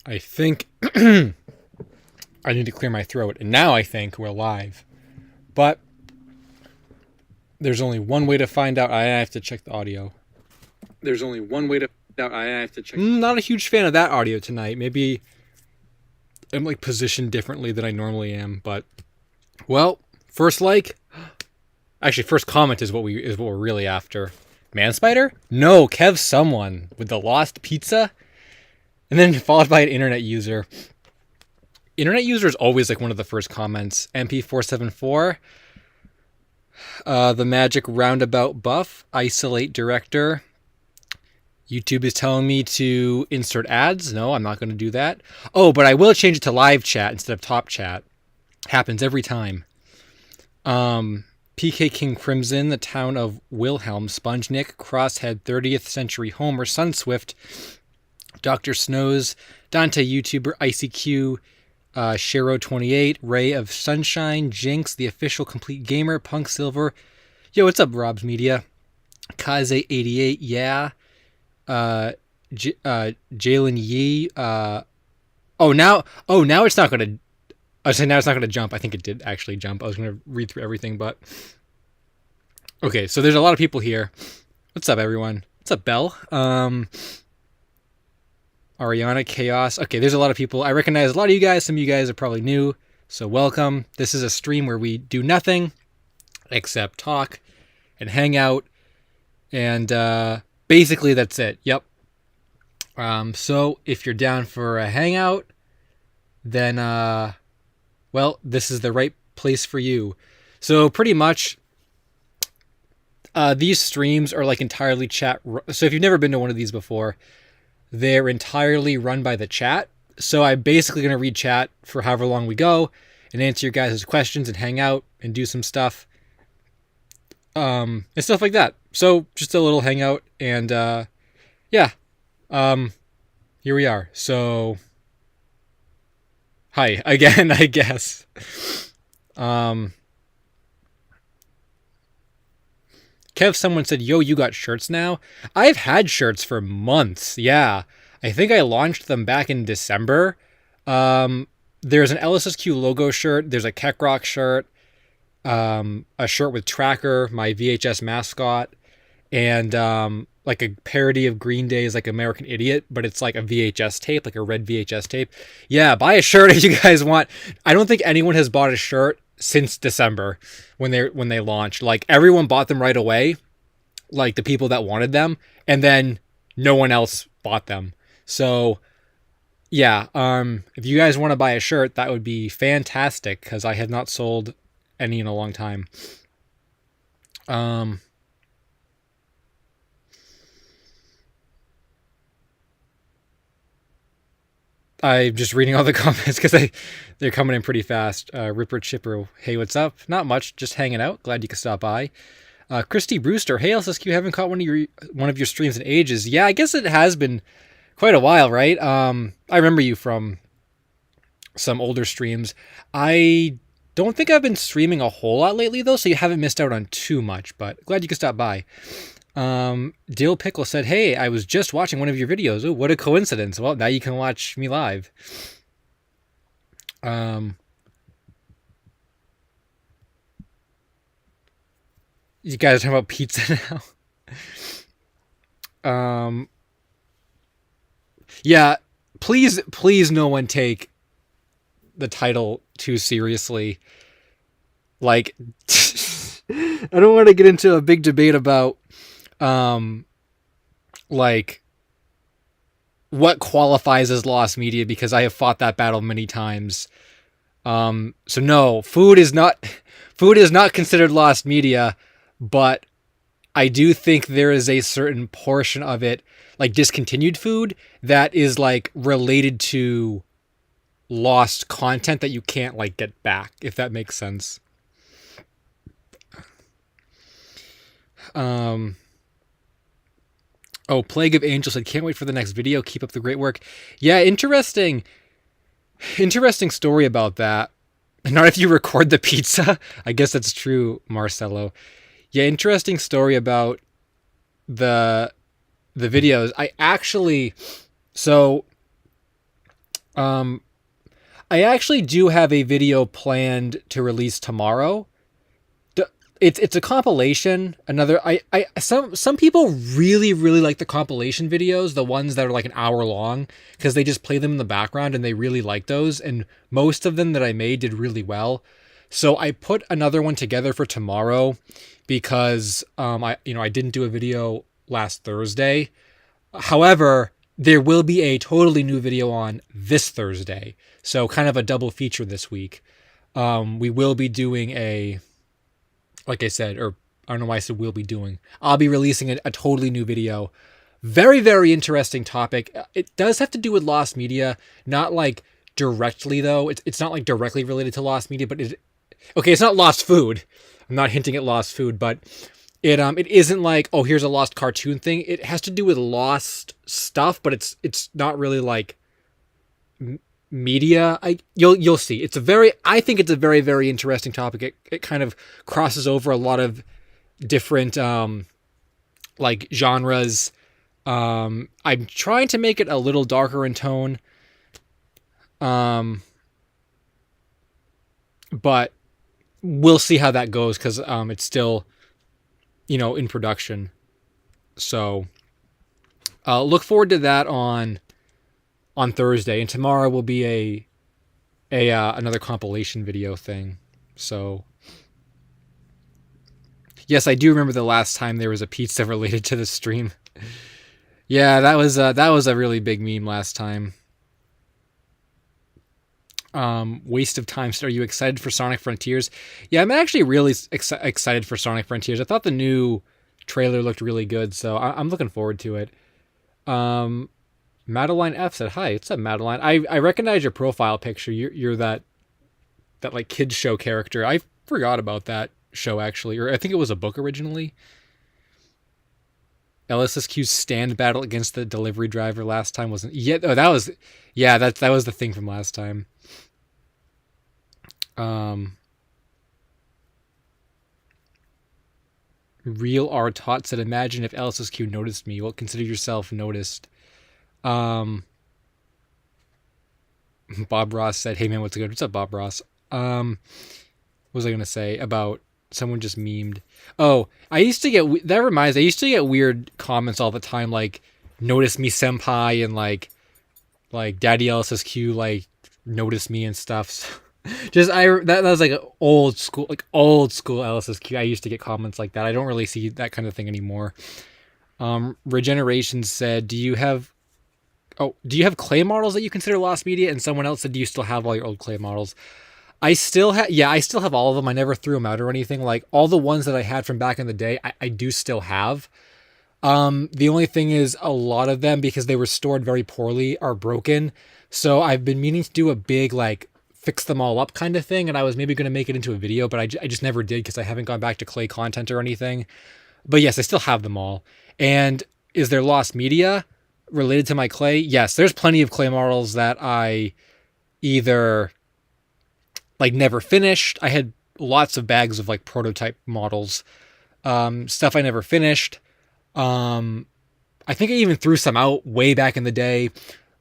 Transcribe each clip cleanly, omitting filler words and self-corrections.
I think I need to clear my throat. And now I think we're live. But there's only one way to find out. I have to check the audio. There's only one way to find out. I have to check. Not a huge fan of that audio tonight. Maybe I'm like positioned differently than I normally am. But well, first like, actually, first comment is what we're really after. Man Spider? No, Kev someone with the lost pizza. And then followed by an internet user. Internet user is always like one of the first comments. MP474. The magic roundabout buff. Isolate director. YouTube is telling me to insert ads. No, I'm not going to do that. Oh, but I will change it to live chat instead of top chat. Happens every time. PK King Crimson, the town of Wilhelm, Spongenick, Crosshead, 30th Century Homer, Sunswift, Dr. Snows, Dante YouTuber, ICQ, Shero28, Ray of Sunshine, Jinx, the official complete gamer, Punk Silver. Yo, what's up, Rob's Media? Kaze88, yeah. Jalen Yee. Now it's not gonna. I was saying now it's not gonna jump. I think it did actually jump. I was gonna read through everything, but okay. So there's a lot of people here. What's up, everyone? What's up, Belle? Ariana Chaos. Okay, there's a lot of people. I recognize a lot of you guys. Some of you guys are probably new, so welcome. This is a stream where we do nothing except talk and hang out, and basically that's it. Yep. So if you're down for a hangout, then well, this is the right place for you. So pretty much, these streams are like entirely chat. So if you've never been to one of these before, they're entirely run by the chat. So I'm basically going to read chat for however long we go and answer your guys' questions and hang out and do some stuff. And stuff like that. So just a little hangout and, yeah. Here we are. So hi again, I guess. Kev, someone said, yo, you got shirts now? I've had shirts for months. Yeah. I think I launched them back in December. There's an LSSQ logo shirt. There's a Keckrock shirt. A shirt with Tracker, my VHS mascot. And, like a parody of Green Day's like American Idiot, but it's like a VHS tape, like a red VHS tape. Yeah, buy a shirt if you guys want. I don't think anyone has bought a shirt since December when they launched. Like everyone bought them right away, like the people that wanted them, and then no one else bought them. So yeah, if you guys want to buy a shirt, that would be fantastic because I have not sold any in a long time. I'm just reading all the comments because they're coming in pretty fast. Ripper Chipper, hey, what's up? Not much, just hanging out. Glad you could stop by. Christy Brewster, hey, LSSQ, haven't caught one of your streams in ages. Yeah, I guess it has been quite a while, right? I remember you from some older streams. I don't think I've been streaming a whole lot lately, though, so you haven't missed out on too much, but glad you could stop by. Dill Pickle said, hey, I was just watching one of your videos. Oh, what a coincidence. Well, now you can watch me live. You guys are talking about pizza now? Yeah, please no one take the title too seriously. Like, I don't want to get into a big debate about like what qualifies as lost media because I have fought that battle many times. So no, food is not considered lost media, but I do think there is a certain portion of it, like discontinued food, that is like related to lost content that you can't like get back, if that makes sense. Oh, Plague of Angels said, can't wait for the next video. Keep up the great work. Yeah, interesting story about that. Not if you record the pizza. I guess that's true, Marcelo. Yeah, interesting story about the videos. I actually, so Um, I actually do have a video planned to release tomorrow. It's a compilation. Another I some people really like the compilation videos, the ones that are like an hour long, because they just play them in the background and they really like those. And most of them that I made did really well. So I put another one together for tomorrow because I didn't do a video last Thursday. However, there will be a totally new video on this Thursday. So kind of a double feature this week. We will be doing like I said, or I don't know why I said we'll be doing. I'll be releasing a totally new video. Very, very interesting topic. It does have to do with lost media, not like directly though. It's not like directly related to lost media, but it's not lost food. I'm not hinting at lost food, but it isn't like, oh, here's a lost cartoon thing. It has to do with lost stuff, but it's not really like media. You'll see. I think it's a very, very interesting topic. It kind of crosses over a lot of different like genres. I'm trying to make it a little darker in tone. But we'll see how that goes because it's still, in production. So look forward to that on Thursday, and tomorrow will be a another compilation video thing. So yes, I do remember the last time there was a pizza related to the stream. Yeah, that was a really big meme last time. Waste of time. So are you excited for Sonic Frontiers? Yeah, I'm actually really excited for Sonic Frontiers. I thought the new trailer looked really good, so I'm looking forward to it. Madeline F said, "Hi, what's up, Madeline? I recognize your profile picture. You're that like kids show character. I forgot about that show actually, or I think it was a book originally. LSSQ's stand battle against the delivery driver last time wasn't yet. Oh, that was that was the thing from last time. Real R Tot said, imagine if LSSQ noticed me. Well, consider yourself noticed. Bob Ross said, hey man, what's good? What's up, Bob Ross? What was I going to say about someone just memed? Oh, I used to get weird comments all the time, like, notice me senpai, and like Daddy LSSQ, like, notice me and stuff. So, that was like old school LSSQ. I used to get comments like that. I don't really see that kind of thing anymore. Regeneration said, do you have clay models that you consider lost media? And someone else said, do you still have all your old clay models? I still have all of them. I never threw them out or anything. Like, all the ones that I had from back in the day, I do still have. The only thing is, a lot of them, because they were stored very poorly, are broken. So I've been meaning to do a big, like, fix them all up kind of thing, and I was maybe going to make it into a video, but I just never did because I haven't gone back to clay content or anything. But yes, I still have them all. And is there lost media related to my clay? Yes, there's plenty of clay models that I either like never finished. I had lots of bags of like prototype models, stuff I never finished. I think I even threw some out way back in the day.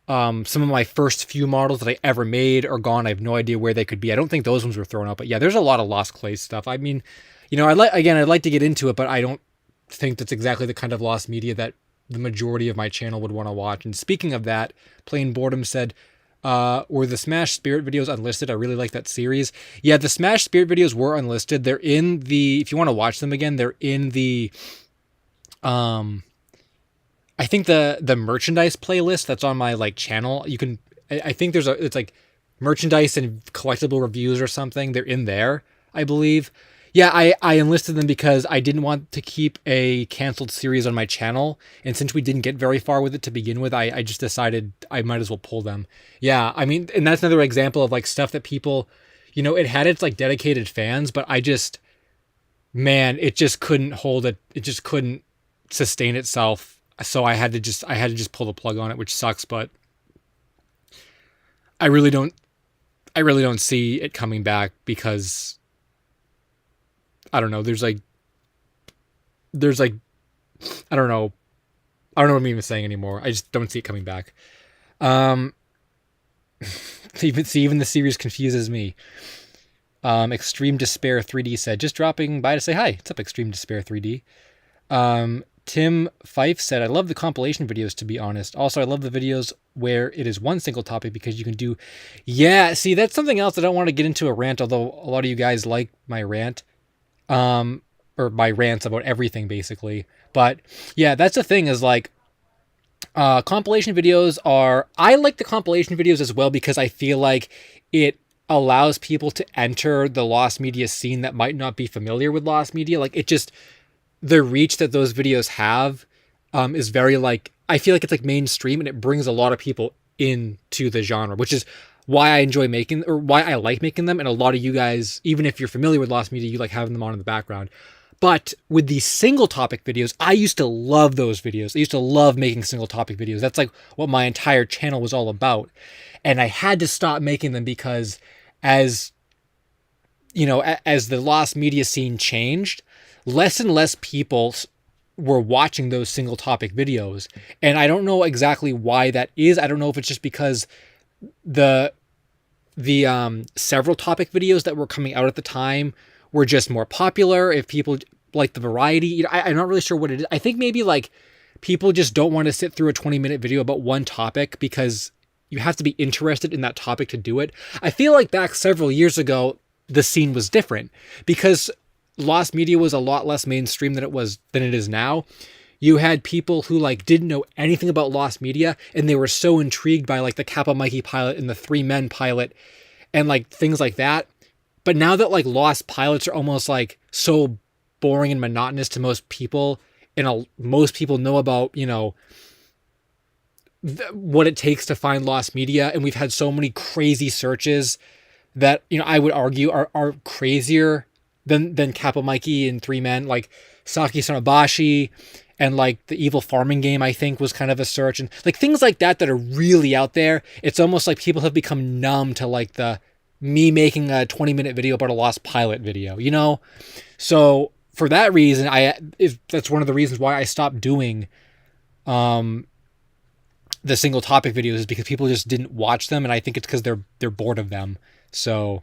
Some of my first few models that I ever made are gone. I have no idea where they could be. I don't think those ones were thrown out, but yeah, there's a lot of lost clay stuff. I mean, I'd like to get into it, but I don't think that's exactly the kind of lost media that the majority of my channel would want to watch. And speaking of that, Plain Boredom said, were the Smash Spirit videos unlisted? I really like that series. Yeah, the Smash Spirit videos were unlisted. They're in if you want to watch them again, they're in the, I think the merchandise playlist that's on my like channel. You can, I think it's like merchandise and collectible reviews or something. They're in there, I believe. Yeah, I enlisted them because I didn't want to keep a canceled series on my channel. And since we didn't get very far with it to begin with, I just decided I might as well pull them. Yeah, I mean, and that's another example of like stuff that people, it had its like dedicated fans, but it just couldn't hold it. It just couldn't sustain itself. So I had to just pull the plug on it, which sucks, but I really don't see it coming back because I don't know. There's like, I don't know. I don't know what I'm even saying anymore. I just don't see it coming back. Even the series confuses me. Extreme Despair 3D said, just dropping by to say hi. What's up, Extreme Despair 3D? Tim Fife said, I love the compilation videos, to be honest. Also, I love the videos where it is one single topic because you can do... Yeah, see, that's something else. I don't want to get into a rant, although a lot of you guys like my rant. Or my rants about everything, basically. But, yeah, that's the thing is, like, compilation videos are... I like the compilation videos as well because I feel like it allows people to enter the Lost Media scene that might not be familiar with Lost Media. Like, it just... The reach that those videos have is very, like... I feel like it's, like, mainstream, and it brings a lot of people into the genre, which is why I enjoy making... Or why I like making them, and a lot of you guys, even if you're familiar with Lost Media, you like having them on in the background. But with these single topic videos, I used to love those videos. I used to love making single topic videos. That's like what my entire channel was all about. And I had to stop making them because as the Lost Media scene changed, less and less people were watching those single topic videos. And I don't know exactly why that is. I don't know if it's just because the several topic videos that were coming out at the time were just more popular, if people like the variety. I'm not really sure what it is. I think maybe like people just don't want to sit through a 20-minute video about one topic because you have to be interested in that topic to do it. I feel like back several years ago, the scene was different because Lost Media was a lot less mainstream than it is now. You had people who like didn't know anything about Lost Media and they were so intrigued by like the Kappa Mikey pilot and the Three Men pilot and like things like that. But now that like Lost pilots are almost like so boring and monotonous to most people, and most people know about, what it takes to find Lost Media, and we've had so many crazy searches that, I would argue are crazier than Kappa Mikey and Three Men, like Saki Sonobashi, and like the Evil Farming Game, I think, was kind of a search, and like things like that are really out there. It's almost like people have become numb to like me making a 20-minute video about a Lost pilot video, So for that reason, that's one of the reasons why I stopped doing the single topic videos, is because people just didn't watch them, and I think it's because they're bored of them. So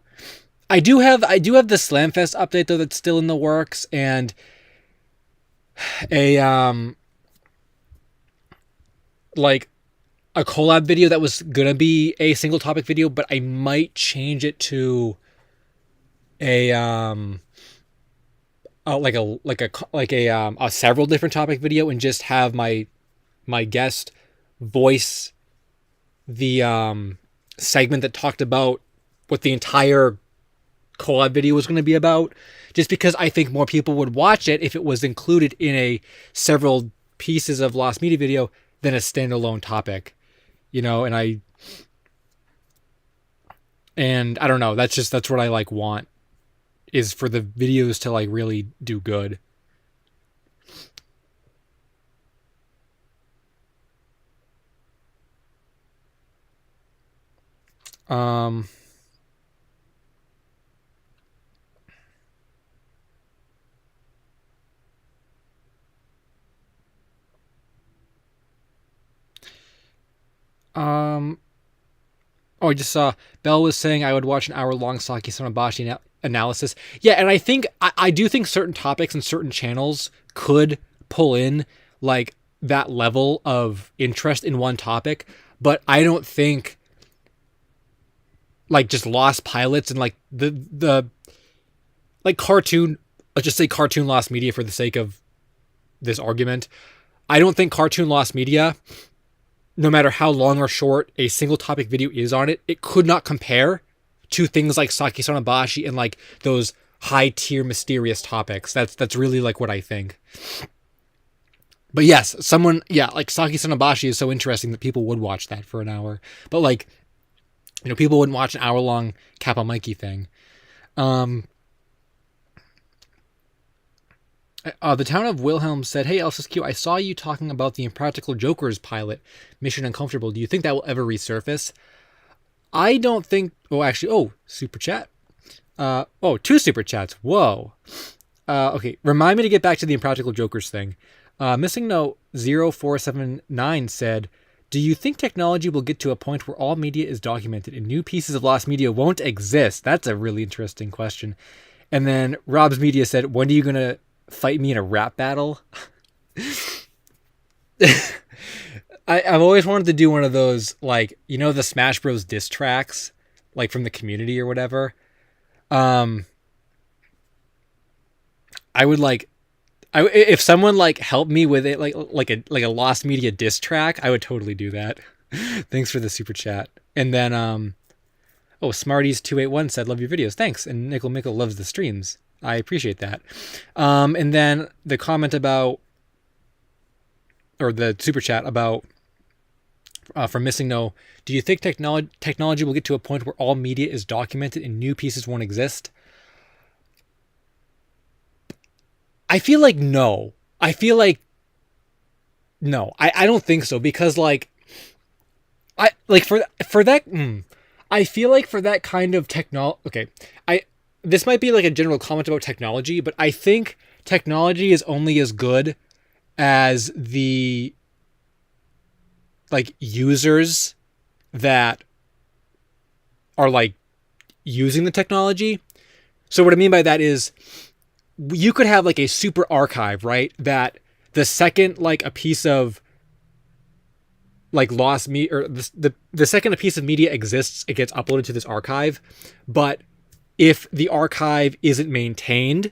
I do have the Slamfest update though that's still in the works, and a collab video that was gonna be a single topic video, but I might change it to a several different topic video and just have my guest voice the segment that talked about what the entire collab video was going to be about, just because I think more people would watch it if it was included in a several pieces of Lost Media video than a standalone topic. And I don't know, that's what I like want, is for the videos to like really do good. I just saw Bell was saying I would watch an hour-long Saki Sonobashi analysis. Yeah, and I think I do think certain topics and certain channels could pull in like that level of interest in one topic, but I don't think like just Lost pilots and like the like cartoon, let's just say cartoon Lost Media for the sake of this argument. I don't think cartoon Lost Media, no matter how long or short a single topic video is on it, it could not compare to things like Saki Sonobashi and like those high tier mysterious topics. That's really like what I think. But yes, like Saki Sonobashi is so interesting that people would watch that for an hour. But like, people wouldn't watch an hour long Kappa Mikey thing. The town of Wilhelm said, "Hey, LSuperSonicQ, I saw you talking about the Impractical Jokers pilot, Mission Uncomfortable. Do you think that will ever resurface?" I don't think... Oh, actually... super chat. 2 super chats. Whoa. Okay, remind me to get back to the Impractical Jokers thing. Missing Note 0479 said, Do you think technology will get to a point where all media is documented and new pieces of lost media won't exist? That's a really interesting question. And then Rob's Media said, when are you going to fight me in a rap battle? I've always wanted to do one of those, like, you know, the Smash Bros. Diss tracks, like from the community or whatever. I would like, if someone like helped me with it, like a lost media diss track, I would totally do that. Thanks for the super chat. And then Smarties281 said, love your videos, thanks. And Nickel Mickle loves the streams. I appreciate that. And then the comment about, or the super chat about, from Missing No, do you think technology will get to a point where all media is documented and new pieces won't exist? I feel like no. I don't think so, because like for that I feel like for that kind of this might be like a general comment about technology, but I think technology is only as good as the like users that are like using the technology. So what I mean by that is, you could have like a super archive, right? That the second like a piece of like lost media, or the second a piece of media exists, it gets uploaded to this archive. But if the archive isn't maintained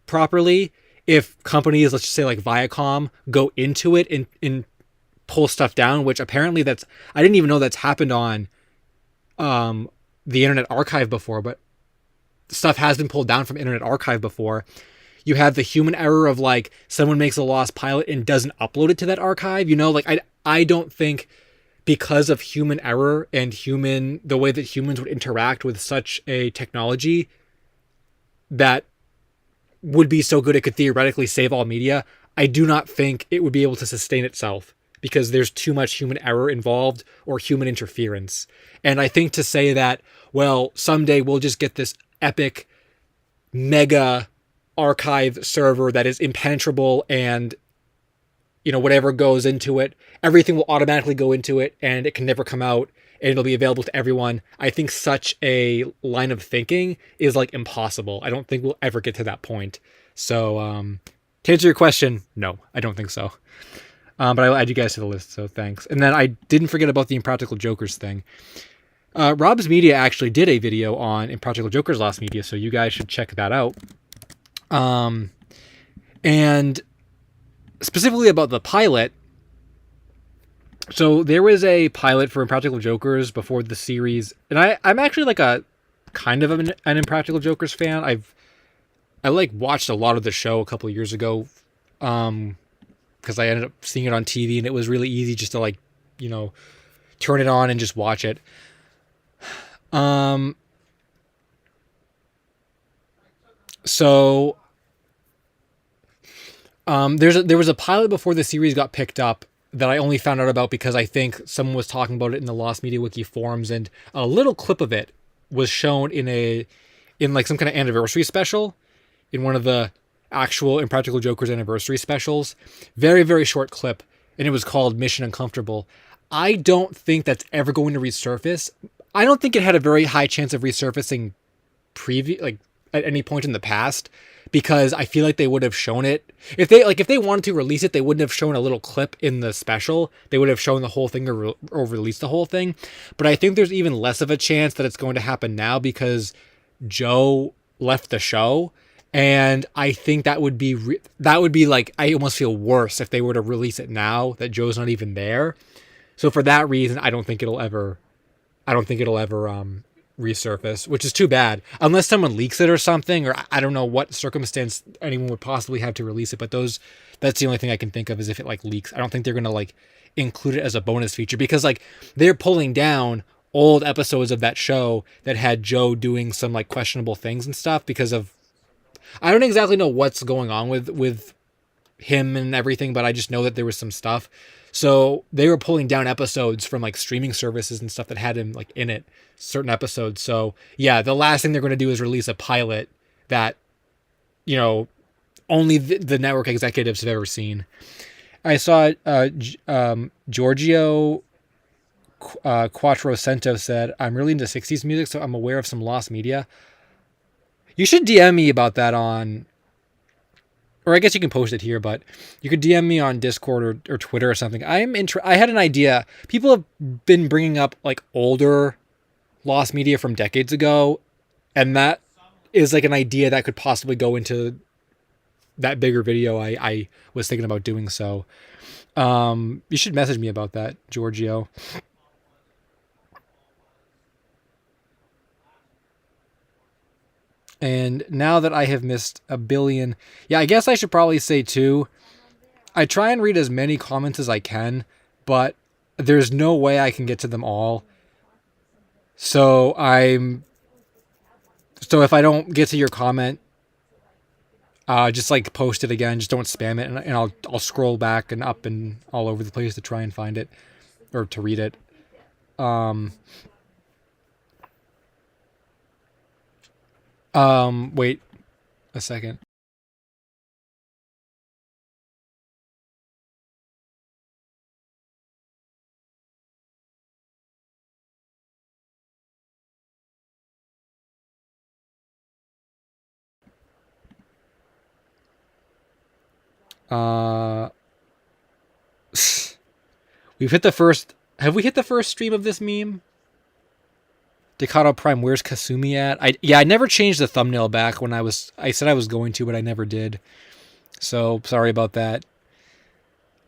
properly, if companies, let's just say like Viacom, go into it and pull stuff down, which apparently I didn't even know that's happened on the Internet Archive before, but stuff has been pulled down from Internet Archive before. You have the human error of like someone makes a lost pilot and doesn't upload it to that archive. You know, like I don't think, because of human error and the way that humans would interact with such a technology that would be so good it could theoretically save all media, I do not think it would be able to sustain itself, because there's too much human error involved or human interference. And I think to say that, well, someday we'll just get this epic mega archive server that is impenetrable, and you know, whatever goes into it, everything will automatically go into it and it can never come out and it'll be available to everyone. I think such a line of thinking is like impossible. I don't think we'll ever get to that point. So to answer your question, no, I don't think so. But I'll add you guys to the list, so thanks. And then I didn't forget about the Impractical Jokers thing. Rob's Media actually did a video on Impractical Jokers Lost Media, so you guys should check that out. And specifically about the pilot. So there was a pilot for Impractical Jokers before the series, and I'm actually like a kind of an Impractical Jokers fan. I like watched a lot of the show a couple of years ago, because I ended up seeing it on TV, and it was really easy just to like, you know, turn it on and just watch it. So there was a pilot before the series got picked up that I only found out about because I think someone was talking about it in the Lost Media Wiki forums, and a little clip of it was shown in like some kind of anniversary special, in one of the actual Impractical Jokers anniversary specials. Very, very short clip, and it was called Mission Uncomfortable. I don't think that's ever going to resurface. I don't think it had a very high chance of resurfacing at any point in the past, because I feel like they would have shown it. If they wanted to release it, they wouldn't have shown a little clip in the special. They would have shown the whole thing or released the whole thing. But I think there's even less of a chance that it's going to happen now, because Joe left the show. And I think that would be like, I almost feel worse if they were to release it now that Joe's not even there. So for that reason, I don't think it'll ever resurface, which is too bad, unless someone leaks it or something, or I don't know what circumstance anyone would possibly have to release it. But that's the only thing I can think of, is if it like leaks. I don't think they're going to like include it as a bonus feature, because like they're pulling down old episodes of that show that had Joe doing some like questionable things and stuff, because of, I don't exactly know what's going on with him and everything, but I just know that there was some stuff. So they were pulling down episodes from like streaming services and stuff that had him like in it, certain episodes. So yeah, the last thing they're going to do is release a pilot that, you know, only the network executives have ever seen. I saw Giorgio Quattrocento said, I'm really into 60s music, so I'm aware of some lost media. You should DM me about that on, or I guess you can post it here, but you could DM me on Discord or Twitter or something. I had an idea. People have been bringing up like older lost media from decades ago, and that is like an idea that could possibly go into that bigger video I was thinking about doing. So you should message me about that, Giorgio. And now that I have missed a billion, yeah, I guess I should probably say too, I try and read as many comments as I can, but there's no way I can get to them all. So so if I don't get to your comment, just like post it again. Just don't spam it, and I'll scroll back and up and all over the place to try and find it or to read it. Wait a second. Uh, we've hit the first. Have we hit the first stream of this meme? Decado Prime, where's Kasumi at? I never changed the thumbnail back when I said I was going to, but I never did. So sorry about that.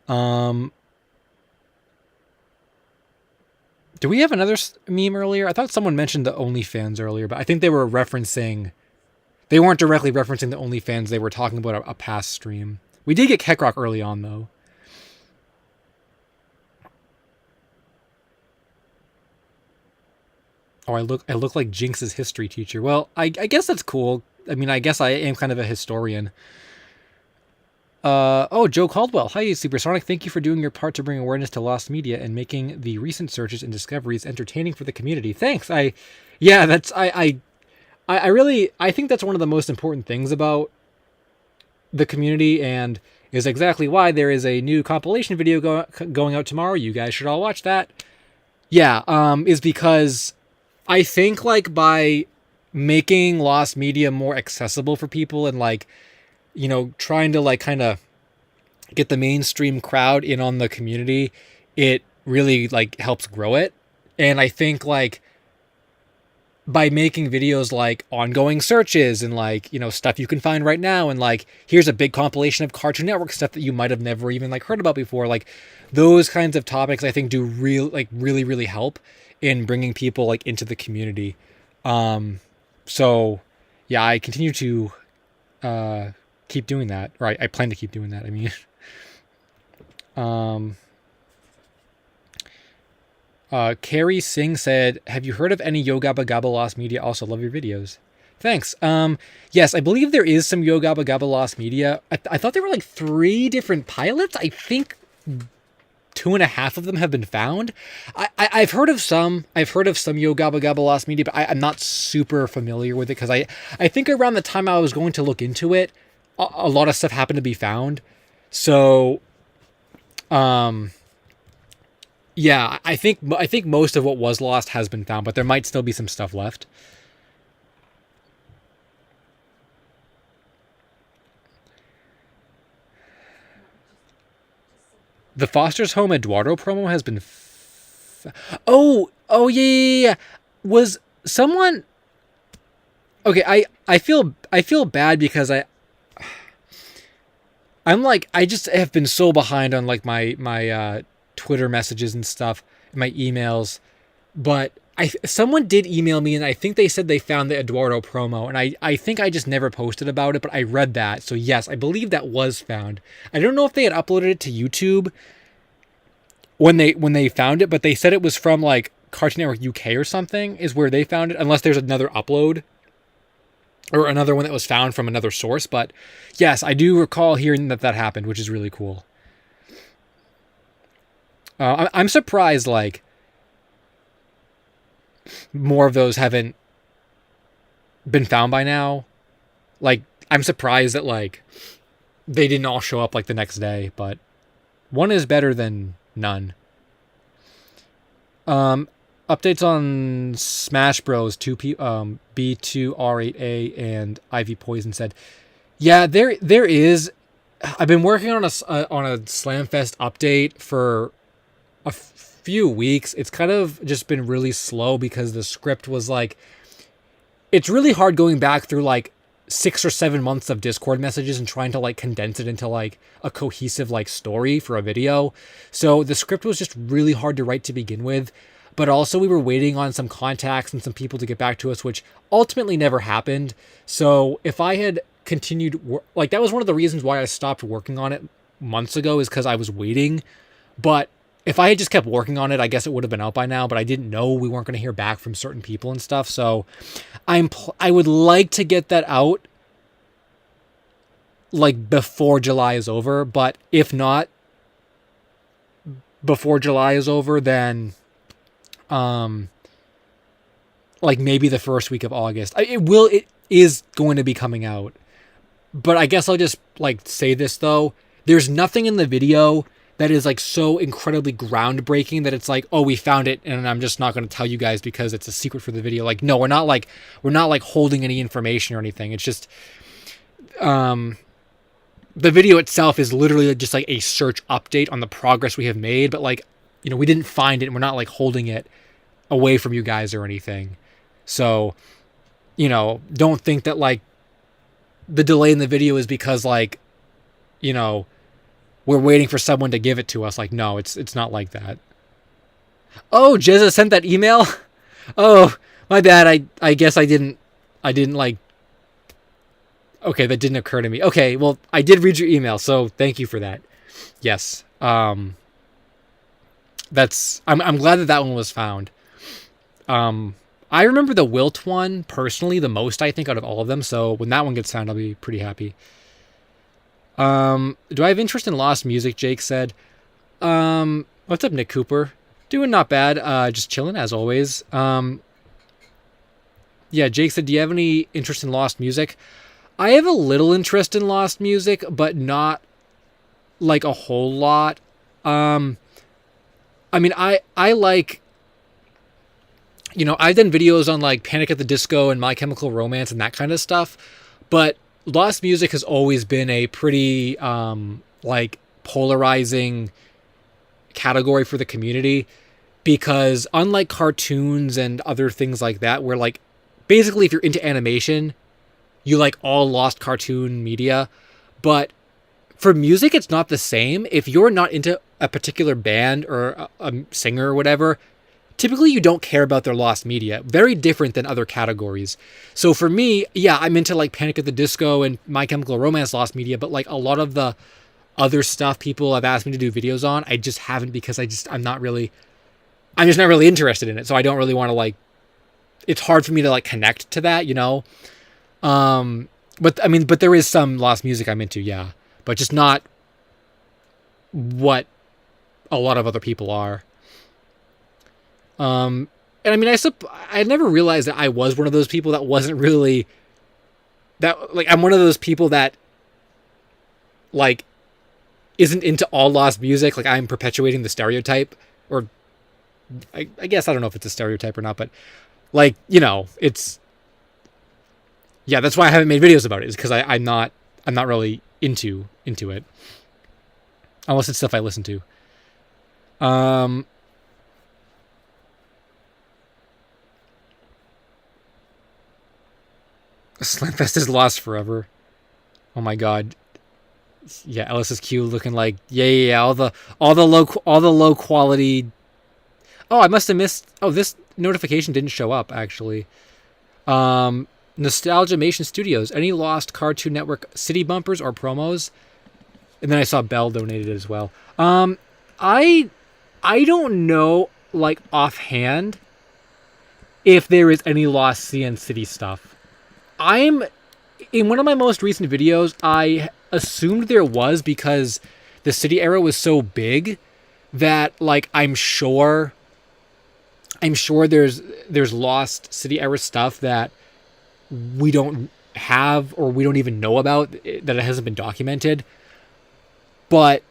Do we have another meme earlier? I thought someone mentioned the OnlyFans earlier, but I think they were referencing. They weren't directly referencing the OnlyFans. They were talking about a past stream. We did get Kekrock early on though. Oh, I look like Jinx's history teacher. Well, I guess that's cool. I mean, I guess I am kind of a historian. Oh, Joe Caldwell. Hi, Supersonic. Thank you for doing your part to bring awareness to lost media and making the recent searches and discoveries entertaining for the community. Thanks. Yeah, that's I really I think that's one of the most important things about the community, and is exactly why there is a new compilation video going out tomorrow. You guys should all watch that. Yeah, is because I think like by making lost media more accessible for people and like, trying to like kind of get the mainstream crowd in on the community, it really like helps grow it. And I think like by making videos like ongoing searches and like, stuff you can find right now, and like here's a big compilation of Cartoon Network stuff that you might have never even like heard about before, like those kinds of topics I think do really help in bringing people like into the community. So yeah, I continue to keep doing that, or I plan to keep doing that. I mean, Carrie Singh said, have you heard of any Yo Gabba Gabba Lost Media? Also love your videos. Thanks. Yes, I believe there is some Yo Gabba Gabba Lost Media. I thought there were like 3 different pilots. I think 2.5 of them have been found. I've heard of some. I've heard of some Yo Gabba Gabba Lost Media, but I'm not super familiar with it because I think around the time I was going to look into it, a lot of stuff happened to be found. So, yeah, I think most of what was lost has been found, but there might still be some stuff left. The Foster's Home Eduardo promo has been. Oh, yeah. Was someone? Okay, I feel bad because I'm like I just have been so behind on like my Twitter messages and stuff, my emails, but someone did email me and I think they said they found the Eduardo promo, and I think I just never posted about it, but I read that. So yes, I believe that was found. I don't know if they had uploaded it to YouTube when they found it, but they said it was from like Cartoon Network UK or something is where they found it, unless there's another upload or another one that was found from another source. But yes, I do recall hearing that happened, which is really cool. I'm surprised like more of those haven't been found by now. Like I'm surprised that like they didn't all show up like the next day, but one is better than none. Updates on Smash Bros. B2R8A and Ivy Poison said, yeah, there is. I've been working on a Slamfest update for a few weeks. It's kind of just been really slow because the script was like, it's really hard going back through like 6 or 7 months of Discord messages and trying to like condense it into like a cohesive like story for a video. So the script was just really hard to write to begin with. But also we were waiting on some contacts and some people to get back to us, which ultimately never happened. So if I had continued, like that was one of the reasons why I stopped working on it months ago, is because I was waiting. But if I had just kept working on it, I guess it would have been out by now, but I didn't know we weren't going to hear back from certain people and stuff. So I would like to get that out like before July is over, but if not before July is over, then like maybe the first week of August. It is going to be coming out. But I guess I'll just like say this though. There's nothing in the video that is like so incredibly groundbreaking that it's like, oh, we found it and I'm just not going to tell you guys because it's a secret for the video. Like, no, we're not like holding any information or anything. It's just the video itself is literally just like a search update on the progress we have made, but like, you know, we didn't find it and we're not like holding it away from you guys or anything. So, you know, don't think that like the delay in the video is because like, you know, we're waiting for someone to give it to us. Like, no, it's not like that. Oh, Jezza sent that email? Oh, my bad. I guess I didn't like. Okay, that didn't occur to me. Okay, well, I did read your email, so thank you for that. Yes. I'm glad that one was found. I remember the Wilt one personally the most, I think, out of all of them. So when that one gets found, I'll be pretty happy. Do I have interest in lost music? Jake said. What's up, Nick Cooper? Doing not bad. Just chilling as always. Yeah, Jake said, do you have any interest in lost music? I have a little interest in lost music, but not like a whole lot. I mean, I like, you know, I've done videos on like Panic at the Disco and My Chemical Romance and that kind of stuff, but lost music has always been a pretty like polarizing category for the community, because unlike cartoons and other things like that, where like basically if you're into animation, you like all lost cartoon media, but for music it's not the same. If you're not into a particular band or a singer or whatever, typically you don't care about their lost media. Very different than other categories. So for me, yeah, I'm into like Panic at the Disco and My Chemical Romance lost media, but like a lot of the other stuff people have asked me to do videos on, I just haven't, because I'm just not really interested in it. So I don't really want to like, it's hard for me to like connect to that, you know? But I mean, but there is some lost music I'm into, yeah, but just not what a lot of other people are. And I mean, I never realized that I was one of those people that wasn't really that, like, I'm one of those people that like isn't into all lost music. Like, I'm perpetuating the stereotype, or I guess, I don't know if it's a stereotype or not, but like, you know, it's, yeah, that's why I haven't made videos about it, is because I'm not really into it, unless it's stuff I listen to. Slamfest is lost forever. Oh my god. Yeah, LSuperSonicQ looking like yeah. All the low quality. Oh, I must have missed. Oh, this notification didn't show up actually. Nostalgiamation Studios. Any lost Cartoon Network city bumpers or promos? And then I saw Bell donated as well. I don't know, like, offhand, if there is any lost CN City stuff. In one of my most recent videos, I assumed there was, because the city era was so big that, like, I'm sure there's lost city era stuff that we don't have, or we don't even know about, that it hasn't been documented. But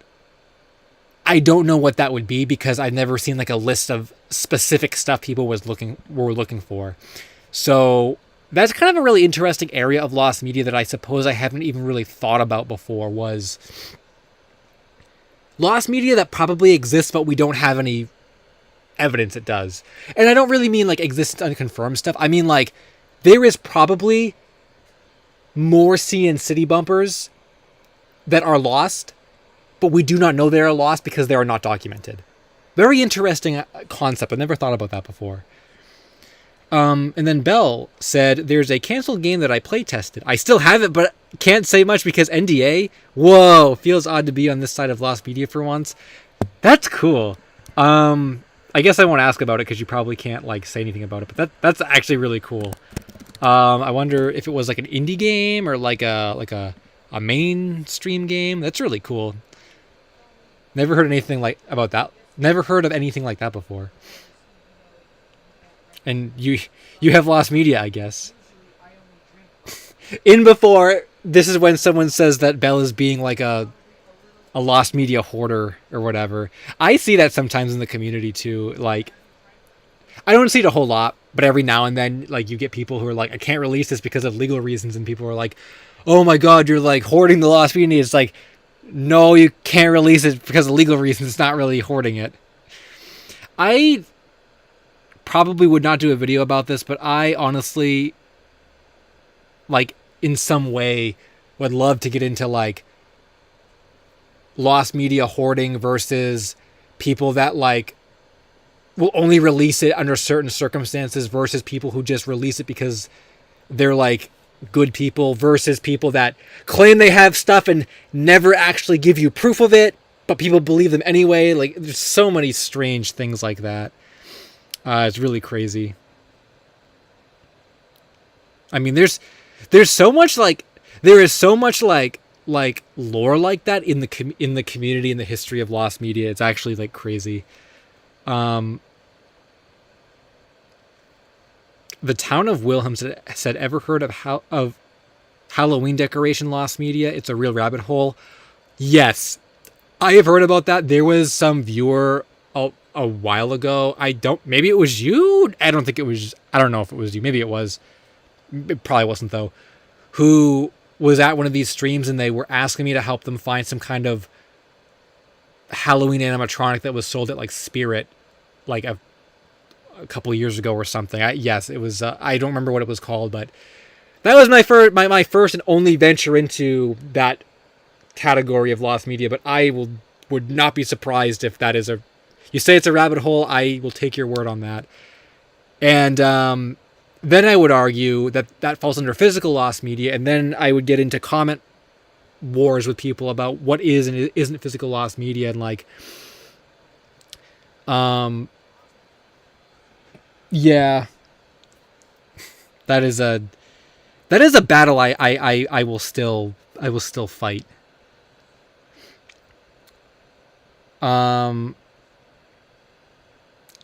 I don't know what that would be because I've never seen like a list of specific stuff people were looking for. So that's kind of a really interesting area of lost media that I suppose I haven't even really thought about before, was lost media that probably exists but we don't have any evidence it does. And I don't really mean like exists unconfirmed stuff. I mean like there is probably more CN City bumpers that are lost, but we do not know they are lost because they are not documented. Very interesting concept. I've never thought about that before. And then Bell said, there's a canceled game that I play tested. I still have it, but can't say much because NDA. Whoa, feels odd to be on this side of lost media for once. That's cool. I guess I won't ask about it because you probably can't like say anything about it, but that's actually really cool. I wonder if it was like an indie game or like a mainstream game. That's really cool. Never heard anything like about that. Never heard of anything like that before. And you have lost media, I guess. In before, this is when someone says that Bell is being like a lost media hoarder or whatever. I see that sometimes in the community too. Like, I don't see it a whole lot, but every now and then, like, you get people who are like, I can't release this because of legal reasons, and people are like, oh my god, you're like hoarding the lost media. It's like, no, you can't release it because of legal reasons. It's not really hoarding it. I probably would not do a video about this, but I honestly, like, in some way would love to get into like lost media hoarding versus people that like will only release it under certain circumstances versus people who just release it because they're like good people versus people that claim they have stuff and never actually give you proof of it, but people believe them anyway. Like, there's so many strange things like that. It's really crazy. I mean, there's so much like, there is so much like lore like that in the community, in the history of lost media. It's actually like crazy. The town of Wilhelm said, ever heard of Halloween decoration lost media? It's a real rabbit hole. Yes, I have heard about that. There was some viewer a while ago. Maybe it was you. I don't think it was. I don't know if it was you. Maybe it was. It probably wasn't though. Who was at one of these streams and they were asking me to help them find some kind of Halloween animatronic that was sold at like Spirit, like a couple of years ago or something. Yes, it was. I don't remember what it was called, but that was my first and only venture into that category of lost media. But would not be surprised if that is you say it's a rabbit hole. I will take your word on that. And then I would argue that falls under physical lost media, and then I would get into comment wars with people about what is and isn't physical lost media, and like, yeah, that is a battle I will still fight.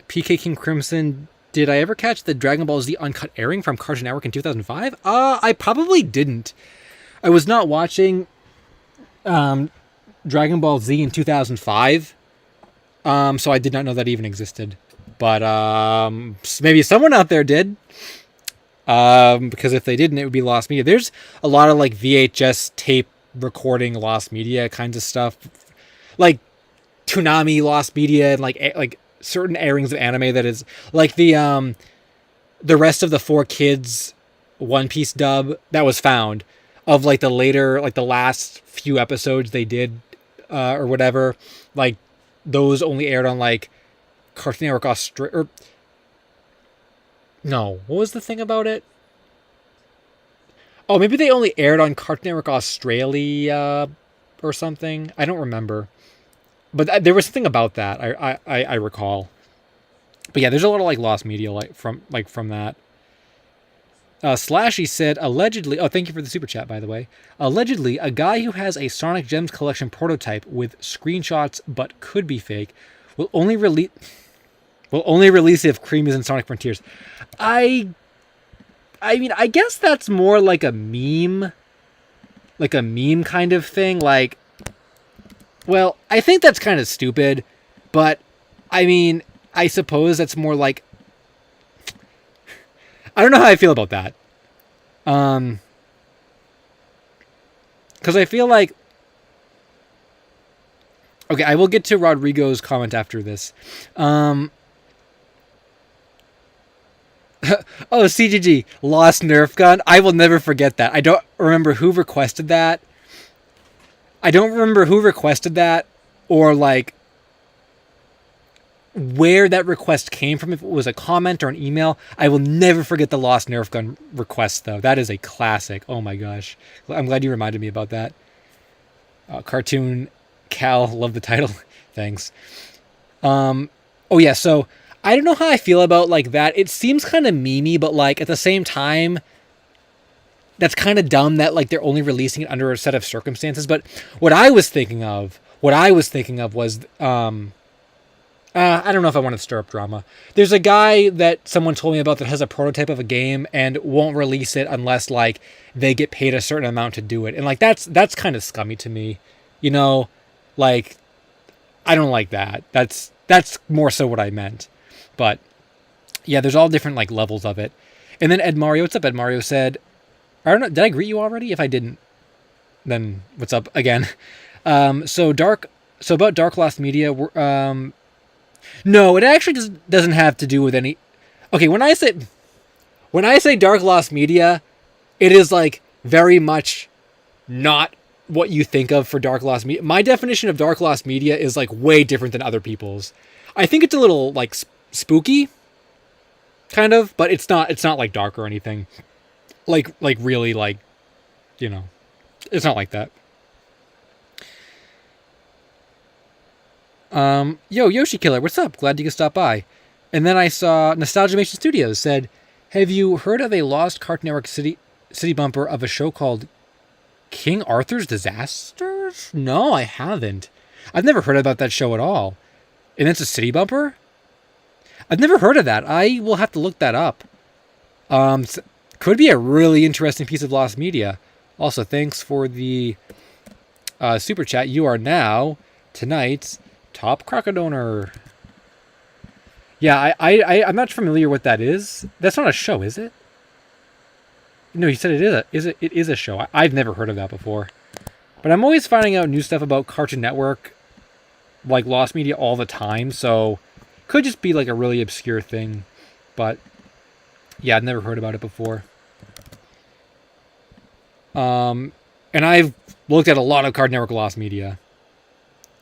PK King Crimson, did I ever catch the Dragon Ball Z uncut airing from Cartoon Network in 2005? I probably didn't. I was not watching Dragon Ball Z in 2005, so I did not know that even existed. But maybe someone out there did, because if they didn't, it would be lost media. There's a lot of like VHS tape recording lost media kinds of stuff, like Toonami lost media, and like certain airings of anime that is like the rest of the 4Kids One Piece dub that was found of like the later, like the last few episodes they did or whatever, like those only aired on like Cartoon Network Australia. No, what was the thing about it? Oh, maybe they only aired on Cartoon Network Australia or something. I don't remember. But there was something about that I recall. But yeah, there's a lot of like lost media from that. Slashy said, allegedly, oh, thank you for the super chat, by the way. Allegedly, a guy who has a Sonic Gems collection prototype with screenshots but could be fake will only release it if Cream is in Sonic Frontiers. I mean, I guess that's more like a meme kind of thing. Like, Well, I think that's kind of stupid, but I mean, I suppose that's more like, I don't know how I feel about that. Because I feel like, okay, I will get to Rodrigo's comment after this. Oh, CGG, lost Nerf gun. I will never forget that. I don't remember who requested that. Or like where that request came from, if it was a comment or an email. I will never forget the lost Nerf gun request, though. That is a classic. Oh my gosh. I'm glad you reminded me about that. Cartoon Cal, love the title. Thanks. Oh yeah, so I don't know how I feel about like that. It seems kind of memey, but like at the same time, that's kind of dumb that like they're only releasing it under a set of circumstances. But what I was thinking of was I don't know if I want to stir up drama. There's a guy that someone told me about that has a prototype of a game and won't release it unless like they get paid a certain amount to do it. And like that's kind of scummy to me. You know, like I don't like that. That's more so what I meant. But yeah, there's all different like levels of it. And then Ed Mario, what's up, Ed Mario said, I don't know, did I greet you already? If I didn't, then what's up again? So about Dark Lost Media, no, it actually doesn't have to do with any. Okay, when I say Dark Lost Media, it is like very much not what you think of for Dark Lost Media. My definition of Dark Lost Media is like way different than other people's. I think it's a little like spooky, kind of, but it's not like dark or anything. Like really like, you know, it's not like that. Yo, Yoshi Killer, what's up? Glad you could stop by. And then I saw Nostalgiamation Studios said, have you heard of a lost Cartoon Network city bumper of a show called King Arthur's Disasters? No, I haven't. I've never heard about that show at all. And it's a city bumper? I've never heard of that. I will have to look that up. Could be a really interesting piece of lost media. Also, thanks for the super chat. You are now tonight's top Crocodonor. Yeah, I'm not familiar what that is. That's not a show, is it? No, he said it is a show. I've never heard of that before. But I'm always finding out new stuff about Cartoon Network, like lost media, all the time. So could just be like a really obscure thing. But yeah, I've never heard about it before. And I've looked at a lot of Cartoon Network lost media.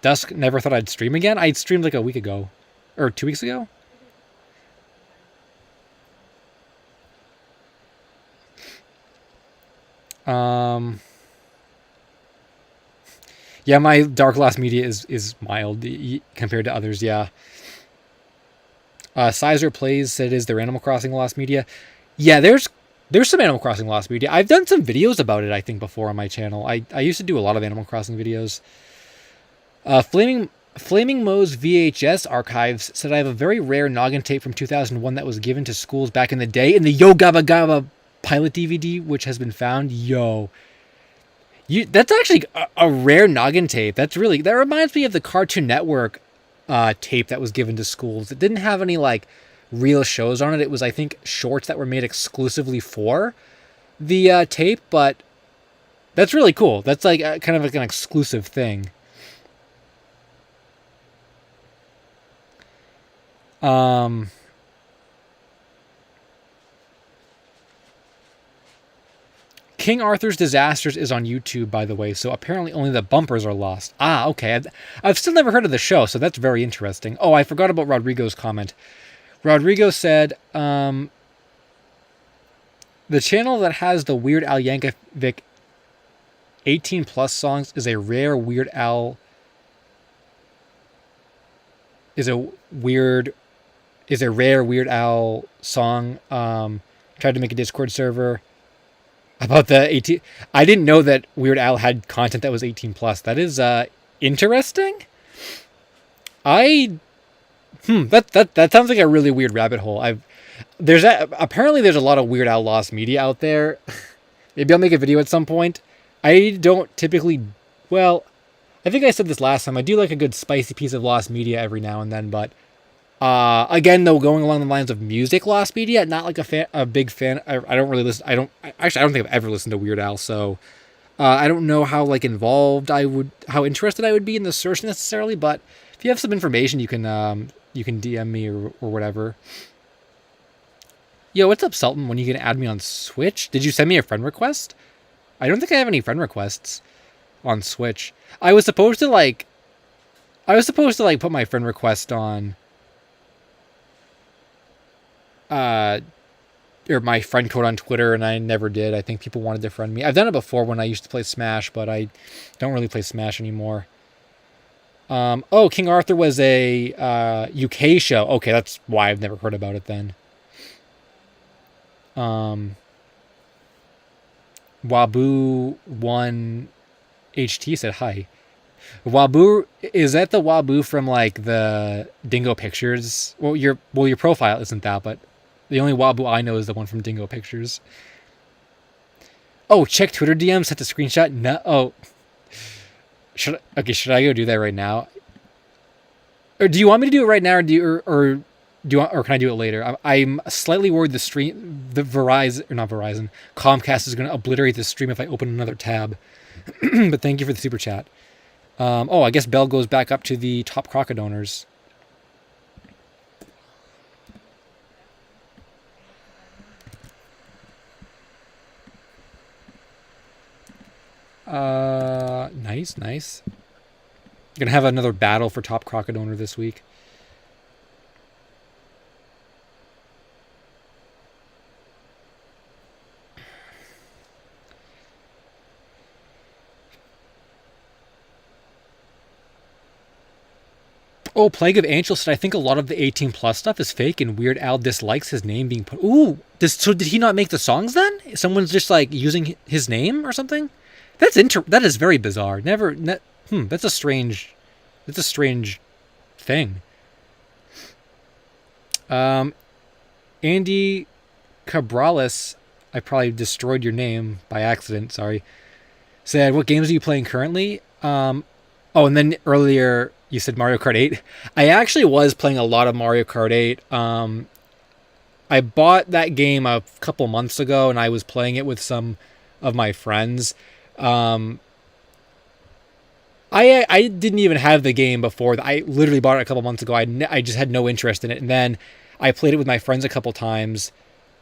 Dusk never thought I'd stream again. I streamed like a week ago. Or 2 weeks ago? Yeah, my Dark Lost Media is mild compared to others, yeah. Sizer Plays said, is there Animal Crossing Lost Media? Yeah, there's some Animal Crossing Lost Media. I've done some videos about it, I think, before on my channel. I used to do a lot of Animal Crossing videos. Flaming Moe's VHS archives said, I have a very rare noggin tape from 2001 that was given to schools back in the day in the Yo Gabba Gabba pilot DVD, which has been found. Yo. That's actually a rare noggin tape. That reminds me of the Cartoon Network tape that was given to schools. It didn't have any like real shows on it. It was, I think, shorts that were made exclusively for the tape, but that's really cool. That's like kind of like an exclusive thing. King Arthur's Disasters is on YouTube, by the way, so apparently only the bumpers are lost. Ah, okay. I've still never heard of the show, so that's very interesting. Oh, I forgot about Rodrigo's comment. Rodrigo said, the channel that has the Weird Al Yankovic 18 plus songs is a rare Weird Al song. Tried to make a Discord server about the 18. I didn't know that Weird Al had content that was 18 plus. That is interesting. That sounds like a really weird rabbit hole. Apparently there's a lot of Weird Al lost media out there. Maybe I'll make a video at some point. I don't typically, well, I think I said this last time. I do like a good spicy piece of lost media every now and then, but again, though, going along the lines of music lost media, not like a big fan. I don't really listen. Actually, I don't think I've ever listened to Weird Al, so I don't know how like involved how interested I would be in the search necessarily. But if you have some information, you can DM me or whatever. Yo, what's up, Sultan? When you gonna add me on Switch? Did you send me a friend request? I don't think I have any friend requests on Switch. I was supposed to like put my friend request on uh or my friend code on Twitter, and I never did. I think people wanted to friend me. I've done it before when I used to play Smash, but I don't really play Smash anymore. Oh, King Arthur was a UK show. Okay, that's why I've never heard about it then. Um, Wabu1 HT said hi. Wabu, is that the Wabu from like the Dingo Pictures? Well your profile isn't that, but the only Wabu I know is the one from Dingo Pictures. Oh, check Twitter DM, set the screenshot. No, oh, should I go do that right now? Or do you want me to do it right now, or can I do it later? I'm slightly worried the Verizon, or not Verizon, Comcast is going to obliterate the stream if I open another tab. But thank you for the super chat. I guess Bell goes back up to the top crocodoners. Nice. Gonna have another battle for top crocodonor this week. Oh, Plague of Angels said, I think a lot of the 18 plus stuff is fake and Weird Al dislikes his name being put. Ooh, so did he not make the songs then? Someone's just like using his name or something? That is very bizarre. That's a strange thing. Andy Cabrales, I probably destroyed your name by accident, sorry. Said, what games are you playing currently? And then earlier you said Mario Kart 8. I actually was playing a lot of Mario Kart 8. I bought that game a couple months ago, and I was playing it with some of my friends. I didn't even have the game before. I literally bought it a couple months ago. I just had no interest in it, and then I played it with my friends a couple times.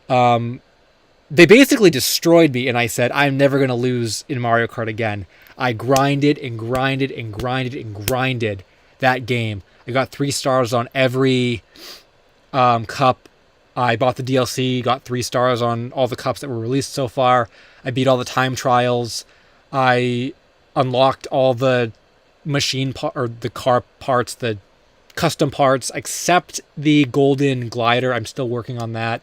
They basically destroyed me, and I said, I'm never going to lose in Mario Kart again. I grinded that game. I got 3 stars on every cup. I bought the DLC, got 3 stars on all the cups that were released so far. I beat all the time trials. I unlocked all the the car parts, the custom parts, except the golden glider. I'm still working on that.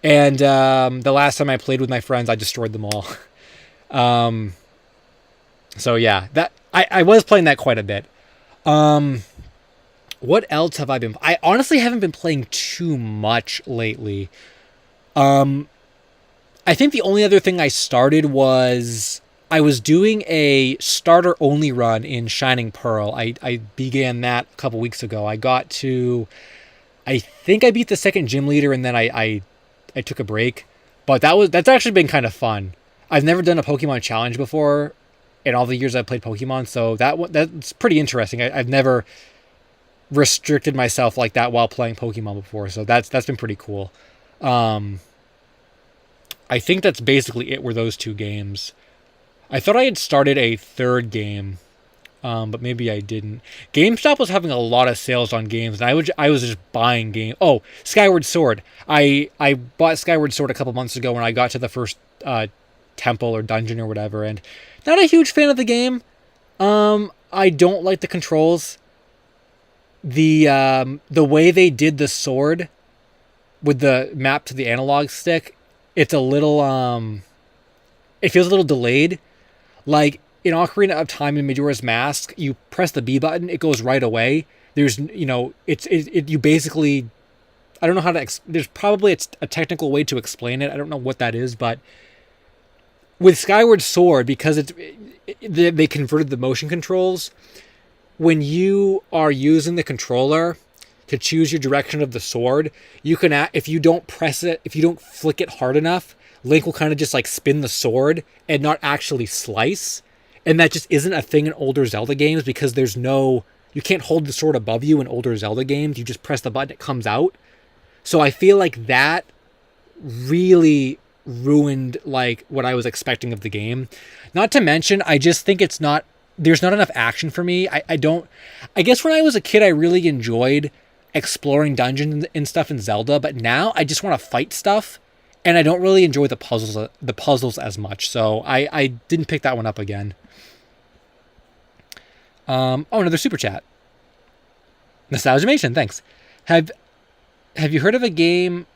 And the last time I played with my friends, I destroyed them all. So yeah, that I was playing that quite a bit. What else have I been? I honestly haven't been playing too much lately. I think the only other thing I started was I was doing a starter only run in Shining Pearl. I began that a couple weeks ago. I think I beat the second gym leader, and then I took a break. But that's actually been kind of fun. I've never done a Pokemon challenge before in all the years I've played Pokemon, so that's pretty interesting. I've never restricted myself like that while playing Pokemon before, so that's been pretty cool. I think that's basically it, were those 2 games. I thought I had started a third game, but maybe I didn't. GameStop was having a lot of sales on games, and I was just buying games. Oh, Skyward Sword. I bought Skyward Sword a couple months ago when I got to the first temple or dungeon or whatever, and not a huge fan of the game. I don't like the controls. The way they did the sword with the map to the analog stick, it's a little it feels a little delayed. Like in Ocarina of Time and Majora's Mask, you press the B button, it goes right away. There's you basically, I don't know how to there's probably a technical way to explain it. I don't know what that is, but with Skyward Sword, because they converted the motion controls. When you are using the controller to choose your direction of the sword, you can, if you don't press it, if you don't flick it hard enough, Link will kind of just like spin the sword and not actually slice. And that just isn't a thing in older Zelda games, because you can't hold the sword above you in older Zelda games. You just press the button, it comes out. So I feel like that really ruined like what I was expecting of the game. Not to mention, I just think there's not enough action for me. I guess when I was a kid, I really enjoyed exploring dungeons and stuff in Zelda, but now I just want to fight stuff, and I don't really enjoy the puzzles as much. So I didn't pick that one up again. Another super chat. Nostalgiamation, thanks. Have you heard of a game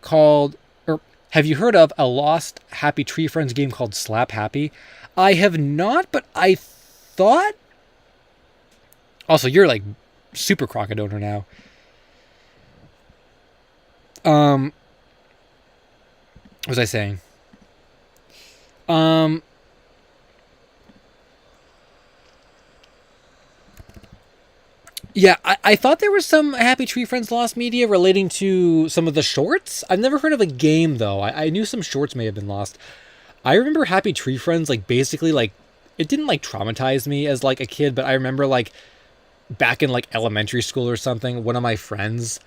called, or have you heard of a lost Happy Tree Friends game called Slap Happy? I have not, but I thought... Also, you're like super crocodile now. What was I saying? Yeah, I thought there was some Happy Tree Friends lost media relating to some of the shorts. I've never heard of a game, though. I knew some shorts may have been lost. I remember Happy Tree Friends, like, basically, like, it didn't, like, traumatize me as, like, a kid, but I remember, like, back in, like, elementary school or something, one of my friends,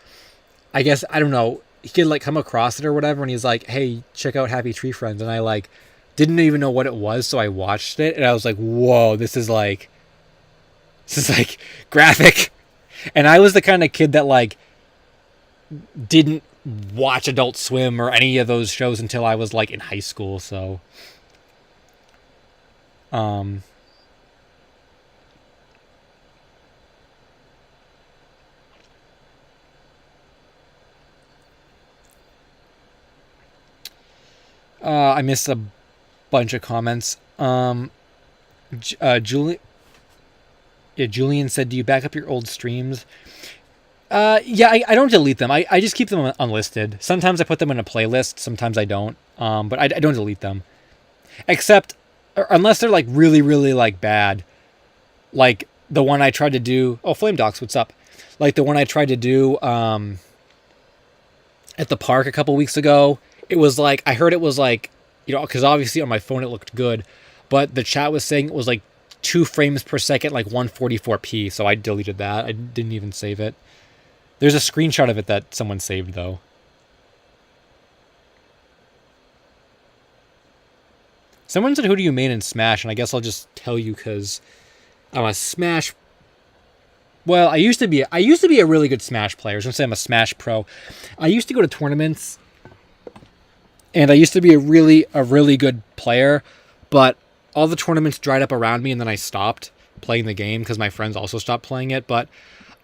I guess, I don't know, he could, like, come across it or whatever, and he's like, hey, check out Happy Tree Friends, and I, like, didn't even know what it was, so I watched it, and I was like, whoa, this is, like, graphic. And I was the kind of kid that, like, didn't watch Adult Swim or any of those shows until I was, like, in high school, so... I missed a bunch of comments. Julian said, do you back up your old streams? Yeah, I don't delete them. I just keep them unlisted. Sometimes I put them in a playlist. Sometimes I don't. But I don't delete them. Except, unless they're, like, really, really, like, bad. Like, the one I tried to do... Oh, Flame Docs, what's up? Like, the one I tried to do at the park a couple weeks ago. It was, like... I heard it was, like... You know, because obviously on my phone it looked good. But the chat was saying it was, like, 2 frames per second, like 144p. So I deleted that. I didn't even save it. There's a screenshot of it that someone saved, though. Someone said, who do you main in Smash? And I guess I'll just tell you, because I'm a Smash... Well, I used to be a really good Smash player. I was going to say I'm a Smash pro. I used to go to tournaments, and I used to be a really good player, but all the tournaments dried up around me, and then I stopped playing the game because my friends also stopped playing it. But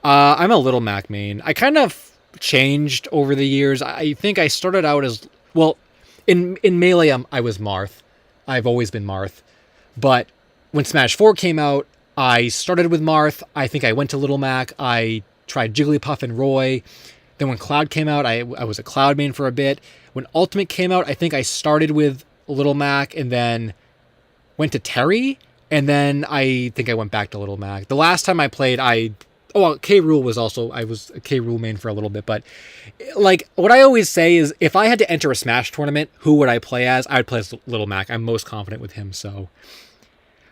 I'm a Little Mac main. I kind of changed over the years. I think I started out as... Well, in Melee, I was Marth. I've always been Marth. But when Smash 4 came out, I started with Marth. I think I went to Little Mac. I tried Jigglypuff and Roy. Then when Cloud came out, I was a Cloud main for a bit. When Ultimate came out, I think I started with Little Mac and then went to Terry. And then I think I went back to Little Mac. The last time I played, K. Rool was also... I was a K. Rool main for a little bit. But, like, what I always say is, if I had to enter a Smash tournament, who would I play as? I would play as Little Mac. I'm most confident with him, so...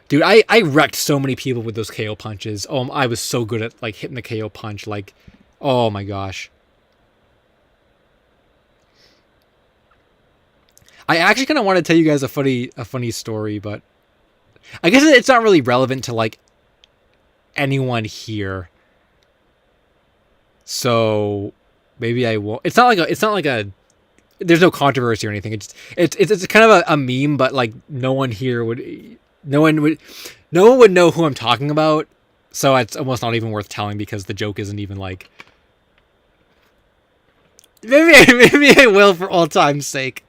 Dude, I wrecked so many people with those KO punches. Oh, I was so good at, like, hitting the KO punch. Like, oh my gosh. I actually kind of want to tell you guys a funny story, but... I guess it's not really relevant to, like, anyone here. So maybe I won't. It's not like a there's no controversy or anything. It's kind of a meme, but, like, no one would know who I'm talking about. So it's almost not even worth telling, because the joke isn't even, like... Maybe I will for old time's sake.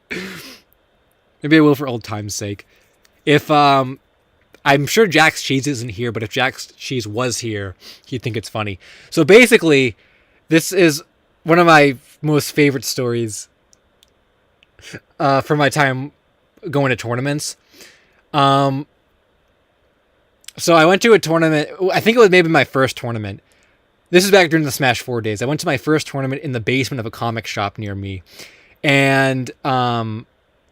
If I'm sure Jack's Cheese isn't here, but if Jack's Cheese was here, he'd think it's funny. So basically, this is one of my most favorite stories from my time going to tournaments. So I went to a tournament. I think it was maybe my first tournament. This is back during the Smash 4 days. I went to my first tournament in the basement of a comic shop near me. And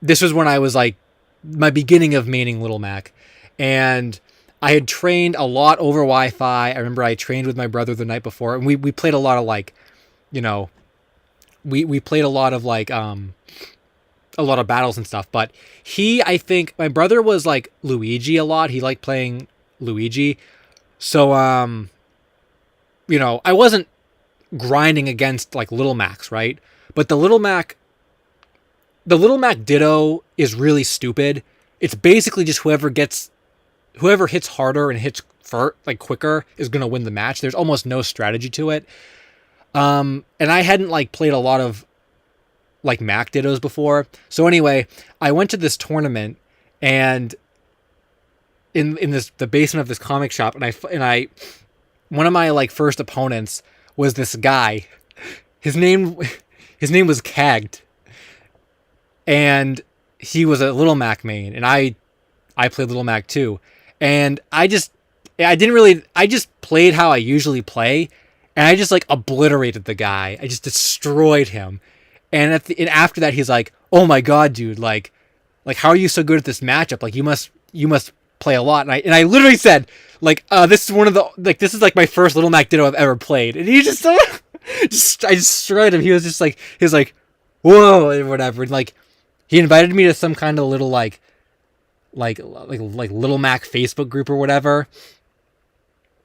this was when I was like my beginning of maining Little Mac. And I had trained a lot over Wi-Fi. I remember I trained with my brother the night before. And we played a lot of like, you know, we played a lot of like, a lot of battles and stuff. But I think my brother was like Luigi a lot. He liked playing Luigi. So, you know, I wasn't grinding against like Little Macs, right? But the Little Mac Ditto is really stupid. It's basically just whoever hits harder and hits like quicker is going to win the match. There's almost no strategy to it. And I hadn't like played a lot of like Mac Dittos before. So anyway, I went to this tournament and in the basement of this comic shop, and I one of my like first opponents was this guy. His name was Cagged. And he was a Little Mac main, and I played Little Mac too. And I just played how I usually play, and I just like obliterated the guy. I just destroyed him. And after that, he's like, "Oh my god, dude! Like how are you so good at this matchup? Like you must play a lot." And I literally said, like, this is like my first Little Mac Ditto I've ever played. And he just I destroyed him. He was like, whoa, and whatever. And like, he invited me to some kind of little like Little Mac Facebook group or whatever.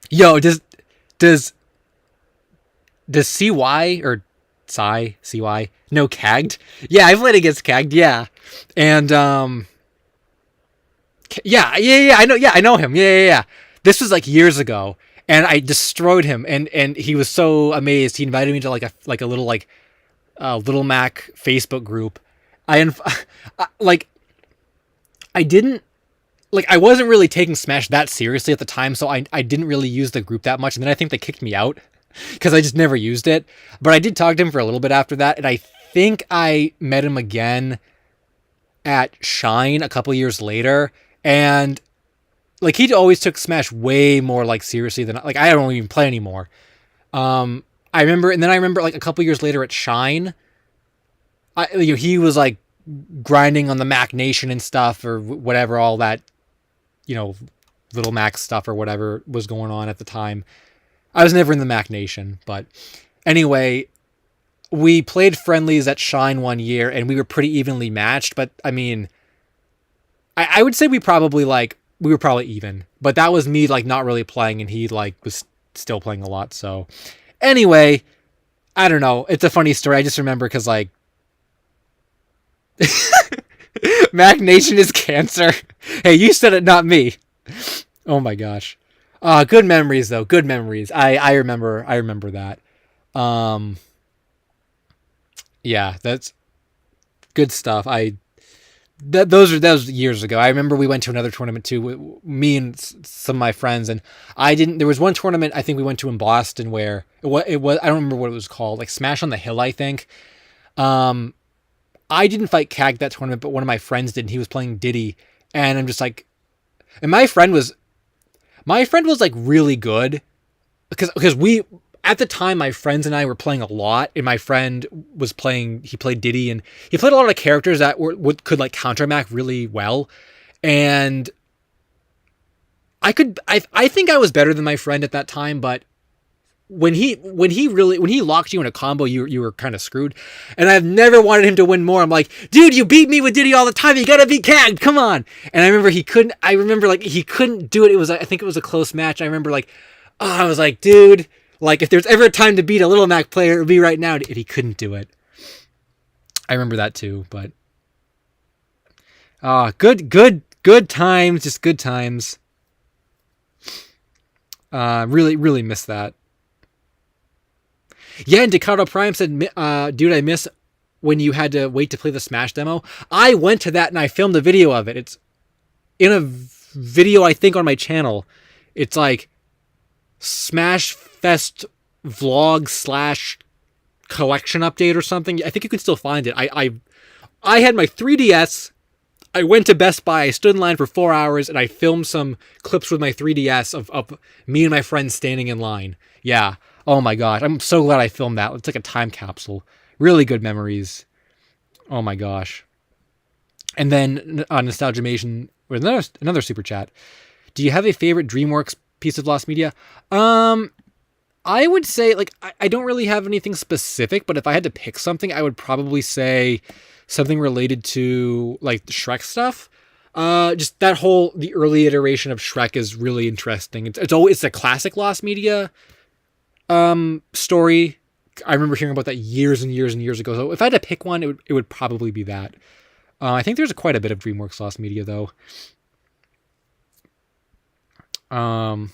Yo, does CY or CY no Cagged? Yeah, I played against Cagged. Yeah, and yeah, I know him. Yeah. This was like years ago, and I destroyed him, and he was so amazed. He invited me to like a little like Little Mac Facebook group. I wasn't really taking Smash that seriously at the time, so I didn't really use the group that much, and then I think they kicked me out because I just never used it. But I did talk to him for a little bit after that, and I think I met him again at Shine a couple years later, and like he always took Smash way more like seriously than like I don't even play anymore. I remember like a couple years later at Shine, he was like grinding on the Mac Nation and stuff or whatever, all that, Little Mac stuff or whatever was going on at the time. I was never in the Mac Nation, but anyway, we played friendlies at Shine one year and we were pretty evenly matched. But I mean, I would say we were probably even, but that was me like not really playing and he like was still playing a lot. So anyway, I don't know. It's a funny story. I just remember because like Mac Nation is cancer. Hey, you said it, not me. Oh my gosh. Good memories though. Good memories. I remember that. Yeah, that's good stuff. That was years ago. I remember we went to another tournament too, me and some of my friends, and there was one tournament I think we went to in Boston where it was I don't remember what it was called, like Smash on the Hill, I think. I didn't fight Cag that tournament, but one of my friends did, and he was playing Diddy, and I'm just like, and my friend was like really good because we, at the time, my friends and I were playing a lot, and my friend he played Diddy, and he played a lot of characters that could like counter Mac really well, and I think I was better than my friend at that time, but when he locked you in a combo, you were kind of screwed, and I've never wanted him to win more. I'm like, dude, you beat me with Diddy all the time. You gotta beat Cag. Come on. And I remember he couldn't do it. I think it was a close match. I remember like, I was like, dude, like if there's ever a time to beat a Little Mac player, it would be right now. And he couldn't do it. I remember that too. But good times, just good times. Really, really miss that. Yeah, and Decado Prime said, dude, I miss when you had to wait to play the Smash demo. I went to that and I filmed a video of it. It's in a video, I think, on my channel. It's like Smash Fest vlog / collection update or something. I think you can still find it. I had my 3DS. I went to Best Buy, I stood in line for 4 hours, and I filmed some clips with my 3DS of me and my friends standing in line. Yeah. Oh my gosh. I'm so glad I filmed that. It's like a time capsule. Really good memories. Oh my gosh. And then Nostalgiamation, with another super chat. Do you have a favorite DreamWorks piece of lost media? I would say, like, I don't really have anything specific, but if I had to pick something, I would probably say something related to, like, the Shrek stuff. Just that the early iteration of Shrek is really interesting. It's a classic lost media story. I remember hearing about that years and years and years ago. So if I had to pick one, it would probably be that. I think there's quite a bit of DreamWorks lost media, though. The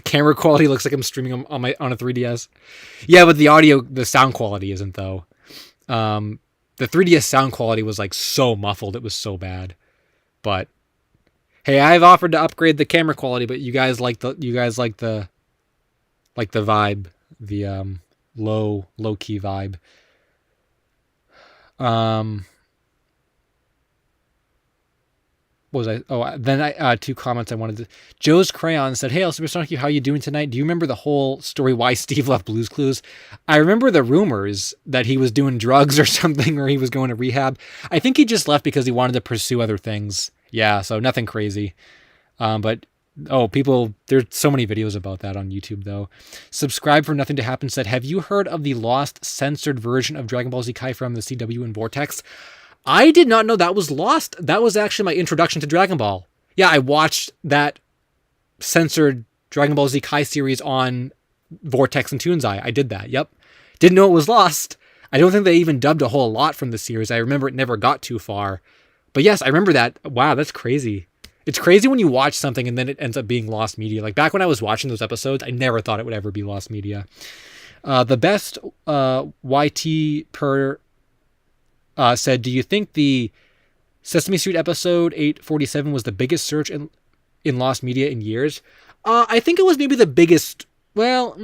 camera quality looks like I'm streaming on a 3DS. Yeah, but the sound quality isn't, though. The 3DS sound quality was like so muffled, it was so bad. But hey, I've offered to upgrade the camera quality, but you guys like the vibe, the low key vibe. What was I? Oh, then I two comments I wanted to. Joe's Crayon said, "Hey, LSuperSonicQ, how you doing tonight? Do you remember the whole story why Steve left Blue's Clues? I remember the rumors that he was doing drugs or something, or he was going to rehab. I think he just left because he wanted to pursue other things. Yeah, so nothing crazy. But people, there's so many videos about that on YouTube though. Subscribe for Nothing to Happen said, "Have you heard of the lost censored version of Dragon Ball Z Kai from the CW and Vortex?" I did not know that was lost. That was actually my introduction to Dragon Ball. Yeah, I watched that censored Dragon Ball Z Kai series on Vortex and Toonzai. I did that, yep. Didn't know it was lost. I don't think they even dubbed a whole lot from the series. I remember it never got too far. But yes, I remember that. Wow, that's crazy. It's crazy when you watch something and then it ends up being lost media. Like back when I was watching those episodes, I never thought it would ever be lost media. The best YT per... said, "Do you think the Sesame Street episode 847 was the biggest search in lost media in years?" I think it was maybe the biggest. Well,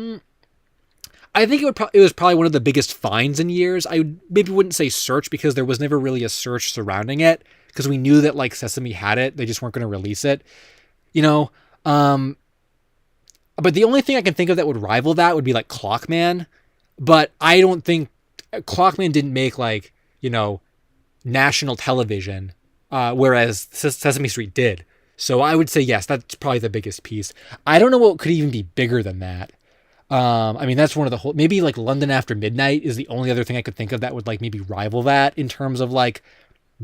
I think it was probably one of the biggest finds in years. I maybe wouldn't say search because there was never really a search surrounding it because we knew that like Sesame had it. They just weren't going to release it, you know. But the only thing I can think of that would rival that would be like Clockman. But I don't think Clockman didn't make like, you know, national television, whereas Sesame Street did. So I would say, yes, that's probably the biggest piece. I don't know what could even be bigger than that. I mean, that's one of the maybe like London After Midnight is the only other thing I could think of that would like maybe rival that in terms of like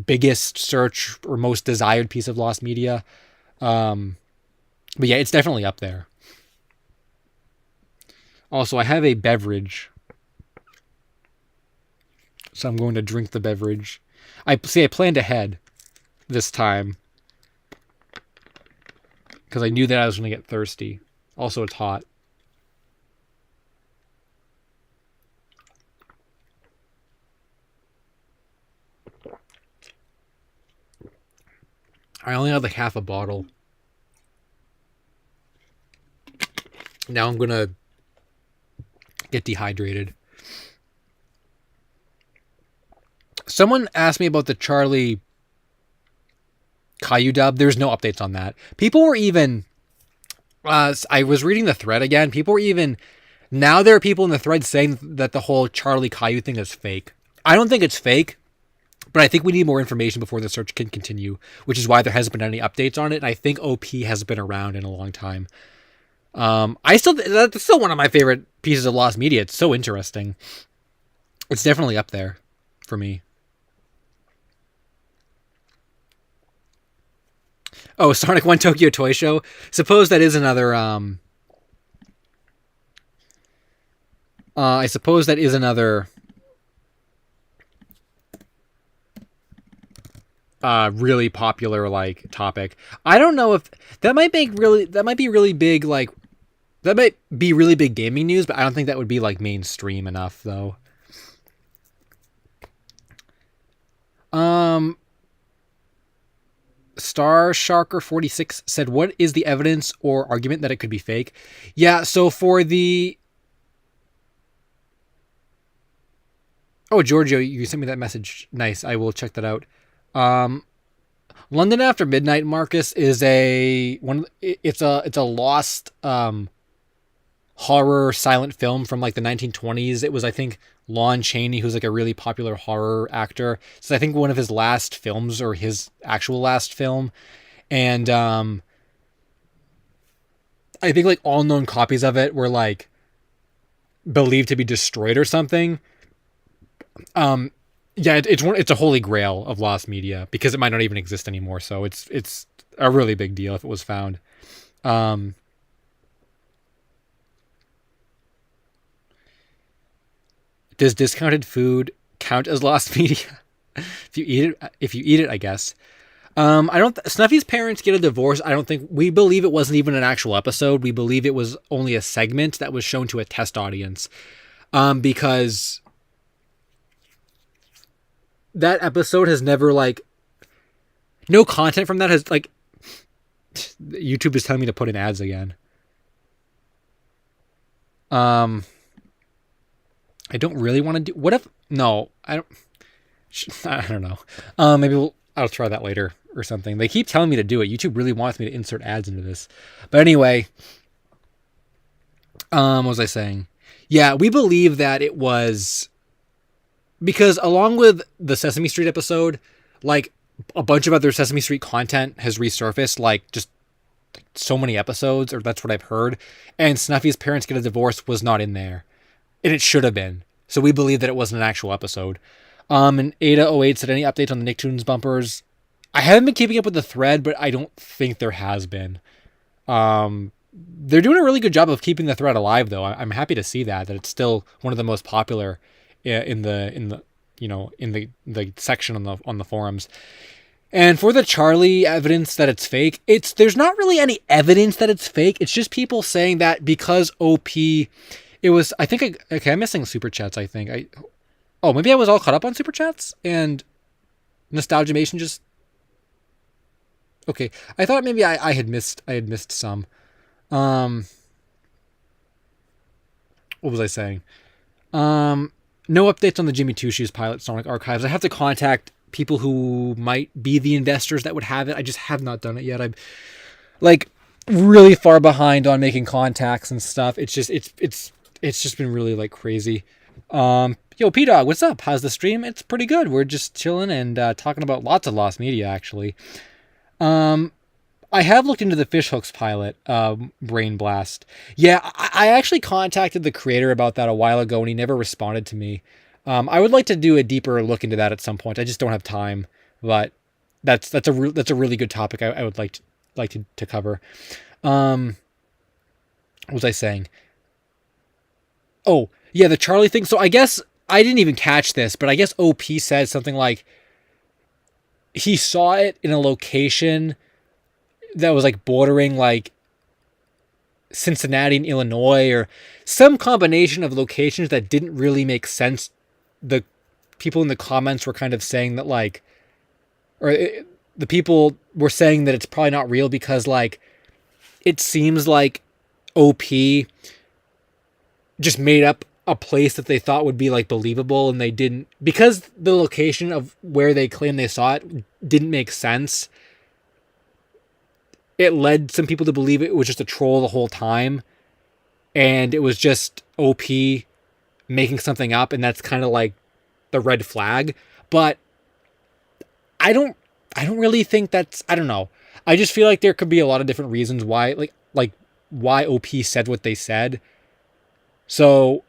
biggest search or most desired piece of lost media. But yeah, it's definitely up there. Also, I have a beverage, so I'm going to drink the beverage. I planned ahead this time because I knew that I was going to get thirsty. Also, it's hot. I only have like half a bottle. Now I'm going to get dehydrated. Someone asked me about the Charlie Caillou dub. There's no updates on that. People were even... I was reading the thread again. People were even... Now there are people in the thread saying that the whole Charlie Caillou thing is fake. I don't think it's fake, but I think we need more information before the search can continue, which is why there hasn't been any updates on it, and I think OP hasn't been around in a long time. That's still one of my favorite pieces of lost media. It's so interesting. It's definitely up there for me. Oh, Sonic 1 Tokyo Toy Show. Suppose that is another, I suppose that is another really popular like topic. I don't know if that might be really big, like that might be really big gaming news, but I don't think that would be like mainstream enough though. Star Sharker 46 said, "What is the evidence or argument that it could be fake?" Yeah, so for the... Oh, Giorgio, you sent me that message. Nice, I will check that out. London After Midnight, Marcus, is a one. It's a lost horror silent film from like the 1920s. It was, I think, Lon Chaney, who's like a really popular horror actor. So I think one of his last films, or his actual last film, and I think like all known copies of it were like believed to be destroyed or something. Yeah, it's a holy grail of lost media because it might not even exist anymore. So it's a really big deal if it was found. Um, does discounted food count as lost media? If you eat it, I guess. I don't. Snuffy's parents get a divorce. I don't think we believe it wasn't even an actual episode. We believe it was only a segment that was shown to a test audience. Because that episode has never like no content from that has like YouTube is telling me to put in ads again. I don't really want to do. What if no? I don't. I don't know. Maybe I'll try that later or something. They keep telling me to do it. YouTube really wants me to insert ads into this. But anyway, what was I saying? Yeah, we believe that it was because along with the Sesame Street episode, like a bunch of other Sesame Street content has resurfaced, like just so many episodes, or that's what I've heard. And Snuffy's parents get a divorce was not in there, and it should have been. So we believe that it wasn't an actual episode. And Ada08 said, any updates on the Nicktoons bumpers? I haven't been keeping up with the thread, but I don't think there has been. They're doing a really good job of keeping the thread alive, though. I'm happy to see that it's still one of the most popular in the section on the forums. And for the Charlie evidence that it's fake, there's not really any evidence that it's fake. It's just people saying that because OP, it was. I think I'm missing super chats. I think maybe I was all caught up on super chats and Nostalgiamation just. Okay, I thought maybe I had missed some. What was I saying? No updates on the Jimmy Two Shoes Pilot Sonic archives. I have to contact people who might be the investors that would have it. I just have not done it yet. I'm like really far behind on making contacts and stuff. It's just been really like crazy. Yo, P-Dog, what's up? How's the stream? It's pretty good. We're just chilling and talking about lots of lost media, actually. I have looked into the Fishhooks pilot, Brain Blast. Yeah, I actually contacted the creator about that a while ago, and he never responded to me. I would like to do a deeper look into that at some point. I just don't have time, but that's a really good topic. I would like to cover. What was I saying? Oh yeah, the Charlie thing. So I guess I didn't even catch this, but I guess OP said something like he saw it in a location that was like bordering like Cincinnati and Illinois, or some combination of locations that didn't really make sense. The people in the comments were kind of saying that like, the people were saying that it's probably not real because like, it seems like OP just made up a place that they thought would be like believable, and they didn't, because the location of where they claimed they saw it didn't make sense. It led some people to believe it was just a troll the whole time, and it was just OP making something up, and that's kind of like the red flag. But I don't really think that's, I don't know. I just feel like there could be a lot of different reasons why, like why OP said what they said. So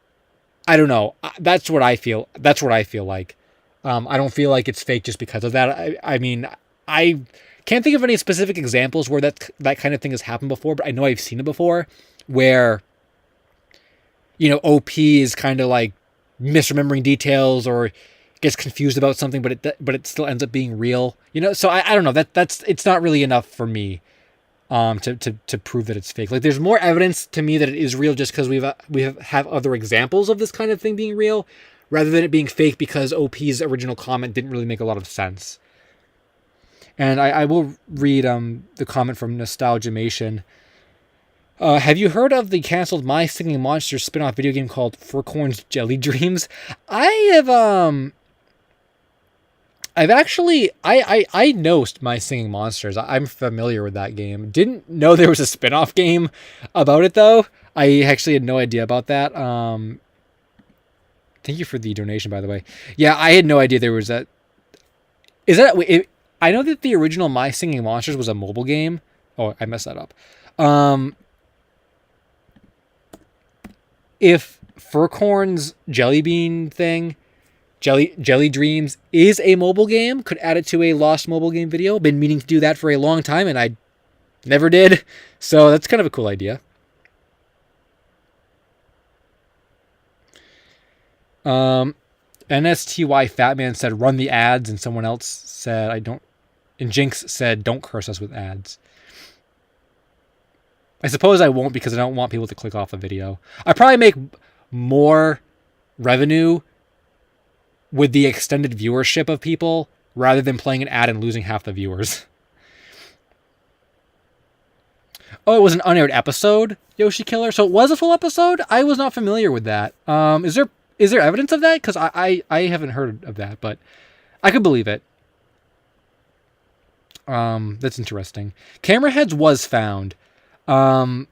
I don't know. That's what I feel. That's what I feel like. I don't feel like it's fake just because of that. I mean, I can't think of any specific examples where that kind of thing has happened before, but I know I've seen it before where, OP is kind of like misremembering details or gets confused about something, but it still ends up being real. So I don't know. It's not really enough for me to prove that it's fake. Like, there's more evidence to me that it is real just because we have other examples of this kind of thing being real, rather than it being fake because OP's original comment didn't really make a lot of sense. And I will read the comment from Nostalgiamation. Have you heard of the canceled My Singing Monsters spin-off video game called Furcorn's Jelly Dreams? I I've actually I know My Singing Monsters. I'm familiar with that game. Didn't know there was a spin-off game about it though. I actually had no idea about that. Thank you for the donation, by the way. Yeah, I had no idea there was that. Is that I know that the original My Singing Monsters was a mobile game. Oh, I messed that up. If Furcorn's Jelly Bean thing, Jelly Dreams, is a mobile game, could add it to a Lost mobile game video. Been meaning to do that for a long time, and I never did. So that's kind of a cool idea. NSTY Fatman said run the ads, and someone else said I don't. And Jinx said don't curse us with ads. I suppose I won't because I don't want people to click off a video. I probably make more revenue with the extended viewership of people rather than playing an ad and losing half the viewers. Oh, it was an unaired episode, Yoshi Killer. So it was a full episode? I was not familiar with that. Is there evidence of that? Because I haven't heard of that, but I could believe it. That's interesting. Camera heads was found. It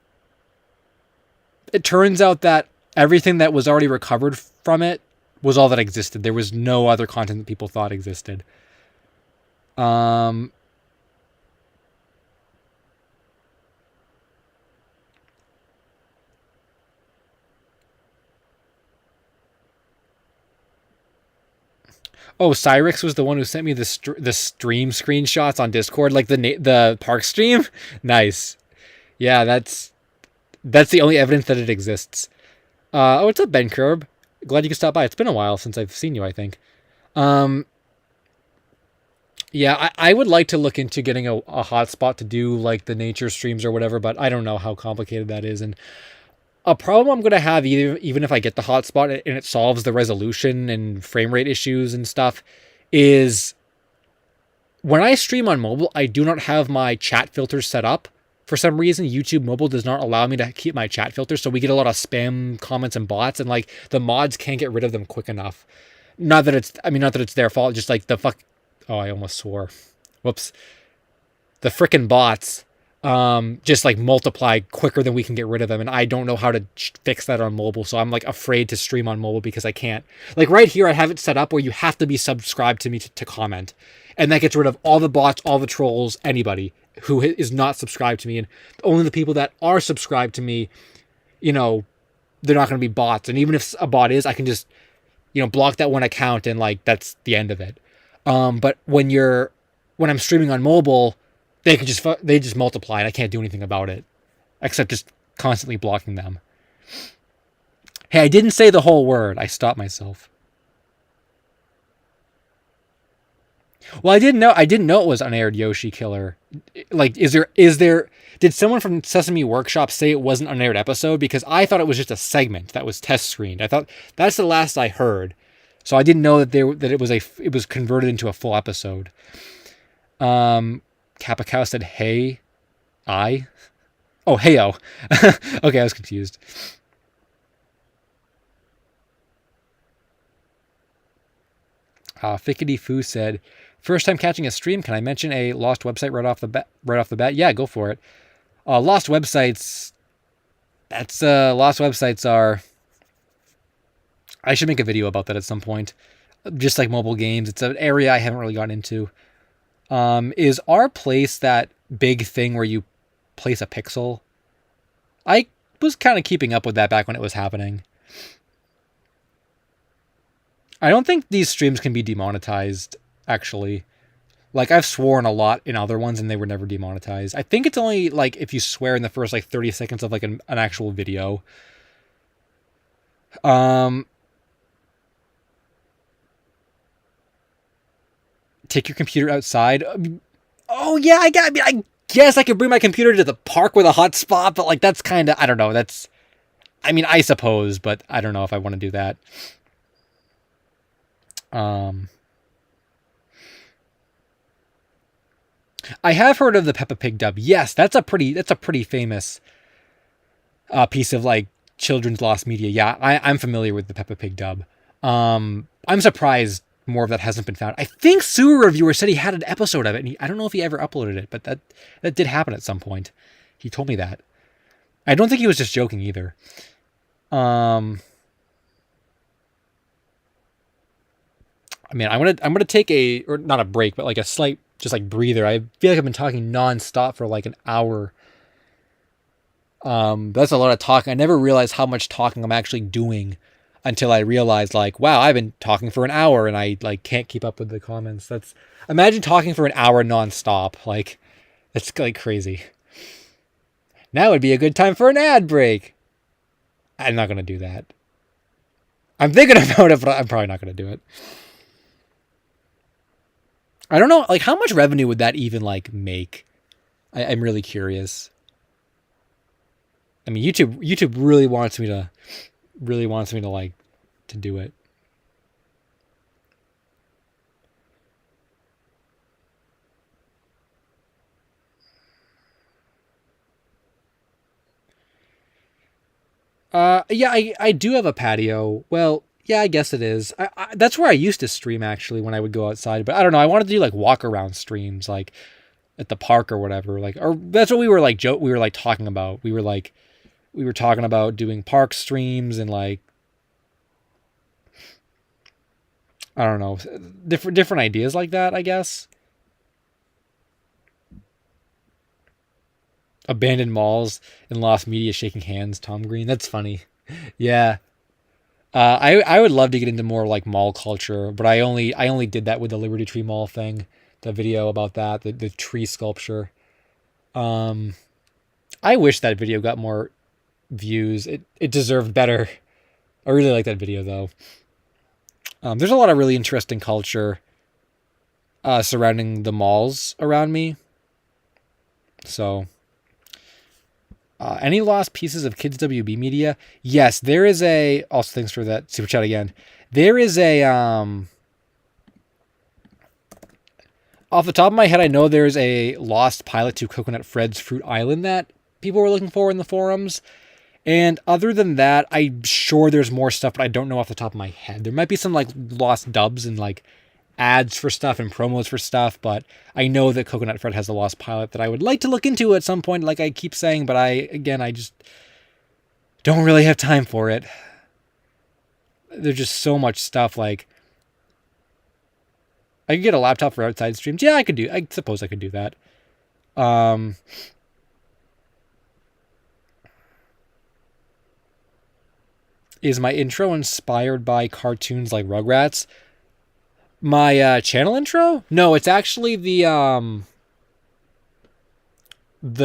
turns out that everything that was already recovered from it was all that existed. There was no other content that people thought existed. Oh, Cyrix was the one who sent me the stream screenshots on Discord, like the park stream. Nice. Yeah, that's the only evidence that it exists. What's up, Ben Curb? Glad you could stop by. It's been a while since I've seen you, I think. Yeah, I would like to look into getting a hotspot to do like the nature streams or whatever, but I don't know how complicated that is. And a problem I'm going to have, even if I get the hotspot and it solves the resolution and frame rate issues and stuff, is when I stream on mobile, I do not have my chat filters set up. For some reason, YouTube mobile does not allow me to keep my chat filters, so we get a lot of spam comments and bots, and like the mods can't get rid of them quick enough. Not that it's their fault, just like the fuck. Oh, I almost swore. Whoops. The frickin' bots just like multiply quicker than we can get rid of them, and I don't know how to fix that on mobile, so I'm like afraid to stream on mobile because I can't. Like right here, I have it set up where you have to be subscribed to me to comment, and that gets rid of all the bots, all the trolls, anybody who is not subscribed to me, and only the people that are subscribed to me, they're not going to be bots. And even if a bot is, I can just, block that one account, and like that's the end of it. But when I'm streaming on mobile, they just multiply, and I can't do anything about it, except just constantly blocking them. Hey, I didn't say the whole word. I stopped myself. Well, I didn't know it was unaired, Yoshi Killer. Like, did someone from Sesame Workshop say it was an unaired episode? Because I thought it was just a segment that was test screened. I thought that's the last I heard. So I didn't know that it was converted into a full episode. Kappa Cow said, hey, I? Oh, heyo. Okay, I was confused. Fickety Foo said, first time catching a stream, can I mention a Lost website right off the bat? Yeah, go for it. Lost websites, Lost websites are, I should make a video about that at some point. Just like mobile games, it's an area I haven't really gotten into. Is our place that big thing where you place a pixel? I was kind of keeping up with that back when it was happening. I don't think these streams can be demonetized, actually. Like, I've sworn a lot in other ones and they were never demonetized. I think it's only, like, if you swear in the first, 30 seconds of, an actual video. Take your computer outside. Oh, yeah, I guess I could bring my computer to the park with a hotspot, but, that's kind of, I don't know, I suppose, but I don't know if I want to do that. I have heard of the Peppa Pig dub. Yes, that's a pretty famous piece of children's lost media. Yeah, I'm familiar with the Peppa Pig dub. I'm surprised more of that hasn't been found. I think Sewer Reviewer said he had an episode of it, and I don't know if he ever uploaded it, but that did happen at some point. He told me that. I don't think he was just joking either. I mean, I'm gonna take or not a break, but like a slight just like breather. I feel like I've been talking nonstop for like an hour. That's a lot of talking. I never realized how much talking I'm actually doing until I realized, like, wow, I've been talking for an hour and I like can't keep up with the comments. Imagine talking for an hour nonstop. Like, it's like crazy. Now would be a good time for an ad break. I'm not gonna do that. I'm thinking about it, but I'm probably not gonna do it. I don't know, like, how much revenue would that even like make? I'm really curious. I mean, YouTube really wants me to like to do it. Yeah, I do have a patio. Well, yeah, I guess it is. That's where I used to stream actually when I would go outside. But I don't know. I wanted to do like walk around streams, like at the park or whatever. Like, or that's what we were like. We were like talking about. We were talking about doing park streams and like, I don't know, different ideas like that, I guess. Abandoned malls and lost media shaking hands. Tom Green. That's funny. Yeah. I would love to get into more like mall culture, but I only did that with the Liberty Tree Mall thing, the video about that, the tree sculpture. Um, I wish that video got more views. It deserved better. I really like that video though. There's a lot of really interesting culture surrounding the malls around me. So, any lost pieces of Kids WB media? Yes, there is a. Also, thanks for that super chat again. There is a. Off the top of my head, I know there's a lost pilot to Coconut Fred's Fruit Island that people were looking for in the forums. And other than that, I'm sure there's more stuff, but I don't know off the top of my head. There might be some like lost dubs and like ads for stuff and promos for stuff, but I know that Coconut Fred has a lost pilot that I would like to look into at some point, like I keep saying, but I just don't really have time for it. There's just so much stuff. Like, I could get a laptop for outside streams. Yeah, I suppose I could do that. Um, is my intro inspired by cartoons like Rugrats? My channel intro? No, it's actually the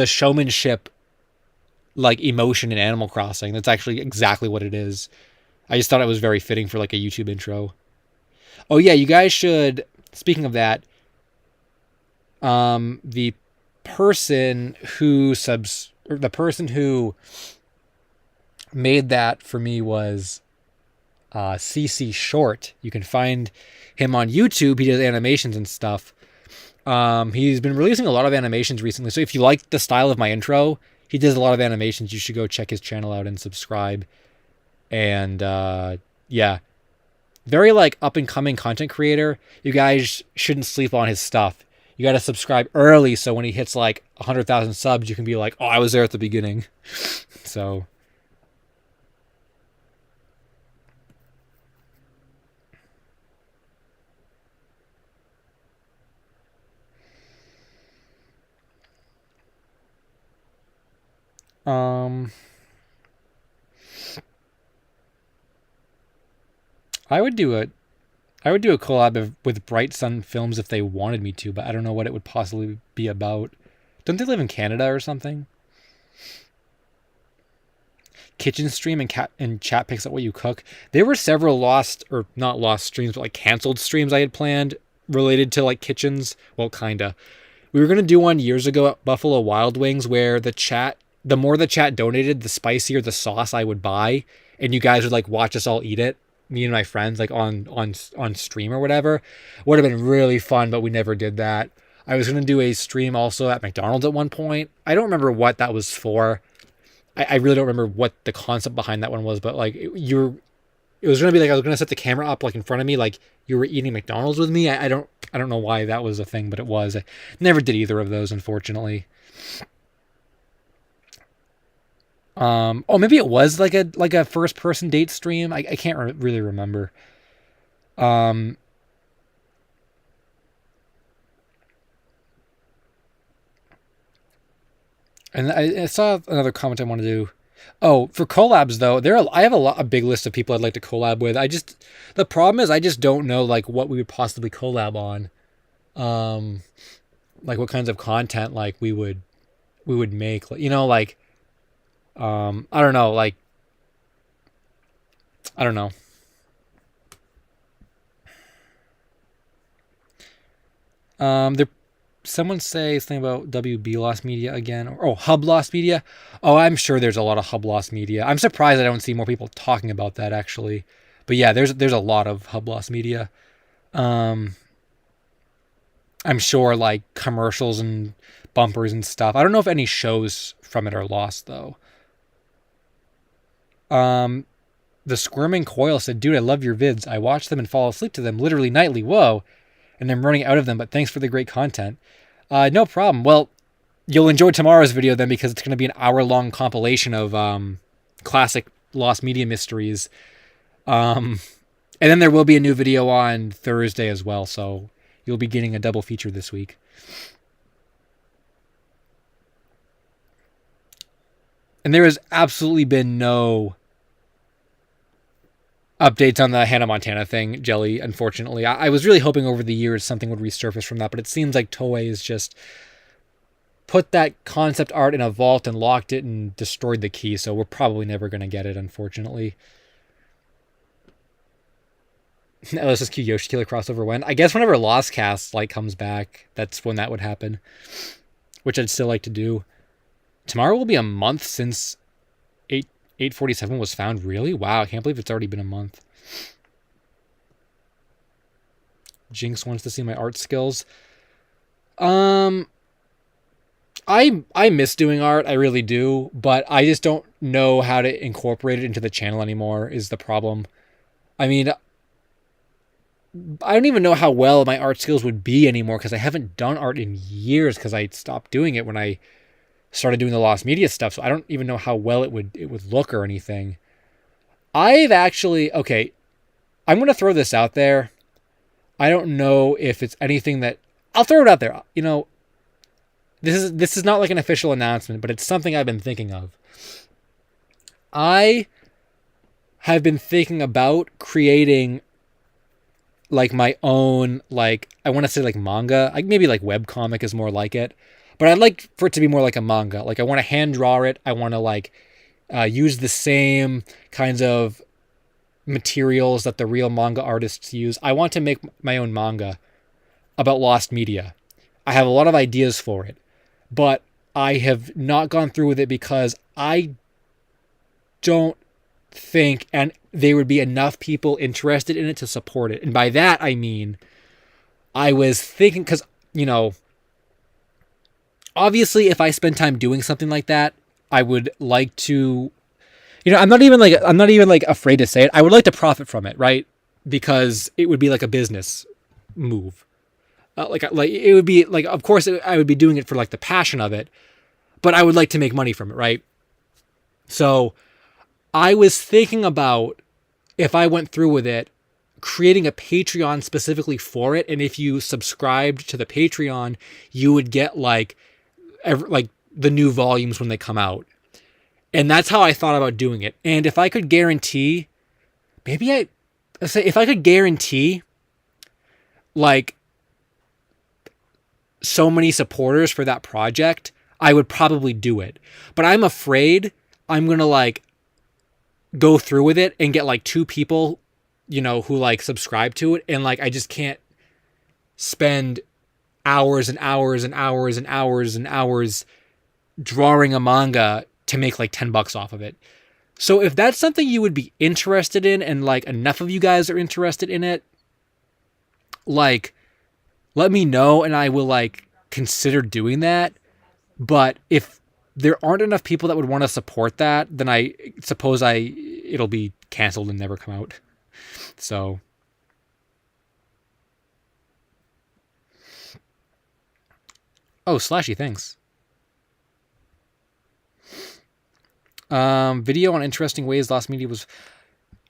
showmanship like emotion in Animal Crossing. That's actually exactly what it is. I just thought it was very fitting for like a YouTube intro. Oh yeah, you guys should. Speaking of that, the person who made that for me was CC Short. You can find him on YouTube. He does animations and stuff. He's been releasing a lot of animations recently. So if you like the style of my intro, he does a lot of animations. You should go check his channel out and subscribe. And yeah, very like up and coming content creator. You guys shouldn't sleep on his stuff. You got to subscribe early so when he hits like 100,000 subs, you can be like, oh, I was there at the beginning. So. Um, I would do a collab with Bright Sun Films if they wanted me to, but I don't know what it would possibly be about. Don't they live in Canada or something? Kitchen stream and chat picks up what you cook. There were several lost, or not lost streams, but like canceled streams I had planned related to like kitchens. Well, kinda. We were gonna do one years ago at Buffalo Wild Wings where the more the chat donated, the spicier the sauce I would buy, and you guys would like watch us all eat it. Me and my friends, like on stream or whatever. Would have been really fun, but we never did that. I was gonna do a stream also at McDonald's at one point. I don't remember what that was for. I really don't remember what the concept behind that one was, but like it was gonna be like I was gonna set the camera up like in front of me, like you were eating McDonald's with me. I don't know why that was a thing, but it was. I never did either of those, unfortunately. Oh, maybe it was like a first person date stream. I can't really remember. Um, and I saw another comment I want to do. Oh, for collabs though, I have a big list of people I'd like to collab with. The problem is I just don't know like what we would possibly collab on. Um, like what kinds of content like we would make. You know, like I don't know, like I don't know. There someone say something about WB Lost Media again, or Hub Lost Media. Oh, I'm sure there's a lot of Hub Lost Media. I'm surprised I don't see more people talking about that actually. But yeah, there's a lot of Hub Lost Media. Um, I'm sure like commercials and bumpers and stuff. I don't know if any shows from it are lost though. Um, the Squirming Coil said, "Dude, I love your vids. I watch them and fall asleep to them literally nightly. Whoa, and I'm running out of them. But thanks for the great content. No problem. Well, you'll enjoy tomorrow's video then because it's going to be an hour-long compilation of classic lost media mysteries. And then there will be a new video on Thursday as well, so you'll be getting a double feature this week. And there has absolutely been no updates on the Hannah Montana thing, Jelly, unfortunately. I was really hoping over the years something would resurface from that, but it seems like Toei is just put that concept art in a vault and locked it and destroyed the key, so we're probably never going to get it, unfortunately. LSSQ Yoshi Killer crossover when? I guess whenever Lost Cast like comes back, that's when that would happen, which I'd still like to do. Tomorrow will be a month since 847 was found. Really? Wow, I can't believe it's already been a month. Jinx wants to see my art skills. I miss doing art, I really do, but I just don't know how to incorporate it into the channel anymore is the problem. I mean, I don't even know how well my art skills would be anymore because I haven't done art in years because I stopped doing it when I started doing the Lost Media stuff, so I don't even know how well it would look or anything. I've actually, okay, I'm going to throw this out there. I don't know if it's anything that, I'll throw it out there. You know, this is not like an official announcement, but it's something I've been thinking of. I have been thinking about creating like my own, like, I want to say like manga, like maybe like webcomic is more like it, but I'd like for it to be more like a manga. Like I want to hand draw it. I want to like use the same kinds of materials that the real manga artists use. I want to make my own manga about lost media. I have a lot of ideas for it, but I have not gone through with it because I don't think and there would be enough people interested in it to support it. And by that I mean I was thinking, because you know, obviously if I spend time doing something like that, I would like to, you know, I'm not even like afraid to say it. I would like to profit from it, right? Because it would be like a business move. Like it would be like, of course I would be doing it for like the passion of it, but I would like to make money from it, right? So I was thinking about, if I went through with it, creating a Patreon specifically for it, and if you subscribed to the Patreon, you would get like the new volumes when they come out. And that's how I thought about doing it. And if I could guarantee, if I could guarantee like so many supporters for that project, I would probably do it. But I'm afraid I'm going to like go through with it and get like 2 people, you know, who like subscribe to it. And like, I just can't spend hours and hours and hours and hours and hours drawing a manga to make like $10 off of it. So if that's something you would be interested in and like enough of you guys are interested in it, like let me know and I will like consider doing that. But if there aren't enough people that would want to support that, then I suppose it'll be canceled and never come out. So, oh, Slashy, thanks. Video on interesting ways lost media was.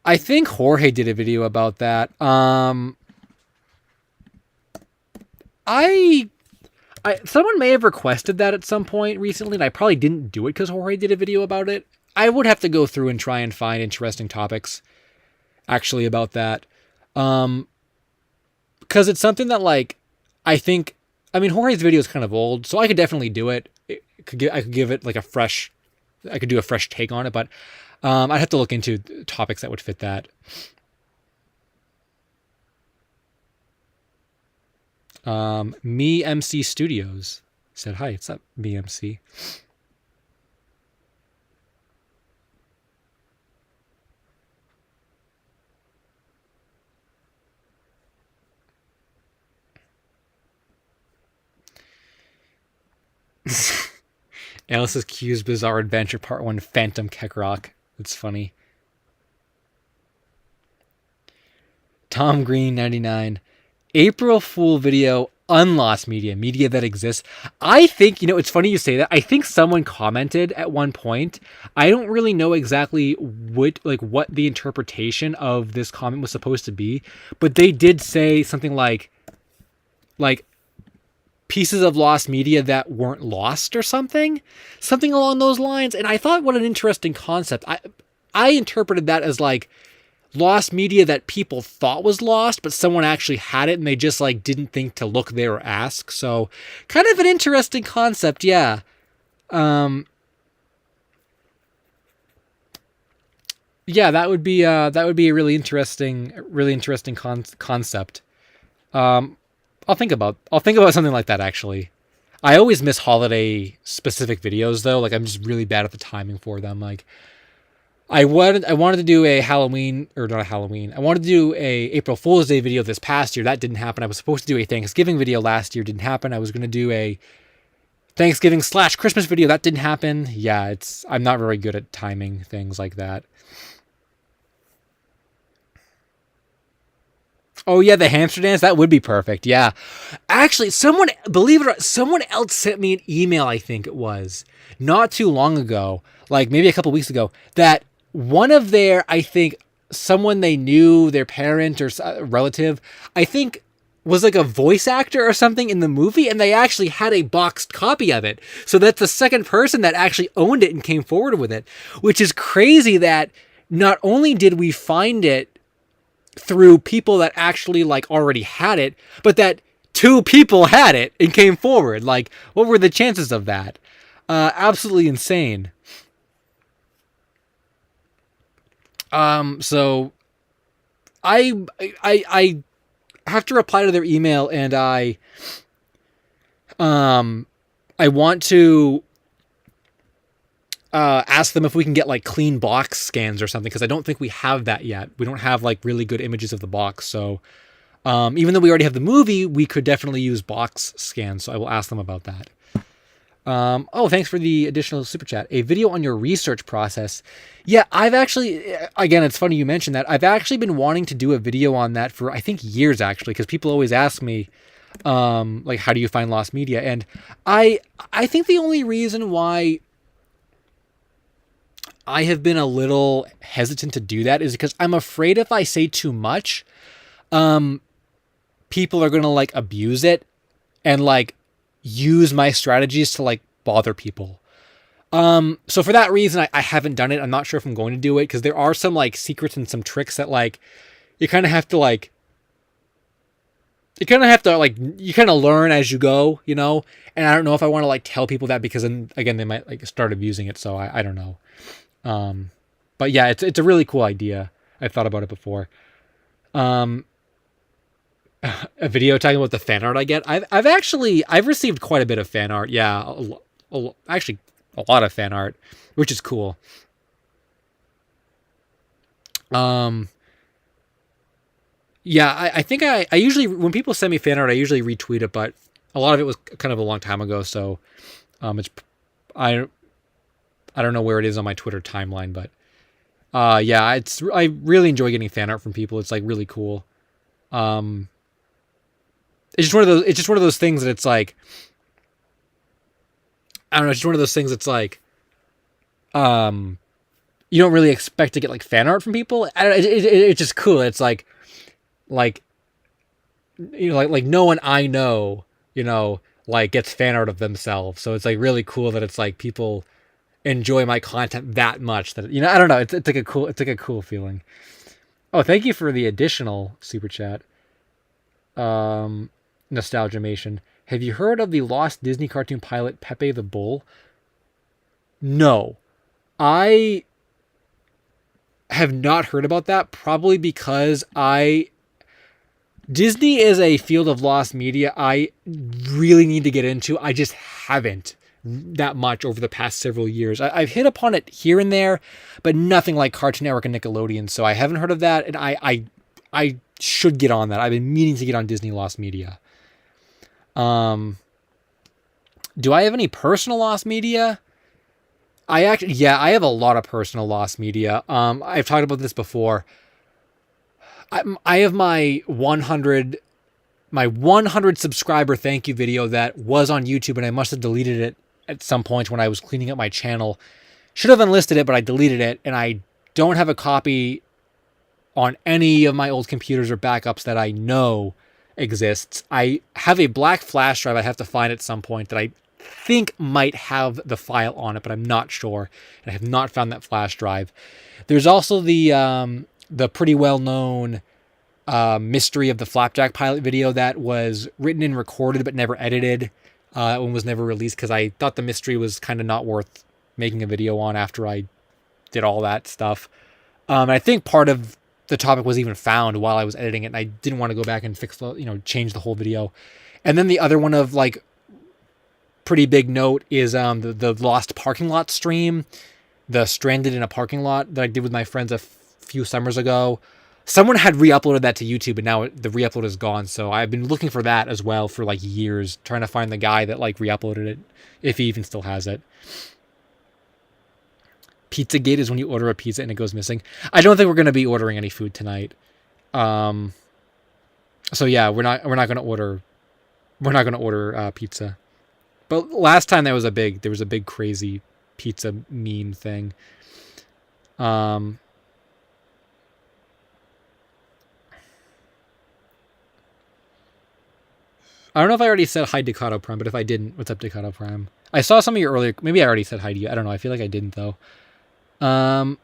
I think Jorge did a video about that. I someone may have requested that at some point recently, and I probably didn't do it because Jorge did a video about it. I would have to go through and try and find interesting topics actually about that. Because it's something that, like, I think, I mean, Jorge's video is kind of old, so I could definitely do it. I could give it like I could do a fresh take on it, but I'd have to look into topics that would fit that. Me MC Studios said hi. It's not me MC. Alice's Q's Bizarre Adventure Part 1 Phantom Keckrock. It's funny. Tom Green 99. April Fool video, unlost media that exists. I think, it's funny you say that. I think someone commented at one point. I don't really know exactly what the interpretation of this comment was supposed to be, but they did say something like pieces of lost media that weren't lost or something along those lines. And I thought, what an interesting concept. I interpreted that as like lost media that people thought was lost, but someone actually had it and they just like didn't think to look there or ask. So kind of an interesting concept. Yeah. Yeah, that would be a really interesting concept. I'll think about something like that actually. I always miss holiday specific videos though. Like I'm just really bad at the timing for them. Like I wanted to do a Halloween, or not a Halloween. I wanted to do a April Fool's Day video this past year. That didn't happen. I was supposed to do a Thanksgiving video last year. Didn't happen. I was going to do a Thanksgiving / Christmas video. That didn't happen. Yeah, I'm not very good at timing things like that. Oh yeah, the hamster dance, that would be perfect. Yeah. Actually, believe it or not, someone else sent me an email, I think it was, not too long ago, like maybe a couple weeks ago, that one of I think someone they knew, their parent or relative, I think was like a voice actor or something in the movie, and they actually had a boxed copy of it. So that's the second person that actually owned it and came forward with it, which is crazy that not only did we find it through people that actually like already had it, but that two people had it and came forward. Like, what were the chances of that? Absolutely insane. So I have to reply to their email, and I want to ask them if we can get like clean box scans or something, because I don't think we have that yet. We don't have like really good images of the box. So even though we already have the movie, we could definitely use box scans. So I will ask them about that. Oh, thanks for the additional super chat. A video on your research process. Yeah, I've actually, again, it's funny you mentioned that. I've actually been wanting to do a video on that for, I think, years actually, because people always ask me, like, how do you find lost media? And I think the only reason why I have been a little hesitant to do that is because I'm afraid if I say too much, people are going to like abuse it and like use my strategies to like bother people. So for that reason, I haven't done it. I'm not sure if I'm going to do it, because there are some like secrets and some tricks that like you kind of have to you kind of learn as you go, and I don't know if I want to like tell people that, because then again, they might like start abusing it. So I don't know. But yeah, it's a really cool idea. I've thought about it before. A video talking about the fan art I get. I've received quite a bit of fan art. Yeah, actually a lot of fan art, which is cool. Yeah, I think I usually, when people send me fan art, I usually retweet it, but a lot of it was kind of a long time ago, so I don't know where it is on my Twitter timeline, but Yeah, I really enjoy getting fan art from people. It's like really cool. Um, it's just one of those things that it's like, I don't know. It's just one of those things that's like, um, you don't really expect to get like fan art from people. I don't, it's just cool. It's like like no one I know, like gets fan art of themselves. So it's like really cool that it's like people enjoy my content that much that I don't know. It's like a cool feeling. Oh, thank you for the additional super chat. Nostalgiamation. Have you heard of the lost Disney cartoon pilot Pepe the Bull? No, I have not heard about that. Probably because Disney is a field of lost media I really need to get into. I just haven't that much over the past several years. I've hit upon it here and there, but nothing like Cartoon Network and Nickelodeon. So I haven't heard of that, and I should get on that. I've been meaning to get on Disney Lost Media. Do I have any personal lost media? I have a lot of personal lost media. I've talked about this before. I have my 100 subscriber thank you video that was on YouTube, and I must have deleted it at some point when I was cleaning up my channel. Should have unlisted it, but I deleted it, and I don't have a copy on any of my old computers or backups that I know exists. I have a black flash drive I have to find at some point that I think might have the file on it, but I'm not sure. And I have not found that flash drive. There's also the pretty well known mystery of the Flapjack pilot video that was written and recorded but never edited. That one was never released because I thought the mystery was kind of not worth making a video on after I did all that stuff. And I think part of the topic was even found while I was editing it, and I didn't want to go back and change the whole video. And then the other one of like pretty big note is the lost parking lot stream, the stranded in a parking lot that I did with my friends a few summers ago. Someone had re-uploaded that to YouTube, and now the re-upload is gone. So I've been looking for that as well for like years, trying to find the guy that like re-uploaded it, if he even still has it. Pizzagate is when you order a pizza and it goes missing. I don't think we're going to be ordering any food tonight. So yeah, we're not going to order pizza. But last time there was a big crazy pizza meme thing. I don't know if I already said hi Decado Prime, but if I didn't, what's up Decado Prime? I saw some of your earlier, maybe I already said hi to you. I don't know. I feel like I didn't though. What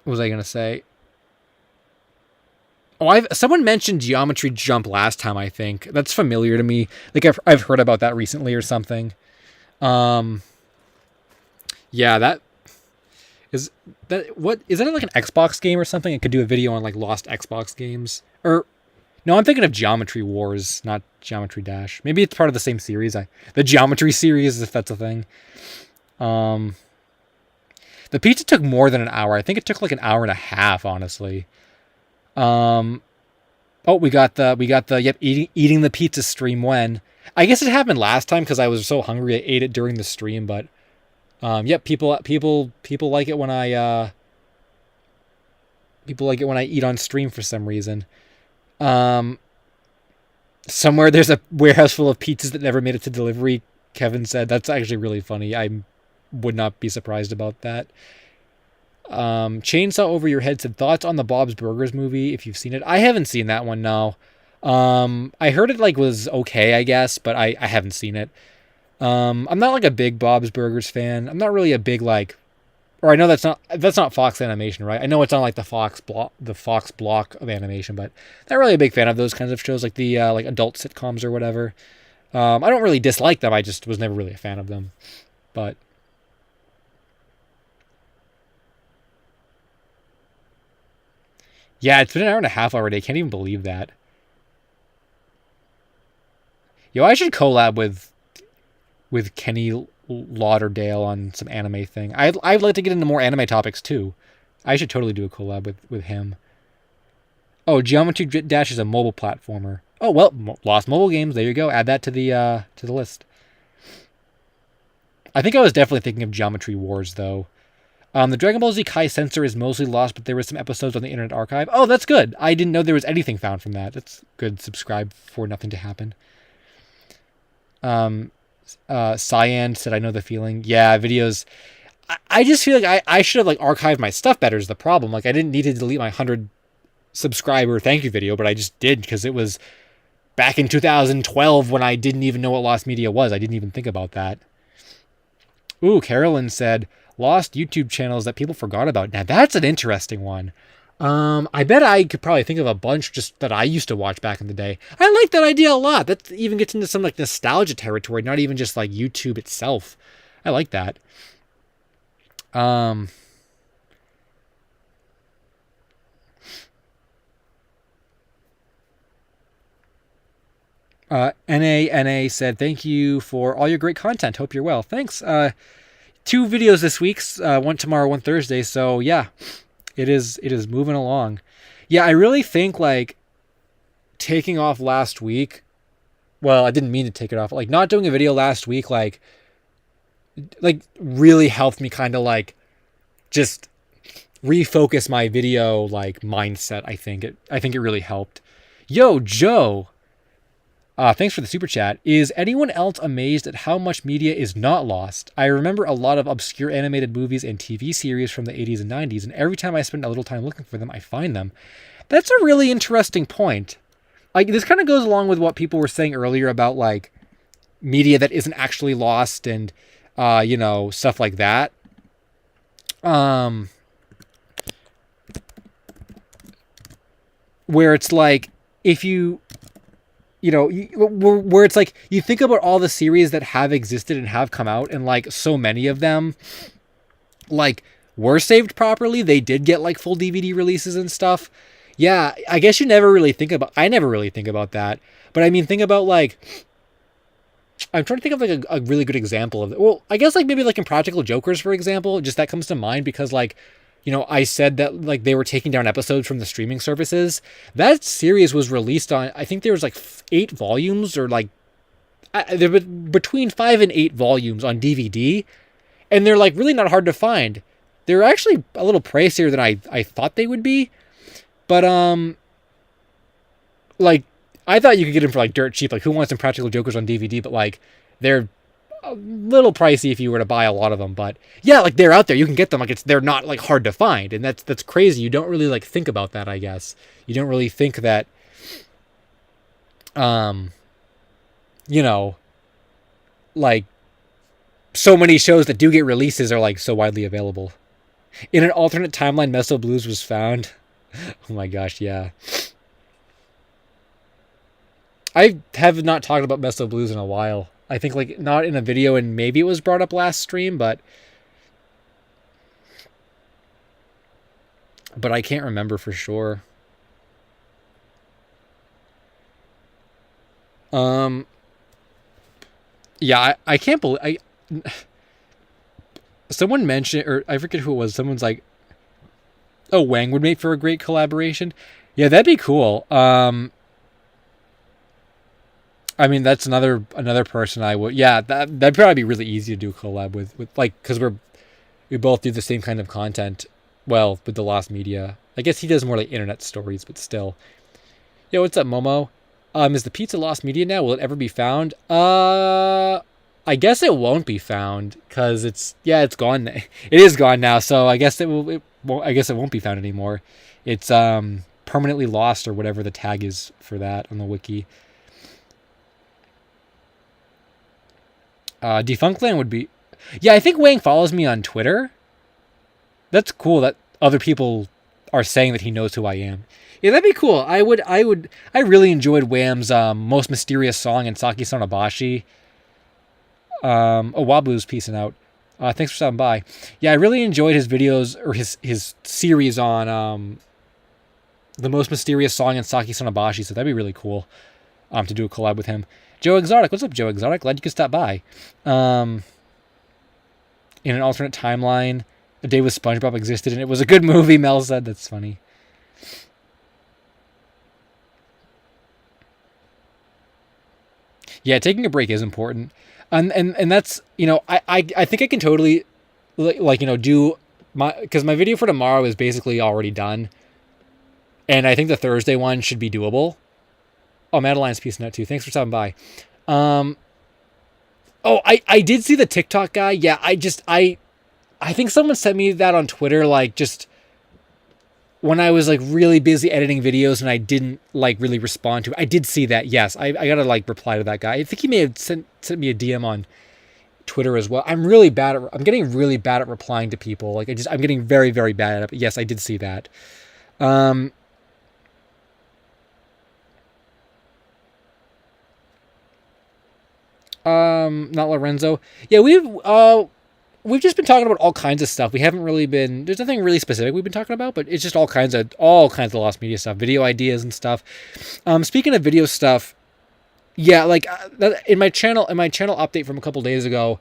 was I going to say? Oh, someone mentioned Geometry Jump last time, I think. That's familiar to me. Like I've heard about that recently or something. Yeah, that is that like an Xbox game or something? It could do a video on like lost Xbox games. Or no, I'm thinking of Geometry Wars, not Geometry Dash. Maybe it's part of the same series. The Geometry series, if that's a thing. The pizza took more than an hour. I think it took like an hour and a half, honestly. Oh, we got the eating the pizza stream when. I guess it happened last time because I was so hungry I ate it during the stream, but people like it when I eat on stream for some reason. Somewhere there's a warehouse full of pizzas that never made it to delivery, Kevin said. That's actually really funny. I would not be surprised about that. Chainsaw Over Your Head said, thoughts on the Bob's Burgers movie, if you've seen it. I haven't seen that one, no. I heard it like was okay, I guess, but I haven't seen it. I'm not like a big Bob's Burgers fan. I'm not really a big like, or I know that's not Fox Animation, right? I know it's on like the Fox block of animation, but not really a big fan of those kinds of shows, like the like adult sitcoms or whatever. I don't really dislike them. I just was never really a fan of them. But yeah, it's been an hour and a half already. I can't even believe that. Yo, I should collab with Kenny Lauderdale on some anime thing. I'd like to get into more anime topics too. I should totally do a collab with him. Oh, Geometry Dash is a mobile platformer. Oh well, Lost Mobile Games. There you go. Add that to the list. I think I was definitely thinking of Geometry Wars, though. The Dragon Ball Z Kai censor is mostly lost, but there were some episodes on the Internet Archive. Oh, that's good. I didn't know there was anything found from that. That's good. Subscribe for nothing to happen. Cyan said, I know the feeling. Yeah, videos. I just feel like I should have like archived my stuff better is the problem. Like I didn't need to delete my 100 subscriber thank you video, but I just did because it was back in 2012 when I didn't even know what lost media was. I didn't even think about that. Ooh, Carolyn said, lost YouTube channels that people forgot about. Now that's an interesting one. I bet I could probably think of a bunch just that I used to watch back in the day. I like that idea a lot. That even gets into some like nostalgia territory, not even just like YouTube itself. I like that. NA said, thank you for all your great content. Hope you're well. Thanks. 2 videos this week, one tomorrow, one Thursday. So yeah, it is moving along. Yeah, I really think like taking off last week. Well, I didn't mean to take it off. Like not doing a video last week, like really helped me kind of like just refocus my video like mindset. I think it really helped. Yo, Joe. Thanks for the super chat. Is anyone else amazed at how much media is not lost? I remember a lot of obscure animated movies and TV series from the 80s and 90s, and every time I spend a little time looking for them, I find them. That's a really interesting point. Like this kind of goes along with what people were saying earlier about like media that isn't actually lost and stuff like that. Where it's like if you where it's like you think about all the series that have existed and have come out, and like so many of them like were saved properly. They did get like full DVD releases and stuff. Yeah, I guess I never really think about that. But I mean, think about like, I'm trying to think of like a really good example of it. Well, I guess like maybe like Impractical Jokers, for example, just that comes to mind because like, I said that like they were taking down episodes from the streaming services. That series was released on, I think there was like 8 volumes or like, there were between 5 and 8 volumes on DVD. And they're like really not hard to find. They're actually a little pricier than I thought they would be. But, like, I thought you could get them for like dirt cheap. Like, who wants Impractical Jokers on DVD? But like, they're a little pricey if you were to buy a lot of them. But yeah, like they're out there. You can get them. Like they're not like hard to find, and that's crazy. You don't really like think about that. I guess you don't really think that, like so many shows that do get releases are like so widely available. In an alternate timeline, Meso Blues was found. Oh my gosh, yeah. I have not talked about Meso Blues in a while. I think like not in a video, and maybe it was brought up last stream, but I can't remember for sure. Yeah, I can't believe someone mentioned, or I forget who it was. Someone's like, "Oh, Wang would make for a great collaboration." Yeah, that'd be cool. I mean, that's another person I would. Yeah, that'd probably be really easy to do a collab with like, because we both do the same kind of content. Well, with the Lost Media, I guess he does more like internet stories, but still. Yo, what's up, Momo? Is the pizza Lost Media now? Will it ever be found? I guess it won't be found because it's gone. It is gone now, so I guess it won't. I guess it won't be found anymore. It's permanently lost or whatever the tag is for that on the wiki. Defunctland would be... Yeah, I think Wang follows me on Twitter. That's cool that other people are saying that he knows who I am. Yeah, that'd be cool. I really enjoyed Wham's Most Mysterious Song and Saki Sonobashi. Wablu's peacing out. Thanks for stopping by. Yeah, I really enjoyed his videos, or his series on the Most Mysterious Song and Saki Sonobashi, so that'd be really cool to do a collab with him. Joe Exotic. What's up, Joe Exotic? Glad you could stop by. In an alternate timeline, A Day with SpongeBob existed, and it was a good movie, Mel said. That's funny. Yeah, taking a break is important. And that's, I think I can totally do because my video for tomorrow is basically already done, and I think the Thursday one should be doable. Oh, Madeline's piece note too. Thanks for stopping by. Um, oh, I did see the TikTok guy. Yeah, I think someone sent me that on Twitter, like just when I was like really busy editing videos and I didn't like really respond to it. I did see that. Yes, I gotta like reply to that guy. I think he may have sent me a DM on Twitter as well. I'm getting really bad at replying to people. Like I'm getting very, very bad at it. But yes, I did see that. Um, Not Lorenzo. Yeah, we've just been talking about all kinds of stuff. We haven't really been, there's nothing really specific we've been talking about, but it's just all kinds of lost media stuff, video ideas and stuff. Speaking of video stuff, yeah, like in my channel update from a couple days ago,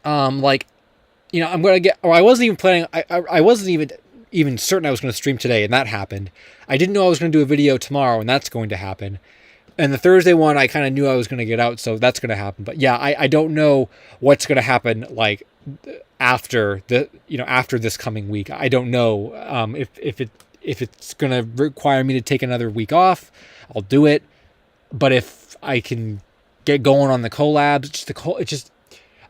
I'm going to get, or I wasn't even planning, I wasn't even certain I was going to stream today, and that happened. I didn't know I was going to do a video tomorrow, and that's going to happen. And the Thursday one, I kind of knew I was going to get out, so that's going to happen. But yeah, I don't know what's going to happen like after after this coming week. I don't know if it's going to require me to take another week off, I'll do it. But if I can get going on the collabs, it's just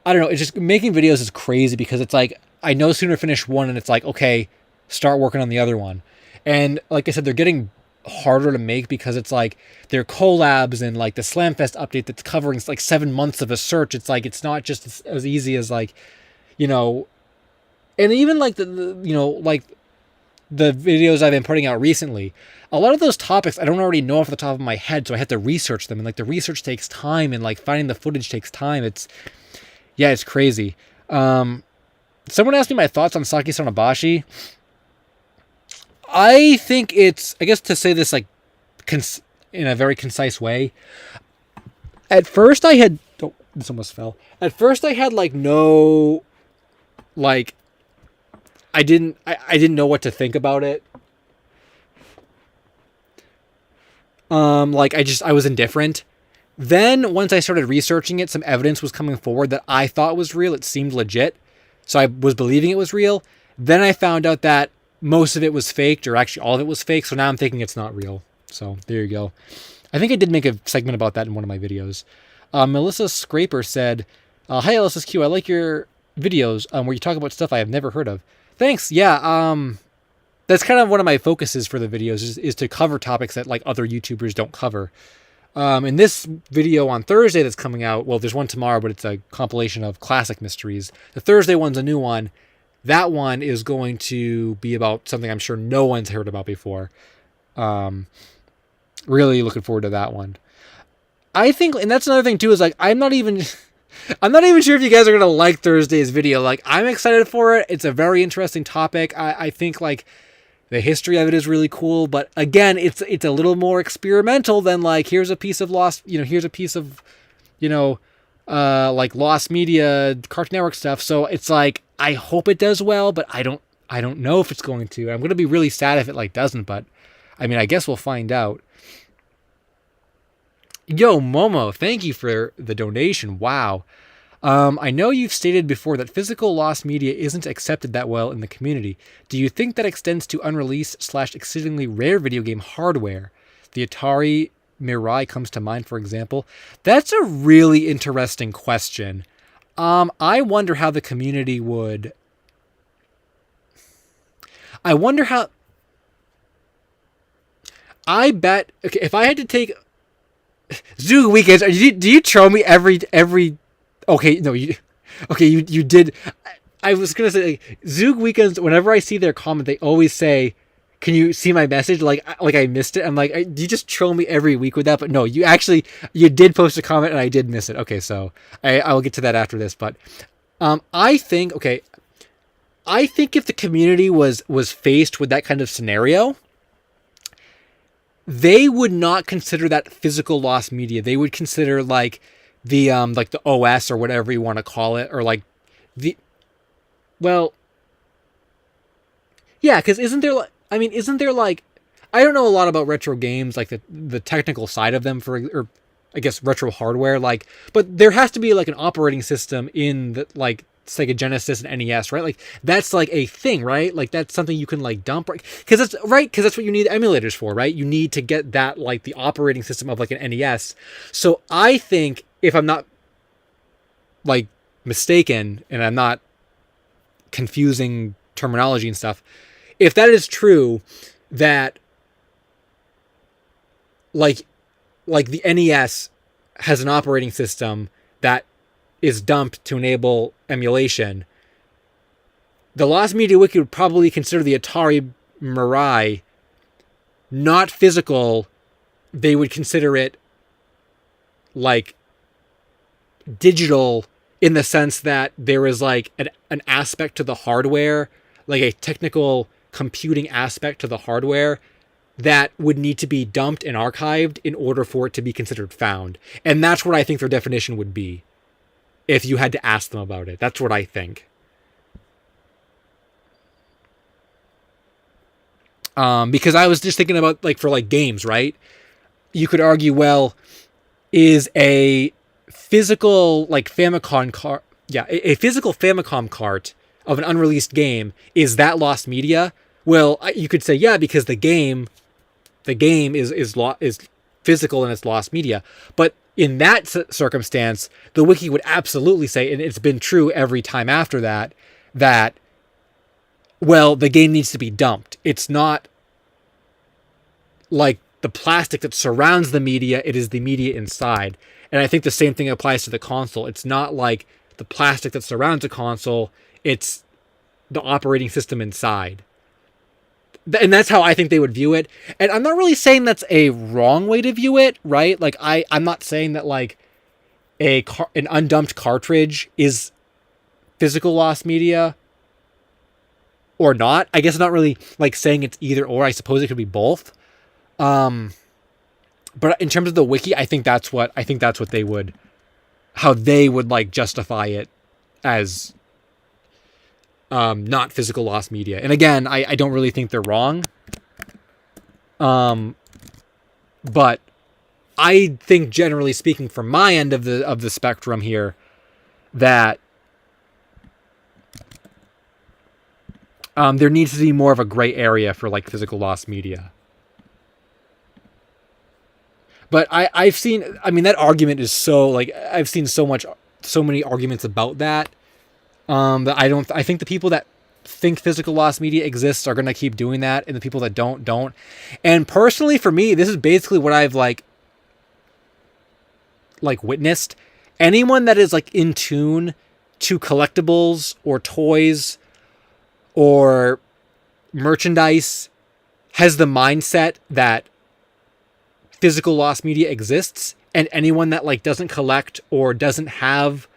I don't know. It's just making videos is crazy because it's like I no sooner finish one and it's like okay, start working on the other one. And like I said, they're getting harder to make because it's like they're collabs and like the Slamfest update that's covering like 7 months of a search. It's like it's not just as easy as like and even like the like the videos I've been putting out recently, a lot of those topics I don't already know off the top of my head, so I have to research them, and like the research takes time, and like finding the footage takes time. It's crazy. Someone asked me my thoughts on Saki Sonobashi. I think I guess to say this like in a very concise way. At first I had, this almost fell. At first I had like no, like, I didn't know what to think about it. I was indifferent. Then once I started researching it, some evidence was coming forward that I thought was real. It seemed legit. So I was believing it was real. Then I found out that most of it was faked, or actually all of it was fake. So now I'm thinking it's not real. So there you go. I think I did make a segment about that in one of my videos. Melissa Scraper said, "Hi LSSQ, I like your videos where you talk about stuff I have never heard of." Thanks. Yeah. That's kind of one of my focuses for the videos is to cover topics that like other YouTubers don't cover. In this video on Thursday that's coming out, well, there's one tomorrow, but it's a compilation of classic mysteries. The Thursday one's a new one. That one is going to be about something I'm sure no one's heard about before. Really looking forward to that one. I think, and that's another thing too, is like, I'm not even sure if you guys are going to like Thursday's video. Like, I'm excited for it. It's a very interesting topic. I think like the history of it is really cool, but again, it's a little more experimental than like, here's a piece of lost, here's a piece of, like lost media, Cartoon Network stuff. So it's like, I hope it does well, but I don't know if it's going to. I'm going to be really sad if it like doesn't, but I mean, I guess we'll find out. Yo, Momo, thank you for the donation. Wow. I know you've stated before that physical lost media isn't accepted that well in the community. Do you think that extends to unreleased / exceedingly rare video game hardware? The Atari Mirai comes to mind, for example. That's a really interesting question. I wonder how the community would... I wonder how... I bet... Okay, if I had to take... Zoog Weekends, do you troll me every... Okay, no, you did. I was going to say, like, Zoog Weekends, whenever I see their comment, they always say, can you see my message? Like I missed it. I'm like, do you just troll me every week with that? But no, you did post a comment and I did miss it. Okay, so I will get to that after this. But I think if the community was faced with that kind of scenario, they would not consider that physical lost media. They would consider like the OS or whatever you want to call it, or like because isn't there like, I don't know a lot about retro games, like the technical side of them, I guess, retro hardware. Like, but there has to be like an operating system in the like Sega Genesis and NES, right? Like that's like a thing, right? Like that's something you can like dump, right? Because that's right, because that's what you need emulators for, right? You need to get that like the operating system of like an NES. So I think, if I'm not like mistaken and I'm not confusing terminology and stuff, if that is true, that like the NES has an operating system that is dumped to enable emulation, the Lost Media Wiki would probably consider the Atari Mirai not physical. They would consider it like digital, in the sense that there is like an aspect to the hardware, like a technical computing aspect to the hardware that would need to be dumped and archived in order for it to be considered found. And that's what I think their definition would be if you had to ask them about it. That's what I think. Because I was just thinking about like for like games, right? You could argue, well, is a physical like Famicom cart, a physical Famicom cart of an unreleased game, is that lost media? Well, you could say yeah, because the game is physical and it's lost media. But in that circumstance, the wiki would absolutely say, and it's been true every time after that, that well, the game needs to be dumped. It's not like the plastic that surrounds the media, it is the media inside. And I think the same thing applies to the console. It's not like the plastic that surrounds a console, it's the operating system inside. And that's how I think they would view it. And I'm not really saying that's a wrong way to view it, right? Like I'm not saying that like an undumped cartridge is physical lost media or not. I guess I'm not really like saying it's either or. I suppose it could be both. But in terms of the wiki, I think that's what they would, how they would like justify it as not physical lost media. And again, I don't really think they're wrong. But I think generally speaking, from my end of the spectrum here, that there needs to be more of a gray area for like physical lost media. But I've seen, I mean, that argument is so like, I've seen so many arguments about that. That I think the people that think physical lost media exists are going to keep doing that, and the people that don't. And personally, for me, this is basically what I've like witnessed. Anyone that is like in tune to collectibles or toys or merchandise has the mindset that physical lost media exists, and anyone that like doesn't collect or doesn't have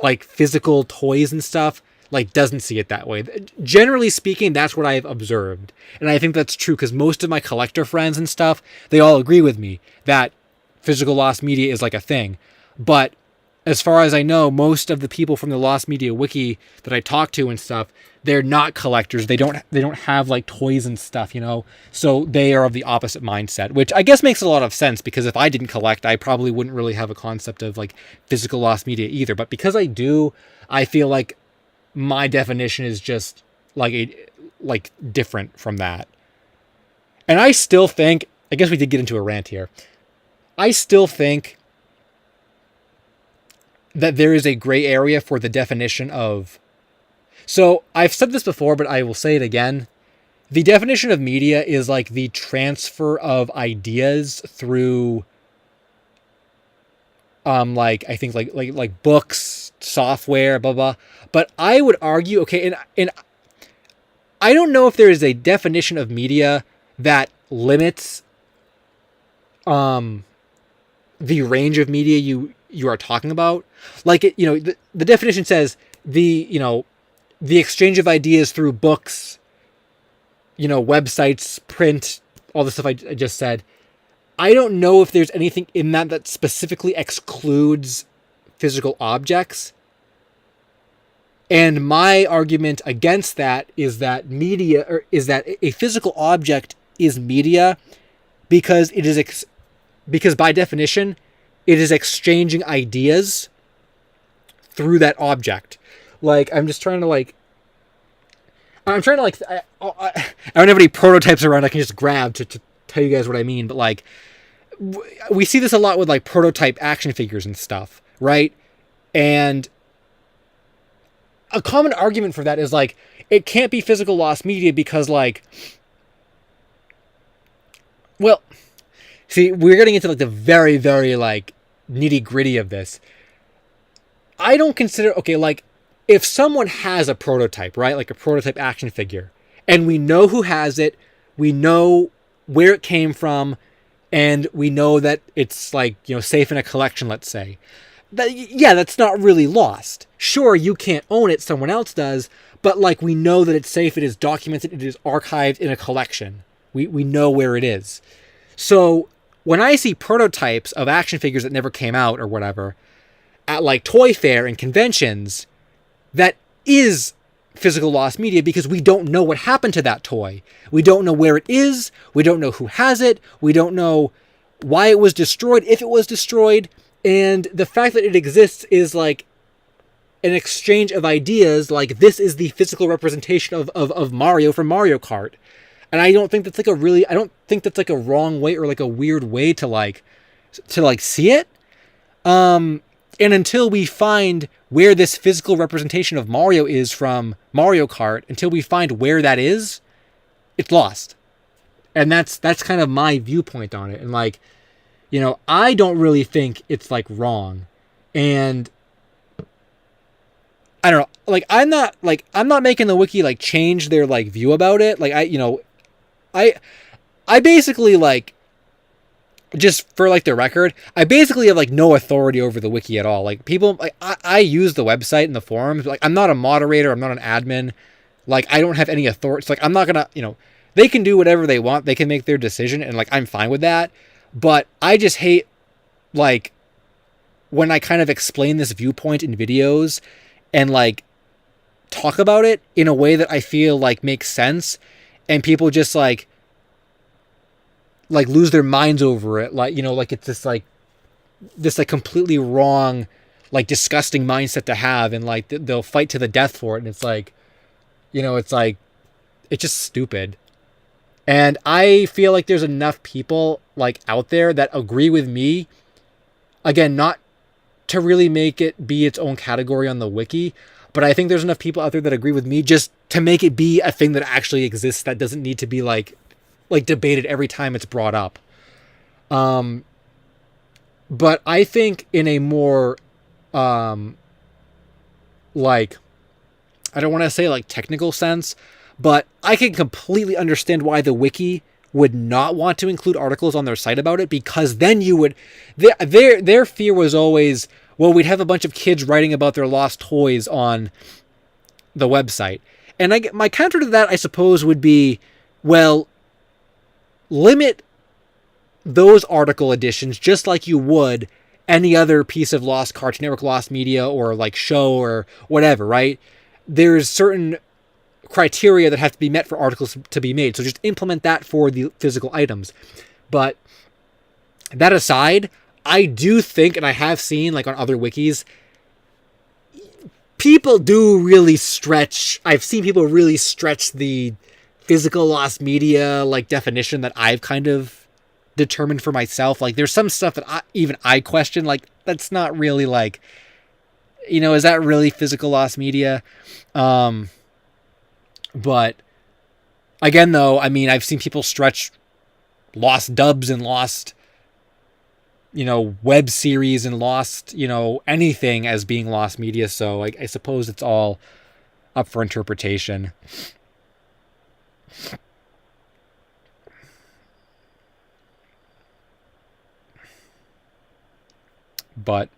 like physical toys and stuff like doesn't see it that way. Generally speaking, that's what I've observed, and I think that's true because most of my collector friends and stuff, they all agree with me that physical lost media is like a thing. But as far as I know, most of the people from the Lost Media Wiki that I talk to and stuff, they're not collectors. They don't have like toys and stuff, you know? So they are of the opposite mindset, which I guess makes a lot of sense, because if I didn't collect, I probably wouldn't really have a concept of like physical lost media either. But because I do, I feel like my definition is just like different from that. And I still think, I guess we did get into a rant here. I still think that there is a gray area for the definition of... So I've said this before, but I will say it again. The definition of media is like the transfer of ideas through, like I think like books, software, blah blah. But I would argue, okay, and I don't know if there is a definition of media that limits the range of media you are talking about. Like it, you know, the definition says the exchange of ideas through books, websites, print, all the stuff I just said. I don't know if there's anything in that specifically excludes physical objects. And my argument against that is that that a physical object is media because it is because by definition it is exchanging ideas through that object. Like, I'm trying to like, I don't have any prototypes around I can just grab to tell you guys what I mean, but like, we see this a lot with like prototype action figures and stuff, right? And a common argument for that is like, it can't be physical loss media because like, well, see, we're getting into like the very, very like nitty gritty of this. I don't consider, okay, like if someone has a prototype, right? Like a prototype action figure, and we know who has it, we know where it came from, and we know that it's like, you know, safe in a collection, let's say. That's not really lost. Sure, you can't own it, someone else does, but like we know that it's safe, it is documented, it is archived in a collection. We know where it is. So when I see prototypes of action figures that never came out or whatever at like Toy Fair and conventions, that is physical loss media because we don't know what happened to that toy. We don't know where it is. We don't know who has it. We don't know why it was destroyed, if it was destroyed. And the fact that it exists is like an exchange of ideas. Like, this is the physical representation of Mario from Mario Kart. And I don't think that's like I don't think that's like a wrong way or like a weird way to see it. And until we find where this physical representation of Mario is from Mario Kart, until we find where that is, it's lost. And that's kind of my viewpoint on it. And like, you know, I don't really think it's like wrong. And I don't know, like I'm not making the wiki like change their like view about it. Like I basically like, just for like the record, I basically have like no authority over the wiki at all. Like people, like I use the website and the forums. Like I'm not a moderator. I'm not an admin. Like I don't have any authority. It's like I'm not gonna, you know, they can do whatever they want. They can make their decision, and like I'm fine with that. But I just hate like when I kind of explain this viewpoint in videos and like talk about it in a way that I feel like makes sense, and people just like lose their minds over it. Like, you know, like it's this completely wrong, like disgusting mindset to have. And like, they'll fight to the death for it. And it's like, you know, it's like, it's just stupid. And I feel like there's enough people like out there that agree with me. Again, not to really make it be its own category on the wiki, but I think there's enough people out there that agree with me just to make it be a thing that actually exists, that doesn't need to be like debated every time it's brought up. But I think in a more, like, I don't want to say like technical sense, but I can completely understand why the wiki would not want to include articles on their site about it, because then you would, their fear was always, well, we'd have a bunch of kids writing about their lost toys on the website. And my counter to that, I suppose, would be, well, limit those article editions just like you would any other piece of lost Cartoon Network, lost media, or like show or whatever, right? There's certain criteria that have to be met for articles to be made. So just implement that for the physical items. But that aside, I do think, and I have seen like on other wikis, people do really stretch. I've seen people really stretch the physical lost media like definition that I've kind of determined for myself. Like there's some stuff that I question, like that's not really like, you know, is that really physical lost media? But again though, I mean, I've seen people stretch lost dubs and lost, you know, web series and lost, you know, anything as being lost media. So I suppose it's all up for interpretation. But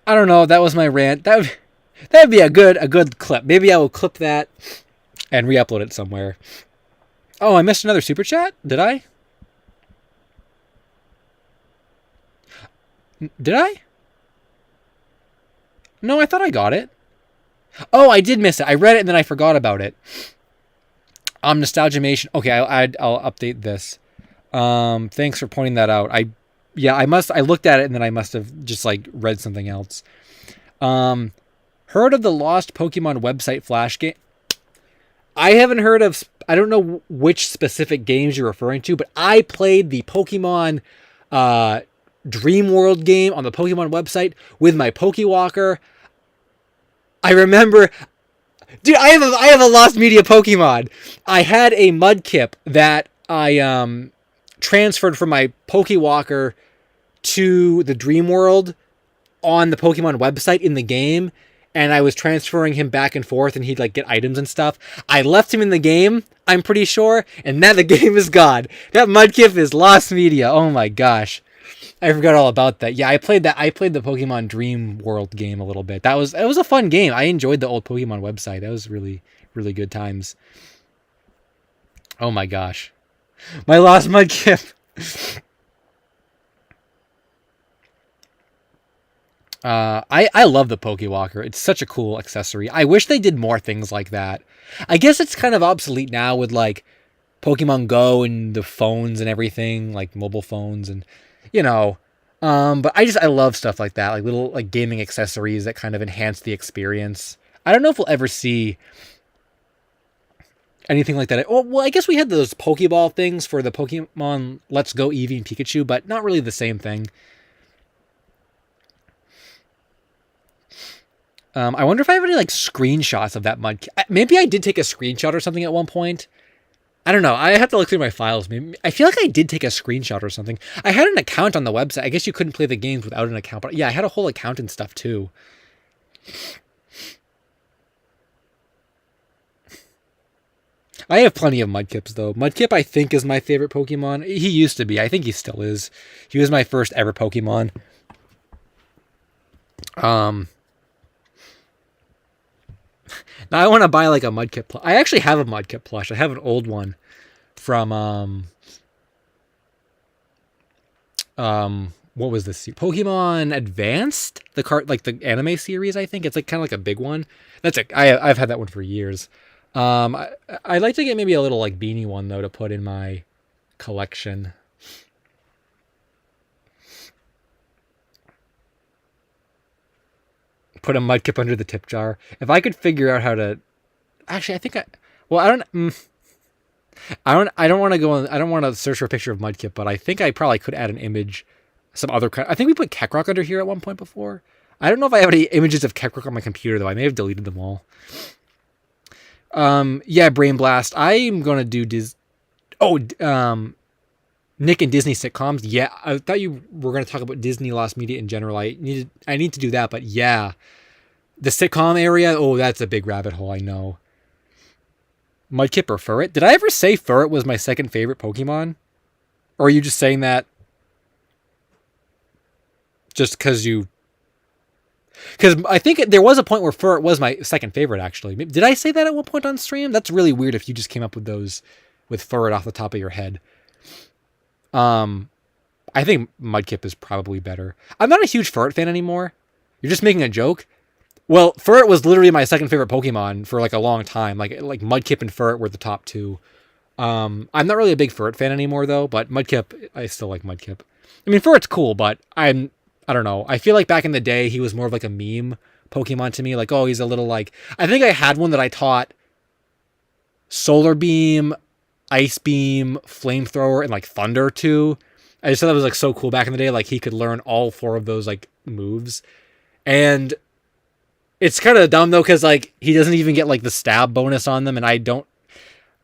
I don't know. That was my rant. That'd be a good clip. Maybe I will clip that and re-upload it somewhere. Oh, I missed another super chat. Did I? Did I? No, I thought I got it. Oh, I did miss it. I read it and then I forgot about it. Nostalgiamation. Okay, I'll update this. Thanks for pointing that out. I looked at it and then I must have just like read something else. Um, Heard of the Lost Pokemon website Flash game? I haven't heard of. I don't know which specific games you're referring to, but I played the Pokemon uh, Dream World game on the Pokemon website with my Pokewalker. I remember, dude. I have a Lost Media Pokemon. I had a Mudkip that I transferred from my Pokewalker to the Dream World on the Pokemon website in the game, and I was transferring him back and forth, and he'd like get items and stuff. I left him in the game, I'm pretty sure, and now the game is gone. That Mudkip is lost media. Oh my gosh, I forgot all about that. Yeah, I played that. I played the Pokemon Dream World game a little bit. It was a fun game. I enjoyed the old Pokemon website. That was really good times. Oh my gosh, my lost Mudkip. I love the Pokewalker. It's such a cool accessory. I wish they did more things like that. I guess it's kind of obsolete now with like Pokemon Go and the phones and everything, like mobile phones and you know. But I love stuff like that, like little like gaming accessories that kind of enhance the experience. I don't know if we'll ever see anything like that. Oh, well, I guess we had those Pokeball things for the Pokemon Let's Go Eevee and Pikachu, but not really the same thing. I wonder if I have any like screenshots of that mud. Maybe I did take a screenshot or something at one point. I don't know. I have to look through my files. Maybe, I feel like I did take a screenshot or something. I had an account on the website. I guess you couldn't play the games without an account, but yeah, I had a whole account and stuff too. I have plenty of Mudkips though. Mudkip I think is my favorite Pokemon. He used to be. I think he still is. He was my first ever Pokemon. Um, Now I want to buy like a Mudkip. I actually have a Mudkip plush. I have an old one from what was this? Pokemon Advanced, the card like the anime series. I think it's like kind of like a big one. I've had that one for years. I'd like to get maybe a little like beanie one though to put in my collection. Put a Mudkip under the tip jar. If I could figure out how to, actually, I think I. Well, I don't. I don't. I don't want to go. I don't want to search for a picture of Mudkip, but I think I probably could add an image. Some other. I think we put Keckrock under here at one point before. I don't know if I have any images of Keckrock on my computer though. I may have deleted them all. Yeah, Brain Blast. I'm gonna do Nick and Disney sitcoms. Yeah, I thought you were gonna talk about Disney lost media in general. I need to do that, but yeah, the sitcom area. Oh, that's a big rabbit hole. I know. Mudkip or Furret? Did I ever say Furret was my second favorite Pokemon? Or are you just saying that just because you? Because I think there was a point where Furret was my second favorite, actually. Did I say that at one point on stream? That's really weird if you just came up with those with Furret off the top of your head. I think Mudkip is probably better. I'm not a huge Furret fan anymore. You're just making a joke? Well, Furret was literally my second favorite Pokemon for like a long time. Like Mudkip and Furret were the top two. I'm not really a big Furret fan anymore though, but Mudkip, I still like Mudkip. I mean, Furret's cool, but I don't know. I feel like back in the day, he was more of like a meme Pokemon to me. Like, oh, he's a little like, I think I had one that I taught Solar Beam, Ice Beam, Flamethrower, and like Thunder to. I just thought that was like so cool back in the day. Like he could learn all four of those like moves. And it's kind of dumb though, because like he doesn't even get like the stab bonus on them, and I don't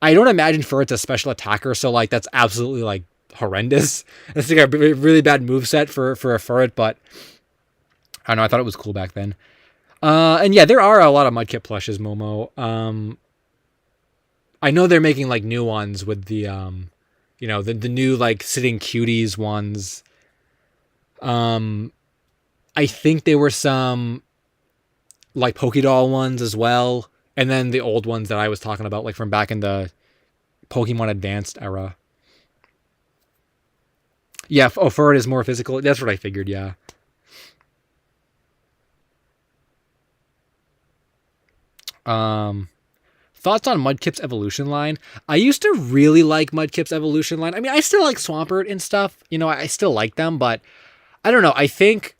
imagine Furret's a special attacker, so like that's absolutely like horrendous. It's like a really bad moveset for a Furret, but I don't know, I thought it was cool back then. And yeah, there are a lot of Mudkip plushes, Momo. I know they're making like new ones with the the new like sitting cuties ones. I think there were some like Pokédoll ones as well, and then the old ones that I was talking about, like from back in the Pokemon Advanced era. Yeah, Furret is more physical. That's what I figured. Yeah. thoughts on Mudkip's evolution line. I used to really like Mudkip's evolution line. I mean, I still like Swampert and stuff. You know, I still like them, but I don't know. I think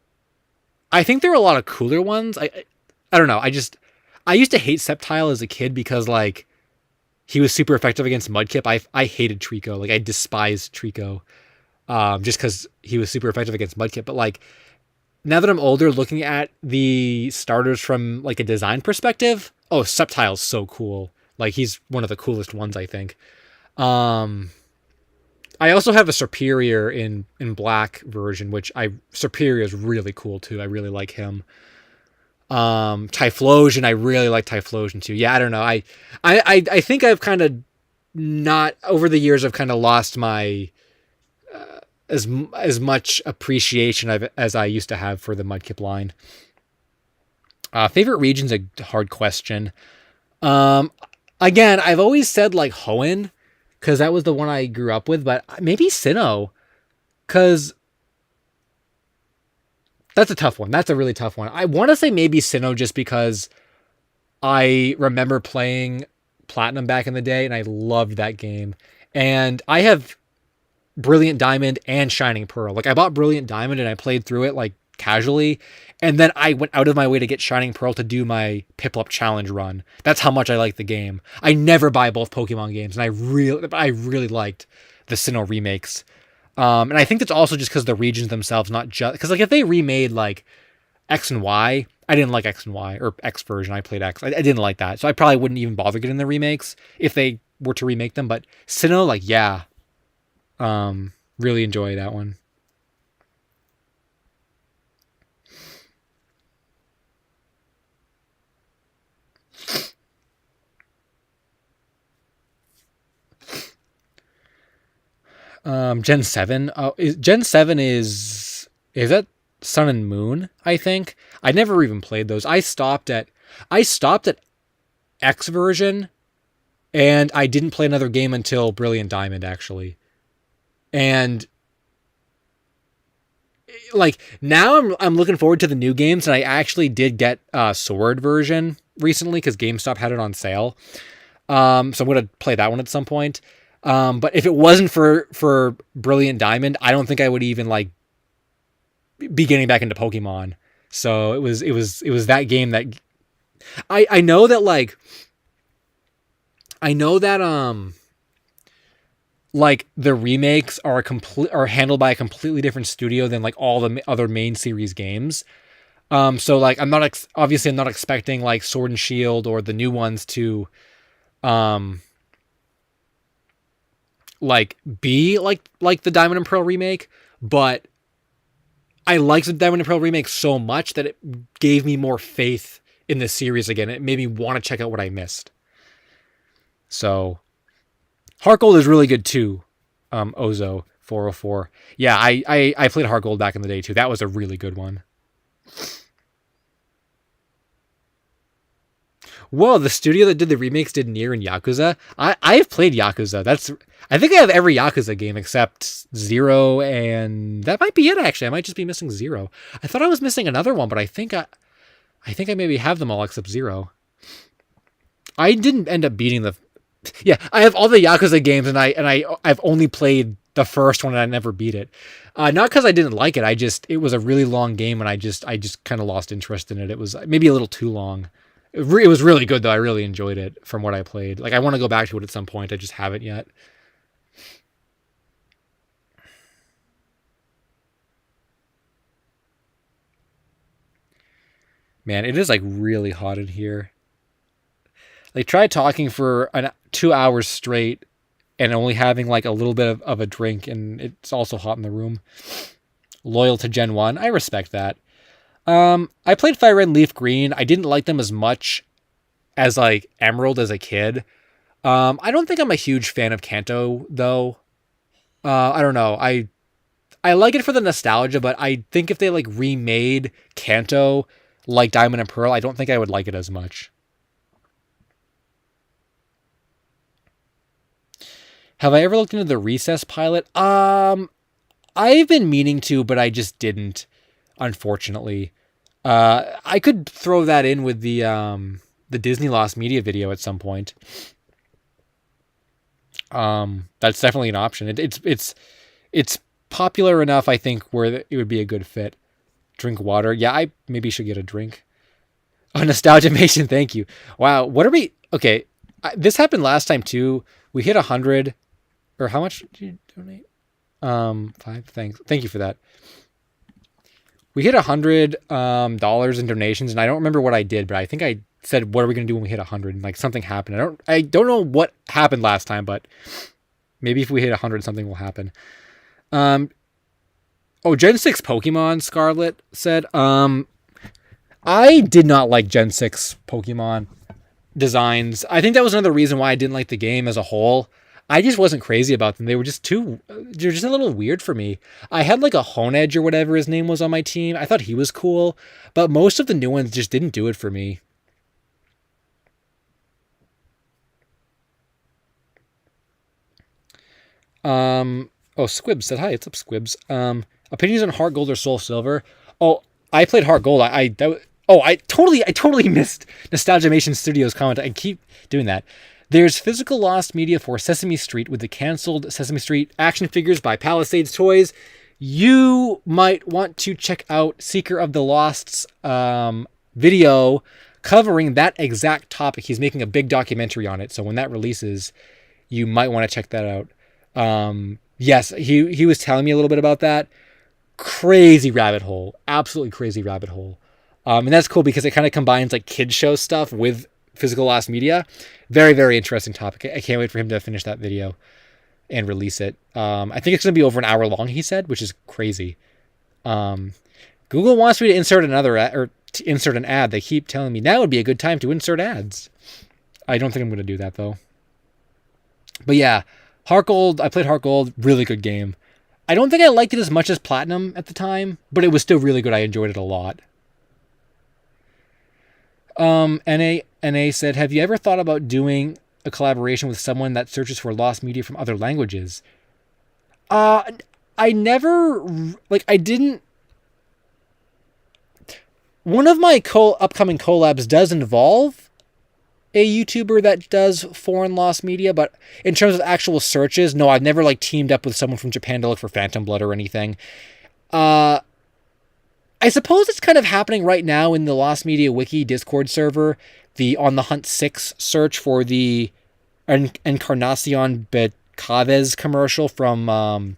there are a lot of cooler ones. I don't know. I used to hate Sceptile as a kid because like he was super effective against Mudkip. I hated Trico. Like I despised Trico. Just because he was super effective against Mudkip. But like now that I'm older, looking at the starters from like a design perspective, oh, Sceptile's so cool. Like he's one of the coolest ones, I think. I also have a Superior in black version, which Superior is really cool too. I really like him. Typhlosion, I really like Typhlosion too. Yeah, I don't know. I think I've kind of not over the years. I've kind of lost my as much appreciation as I used to have for the Mudkip line. Favorite region's a hard question. Again, I've always said like Hoenn, because that was the one I grew up with, but maybe Sinnoh, because that's a tough one. That's a really tough one. I want to say maybe Sinnoh just because I remember playing Platinum back in the day, and I loved that game. And I have Brilliant Diamond and Shining Pearl. Like I bought Brilliant Diamond and I played through it like casually, and then I went out of my way to get Shining Pearl to do my Piplup challenge run. That's how much I like the game. I never buy both Pokemon games, and I really liked the Sinnoh remakes. And I think that's also just because the regions themselves, not just because like if they remade like X and Y, I didn't like X and Y, or X version. I played X. I didn't like that, so I probably wouldn't even bother getting the remakes if they were to remake them. But Sinnoh, like yeah, really enjoy that one. Gen 7. Gen 7 is that Sun and Moon, I think. I never even played those. I stopped at X version, and I didn't play another game until Brilliant Diamond actually. And like now I'm looking forward to the new games, and I actually did get Sword version recently cuz GameStop had it on sale. So I'm going to play that one at some point. But if it wasn't for Brilliant Diamond, I don't think I would even like be getting back into Pokemon. So it was that game that I know that like I know that like the remakes are handled by a completely different studio than like all the other main series games. So like obviously I'm not expecting like Sword and Shield or the new ones to like be like the Diamond and Pearl remake, but I liked the Diamond and Pearl remake so much that it gave me more faith in the series again. It made me want to check out what I missed. So Heart Gold is really good too. Ozo 404. Yeah, I played Heart Gold back in the day too. That was a really good one. Whoa, the studio that did the remakes did Nier and Yakuza. I've played Yakuza. I think I have every Yakuza game except Zero, and that might be it actually. I might just be missing Zero. I thought I was missing another one, but I think I maybe have them all except Zero. I didn't end up beating the. Yeah, I have all the Yakuza games, and I've only played the first one, and I never beat it. Not because I didn't like it. It was a really long game, and I just kind of lost interest in it. It was maybe a little too long. It was really good though. I really enjoyed it from what I played. Like I want to go back to it at some point. I just haven't yet. Man, it is like really hot in here. Like try talking for 2 hours straight and only having like a little bit of a drink, and it's also hot in the room. Loyal to Gen 1. I respect that. I played Fire Red and Leaf Green. I didn't like them as much as like Emerald as a kid. I don't think I'm a huge fan of Kanto though. I don't know. I like it for the nostalgia, but I think if they like remade Kanto like Diamond and Pearl, I don't think I would like it as much. Have I ever looked into the Recess pilot? I've been meaning to, but I just didn't, unfortunately. I could throw that in with the the Disney Lost Media video at some point. That's definitely an option. It's popular enough, I think, where it would be a good fit. Drink water. Yeah, I maybe should get a drink. Oh, Nostalgia Mason, thank you. Wow, what are we? Okay, this happened last time too. We hit 100, or how much did you donate? 5. Thanks. Thank you for that. We hit $100 in donations, and I don't remember what I did, but I think I said, "What are we gonna do when we hit 100?" And like something happened. I don't know what happened last time, but maybe if we hit 100, something will happen. Oh, Gen 6 Pokemon, Scarlet said. I did not like Gen 6 Pokemon designs. I think that was another reason why I didn't like the game as a whole. I just wasn't crazy about them. They're just a little weird for me. I had like a Honedge or whatever his name was on my team. I thought he was cool, but most of the new ones just didn't do it for me. Squibs said, hi, what's up, Squibs? Opinions on Heart Gold or Soul Silver? Oh, I played Heart Gold. I totally missed Nostalgia Mation Studios comment. I keep doing that. There's physical lost media for Sesame Street with the canceled Sesame Street action figures by Palisades Toys. You might want to check out Seeker of the Lost's video covering that exact topic. He's making a big documentary on it, so when that releases, you might want to check that out. Yes, he was telling me a little bit about that. Crazy rabbit hole. Absolutely crazy rabbit hole. And that's cool because it kind of combines like kids show stuff with physical lost media. Very, very interesting topic. I can't wait for him to finish that video and release it. I think it's going to be over an hour long, he said, which is crazy. Google wants me to insert insert an ad. They keep telling me now would be a good time to insert ads. I don't think I'm going to do that though. But yeah, Heart Gold, I played Heart Gold, really good game. I don't think I liked it as much as Platinum at the time, but it was still really good. I enjoyed it a lot. NA said, have you ever thought about doing a collaboration with someone that searches for lost media from other languages? I didn't. One of my upcoming collabs does involve a YouTuber that does foreign lost media, but in terms of actual searches, no, I've never like teamed up with someone from Japan to look for Phantom Blood or anything. I suppose it's kind of happening right now in the Lost Media Wiki Discord server, the On the Hunt 6 search for the Encarnacion Becaves commercial from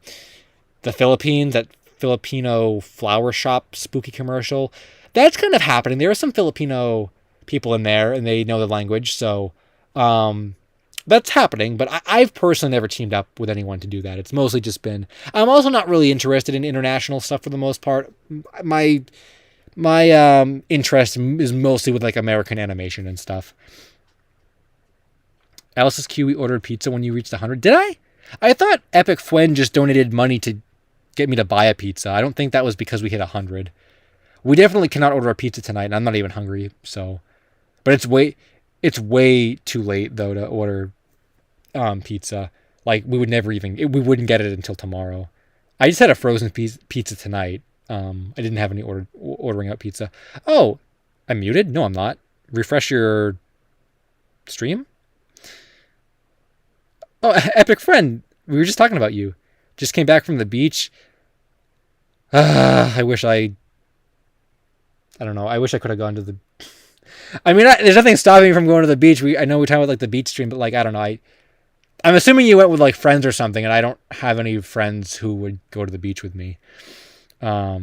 the Philippines, that Filipino flower shop spooky commercial. That's kind of happening. There are some Filipino people in there and they know the language, so that's happening, but I've personally never teamed up with anyone to do that. It's mostly just been, I'm also not really interested in international stuff for the most part. My interest is mostly with like American animation and stuff. LSuperSonicQ, we ordered pizza when you reached 100. Did I? I thought Epic Fwen just donated money to get me to buy a pizza. I don't think that was because we hit 100. We definitely cannot order a pizza tonight, and I'm not even hungry, so. But it's way too late though to order pizza. Like we wouldn't get it until tomorrow. I just had a frozen pizza tonight. I didn't have any ordering out pizza. Oh, I'm muted? No, I'm not. Refresh your stream. Oh, Epic Friend. We were just talking about you. Just came back from the beach. I wish I don't know. I wish I could have gone to the. I mean, there's nothing stopping me from going to the beach. I know we talk about like the beach stream, but like I don't know. I'm assuming you went with like friends or something, and I don't have any friends who would go to the beach with me. What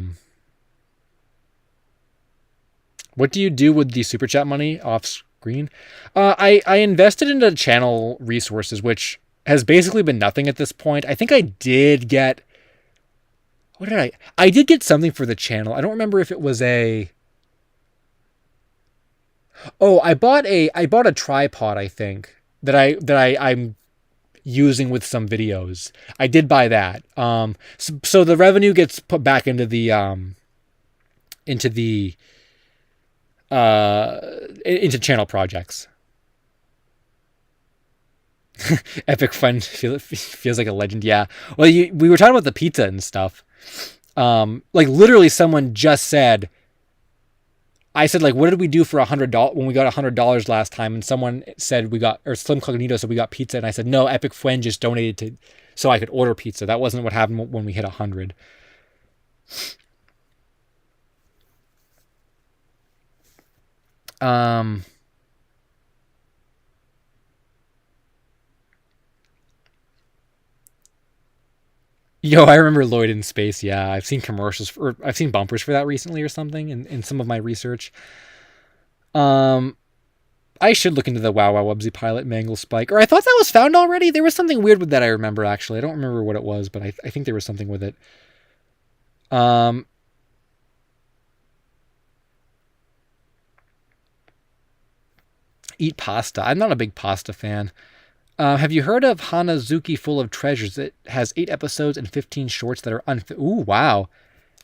do you do with the super chat money off screen? I invested into channel resources, which has basically been nothing at this point. I think I did get. What did I? I did get something for the channel. I don't remember if it was a. Oh, I bought a tripod, I think, that I'm using with some videos. I did buy that. So the revenue gets put back into the into channel projects. Epic Fun feels like a legend. Yeah. Well, we were talking about the pizza and stuff. Like literally someone just said, I said, like, what did we do for $100 when we got $100 last time? And someone said we got, or Slim Cognito said we got pizza. And I said, no, Epic Fuen just donated to, so I could order pizza. That wasn't what happened when we hit 100. Yo, I remember Lloyd in Space. Yeah, I've seen commercials, or I've seen bumpers for that recently or something in some of my research. Um, I should look into the Wow Wow Wubsy pilot Mangle Spike. Or I thought that was found already. There was something weird with that I remember, actually. I don't remember what it was, but I think there was something with it. Um, Eat pasta. I'm not a big pasta fan. Have you heard of Hanazuki Full of Treasures? It has 8 episodes and 15 shorts that are Ooh, wow.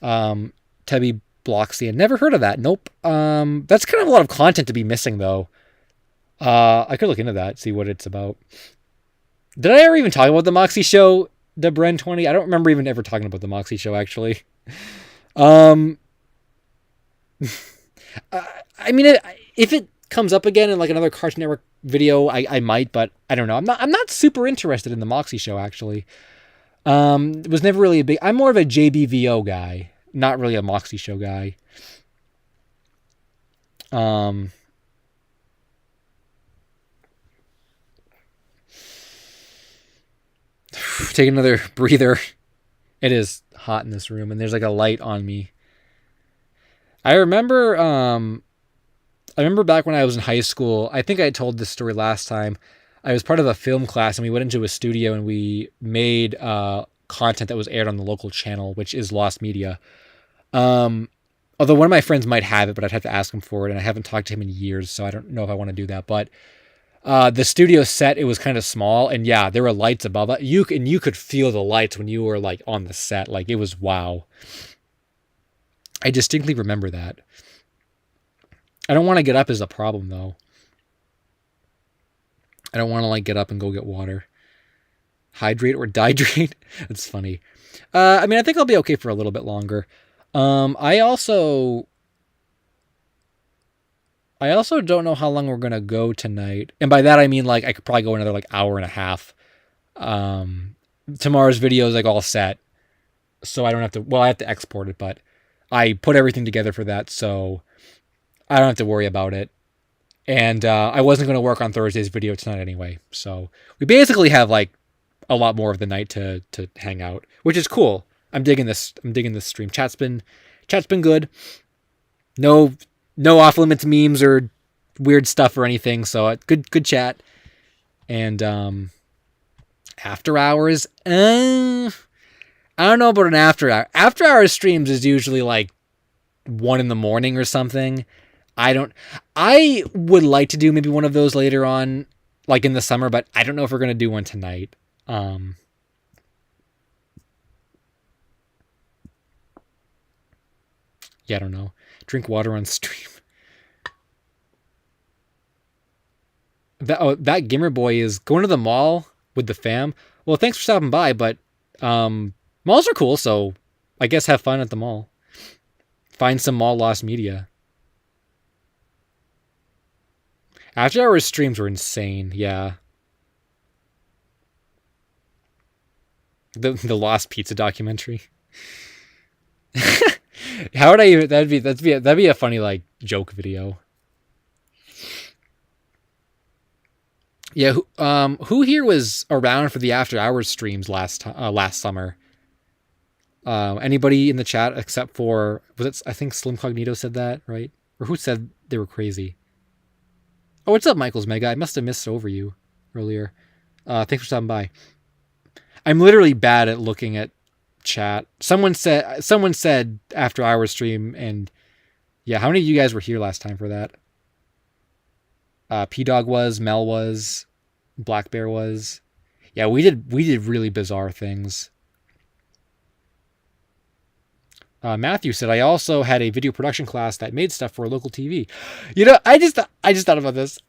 Tebby Bloxian. Never heard of that. Nope. That's kind of a lot of content to be missing, though. I could look into that, see what it's about. Did I ever even talk about the Moxie Show, Debren 20? I don't remember even ever talking about the Moxie Show, actually. Um, I mean, if it comes up again in like another Cartoon Network video, I might, but I don't know. I'm not super interested in the Moxie Show, actually. It was never really a big. I'm more of a JBVO guy, not really a Moxie Show guy. Take another breather. It is hot in this room, and there's like a light on me. I remember back when I was in high school, I think I told this story last time. I was part of a film class and we went into a studio and we made content that was aired on the local channel, which is Lost Media. Although one of my friends might have it, but I'd have to ask him for it, and I haven't talked to him in years, so I don't know if I want to do that. But the studio set, it was kind of small, and yeah, there were lights above it. You could feel the lights when you were like on the set. Like, it was wow. I distinctly remember that. I don't want to get up is a problem, though. I don't want to like get up and go get water. Hydrate or dihydrate? That's funny. I mean, I think I'll be okay for a little bit longer. I also don't know how long we're gonna go tonight, and by that I mean like I could probably go another like hour and a half. Tomorrow's video is like all set, so I don't have to. Well, I have to export it, but I put everything together for that, so I don't have to worry about it. And I wasn't going to work on Thursday's video tonight anyway, so we basically have like a lot more of the night to hang out, which is cool. I'm digging this. I'm digging this stream. Chat's been good. No off limits memes or weird stuff or anything. So good chat. And after hours, I don't know about an after hour. After hours streams is usually like 1 a.m. or something. I would like to do maybe one of those later on, like in the summer, but I don't know if we're gonna do one tonight. Yeah, I don't know. Drink water on stream. That Gamer Boy is going to the mall with the fam. Well, thanks for stopping by, but malls are cool, so I guess have fun at the mall. Find some mall lost media. After hours streams were insane, yeah. The Lost Pizza documentary. How would I even? That'd be a funny like joke video. Yeah, who here was around for the after hours streams last summer? Anybody in the chat except for, was it? I think Slim Cognito said that, right? Or who said they were crazy? Oh, what's up, Michael's Mega? I must have missed over you earlier. Thanks for stopping by. I'm literally bad at looking at chat. Someone said after hours stream, and yeah, how many of you guys were here last time for that? P-Dog was, Mel was, Black Bear was. Yeah, we did really bizarre things. Matthew said, I also had a video production class that made stuff for a local TV. You know, I just thought about this.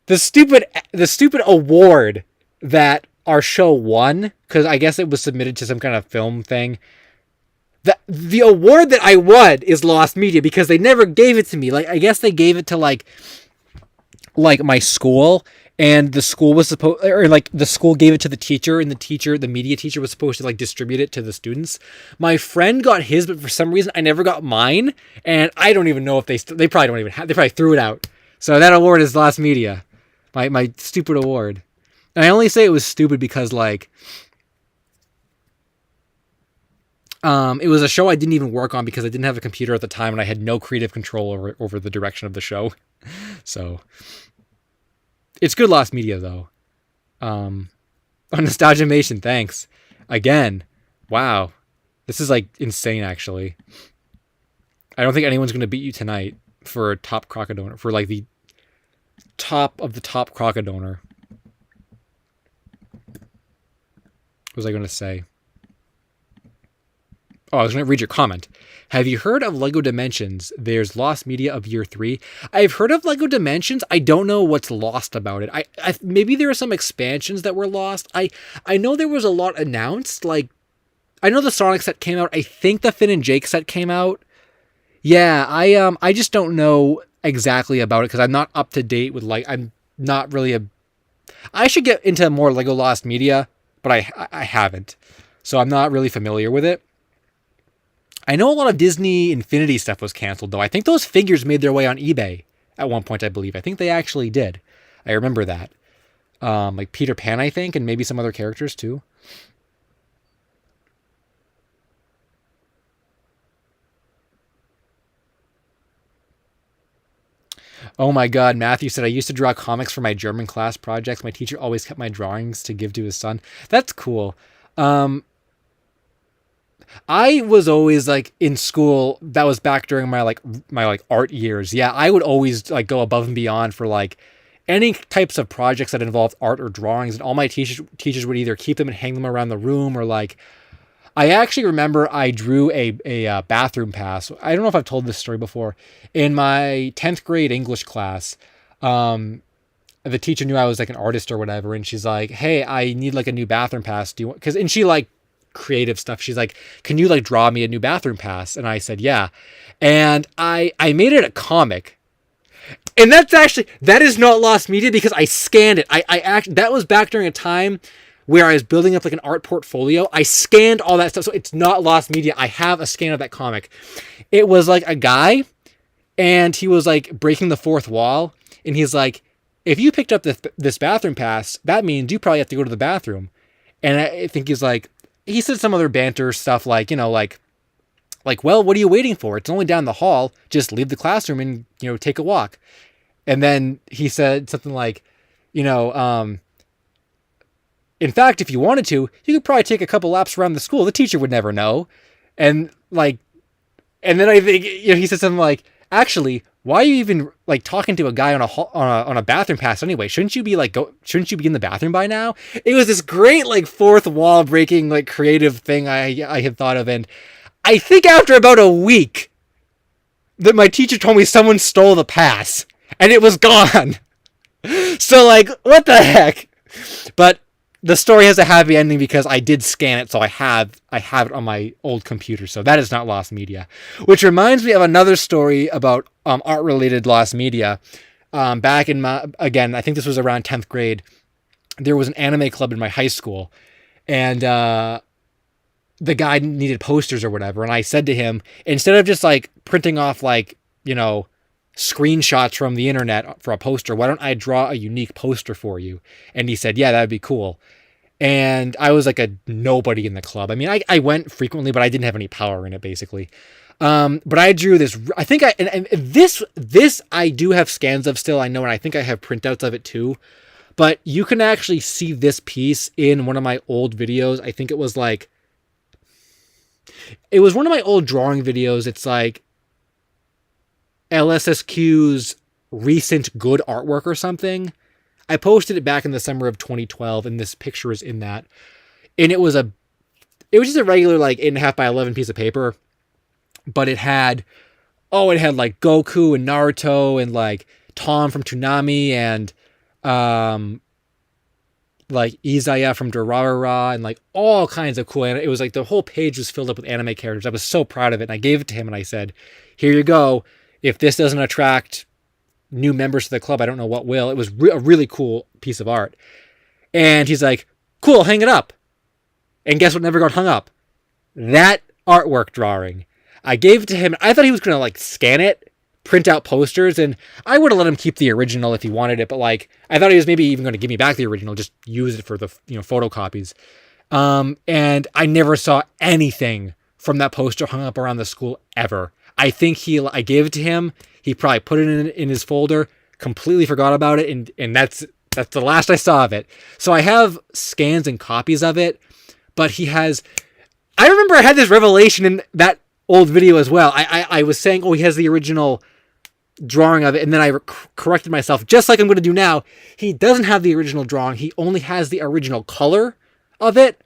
The stupid award that our show won, because I guess it was submitted to some kind of film thing. The award that I won is lost media because they never gave it to me. Like, I guess they gave it to like my school, and the school was supposed, or like the school gave it to the teacher, and the media teacher was supposed to like distribute it to the students. My friend got his, but for some reason I never got mine, and I don't even know if they probably don't even have, they probably threw it out. So that award is lost media. My stupid award. And I only say it was stupid because like it was a show I didn't even work on because I didn't have a computer at the time and I had no creative control over the direction of the show. So it's good lost media though. On Nostalgia Mation, thanks. Again. Wow. This is like insane actually. I don't think anyone's gonna beat you tonight for top crocodonor, for like the top of the top crocodonor. What was I gonna say? Oh, I was going to read your comment. Have you heard of LEGO Dimensions? There's lost media of year 3. I've heard of LEGO Dimensions. I don't know what's lost about it. I maybe there are some expansions that were lost. I know there was a lot announced. Like, I know the Sonic set came out. I think the Finn and Jake set came out. Yeah, I just don't know exactly about it because I'm not up to date with like I'm not really I should get into more LEGO lost media, but I haven't. So I'm not really familiar with it. I know a lot of Disney Infinity stuff was canceled, though. I think those figures made their way on eBay at one point, I believe. I think they actually did. I remember that. Like Peter Pan, I think, and maybe some other characters, too. Oh my god, Matthew said, I used to draw comics for my German class projects. My teacher always kept my drawings to give to his son. That's cool. I was always like in school, that was back during my art years. Yeah, I would always like go above and beyond for like any types of projects that involved art or drawings, and all my teachers would either keep them and hang them around the room, or like I actually remember I drew a bathroom pass. I don't know if I've told this story before. In my 10th grade English class, the teacher knew I was like an artist or whatever, and she's like, "Hey, I need like a new bathroom pass. Do you want?" And she like creative stuff. She's like, "Can you like draw me a new bathroom pass?" And I said, "Yeah." And I made it a comic. And that is not lost media because I scanned it. That was back during a time where I was building up like an art portfolio. I scanned all that stuff. So it's not lost media. I have a scan of that comic. It was like a guy, and he was like breaking the fourth wall, and he's like, "If you picked up this bathroom pass, that means you probably have to go to the bathroom." And I think he said some other banter stuff like, you know, like, well, what are you waiting for? It's only down the hall. Just leave the classroom and, you know, take a walk. And then he said something like, you know, in fact, if you wanted to, you could probably take a couple laps around the school. The teacher would never know. And like, and then I think, you know, he said something like, actually, why are you even like talking to a guy on a bathroom pass anyway? Shouldn't you be in the bathroom by now? It was this great like fourth wall breaking like creative thing I had thought of, and I think after about a week that my teacher told me someone stole the pass and it was gone. So like, what the heck? But the story has a happy ending because I did scan it, so I have it on my old computer, so that is not lost media. Which reminds me of another story about art-related lost media. Back in I think this was around 10th grade, there was an anime club in my high school, and the guy needed posters or whatever, and I said to him, instead of just like printing off like, you know, screenshots from the internet for a poster, why don't I draw a unique poster for you? And he said, yeah, that'd be cool. And I was like a nobody in the club. I mean, I went frequently, but I didn't have any power in it, basically. But I drew this. I think this I do have scans of still. I know, and I think I have printouts of it too. But you can actually see this piece in one of my old videos. I think it was one of my old drawing videos. It's like LSSQ's recent good artwork or something. I posted it back in the summer of 2012, and this picture is in that. And it was just a regular like 8.5 by 11 piece of paper, but it had like Goku and Naruto and like Tom from Toonami and like Izaya from Durarara and like all kinds of cool. It was like the whole page was filled up with anime characters. I was so proud of it. And I gave it to him and I said, here you go. If this doesn't attract new members to the club, I don't know what will. It was a really cool piece of art. And he's like, cool, hang it up. And guess what never got hung up? That artwork drawing. I gave it to him. I thought he was going to like scan it, print out posters, and I would have let him keep the original if he wanted it. But like, I thought he was maybe even going to give me back the original, just use it for the photocopies. And I never saw anything from that poster hung up around the school ever. I think I gave it to him. He probably put it in his folder, completely forgot about it, and that's the last I saw of it. So I have scans and copies of it, but he has. I remember I had this revelation in that old video as well. I was saying, oh, he has the original drawing of it, and then I corrected myself, just like I'm going to do now. He doesn't have the original drawing. He only has the original color of it.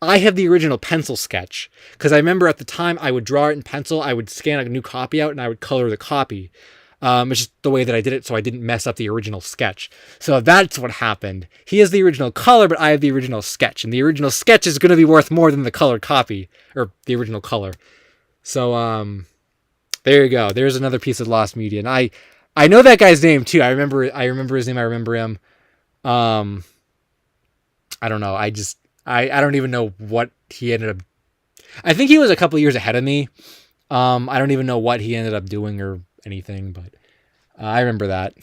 I have the original pencil sketch, because I remember at the time I would draw it in pencil, I would scan a new copy out, and I would color the copy. It's just the way that I did it, so I didn't mess up the original sketch. So that's what happened. He has the original color, but I have the original sketch, and the original sketch is going to be worth more than the colored copy, or the original color. So, there you go. There's another piece of lost media, and I know that guy's name too. I remember his name. I remember him. I don't know. I don't even know what he ended up. I think he was a couple years ahead of me. I don't even know what he ended up doing or anything, but I remember that.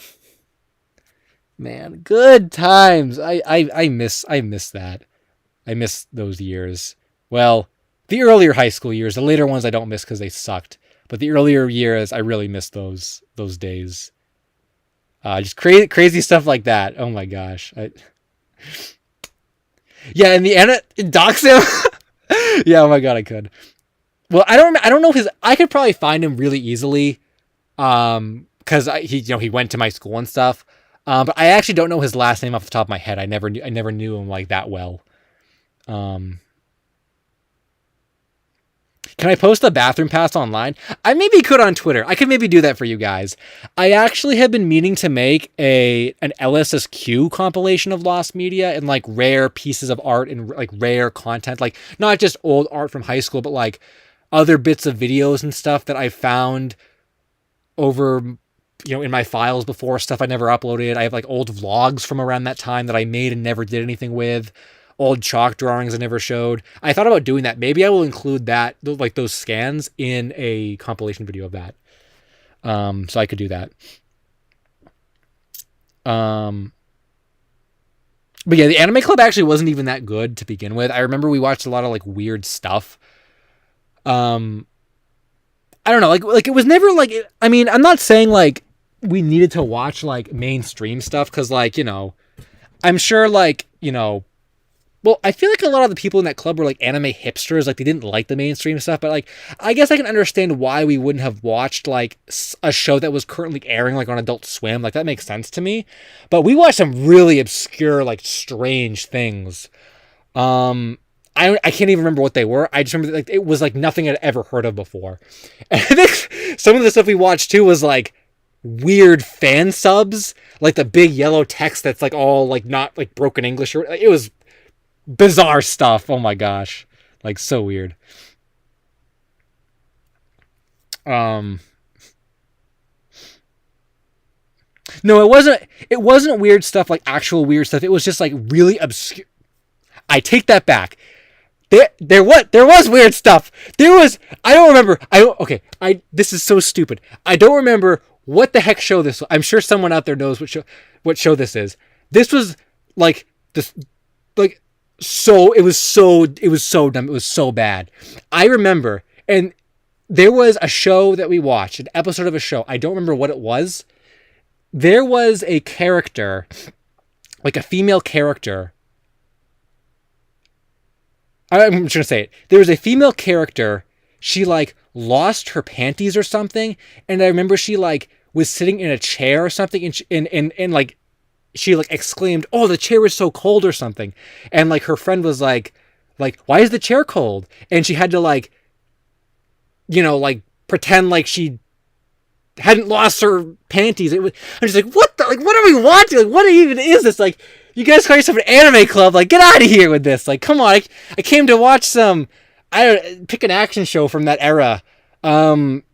Man, good times. I miss that. I miss those years. Well, the earlier high school years. The later ones I don't miss because they sucked. But the earlier years, I really miss those days. Just crazy stuff like that. Oh my gosh. Yeah, and the dox him. Yeah, oh my god, I could. Well, I don't know I could probably find him really easily, because he went to my school and stuff. But I actually don't know his last name off the top of my head. I never knew him like that well. Can I post the bathroom pass online? I maybe could on Twitter. I could maybe do that for you guys. I actually have been meaning to make an LSSQ compilation of lost media and like rare pieces of art and like rare content, like not just old art from high school, but like other bits of videos and stuff that I found over, in my files before, stuff I never uploaded. I have like old vlogs from around that time that I made and never did anything with. Old chalk drawings I never showed. I thought about doing that. Maybe I will include that, like those scans, in a compilation video of that. So I could do that. But yeah, the anime club actually wasn't even that good to begin with. I remember we watched a lot of like weird stuff. I don't know, like it was never like. I mean, I'm not saying like we needed to watch like mainstream stuff, because like I'm sure like Well, I feel like a lot of the people in that club were like anime hipsters, like they didn't like the mainstream stuff, but like I guess I can understand why we wouldn't have watched like a show that was currently airing like on Adult Swim. Like that makes sense to me. But we watched some really obscure, like strange things. I can't even remember what they were. I just remember like it was like nothing I'd ever heard of before. And I think some of the stuff we watched too was like weird fan subs, like the big yellow text that's like all like not like broken English, or it was bizarre stuff. Oh my gosh. Like so weird. No, it wasn't weird stuff, like actual weird stuff. It was just like really obscure. I take that back. There was weird stuff. I don't remember. This is so stupid. I don't remember what the heck show this was. I'm sure someone out there knows what show this is. This was like this, like, so it was so dumb. It was so bad. I remember, and there was a show that we watched, an episode of a show. I don't remember what it was. There was a character, like a female character. I'm just gonna say it. There was a female character. She like lost her panties or something, and I remember she like was sitting in a chair or something, and like she like exclaimed, "Oh, the chair is so cold" or something, and like her friend was like, "Why is the chair cold?" And she had to like, like pretend like she hadn't lost her panties. I'm just like, what are we watching? Like, what even is this? Like, You guys call yourself an anime club? Like, get out of here with this. Like, come on. I came to watch some. I don't pick an action show from that era. Wait,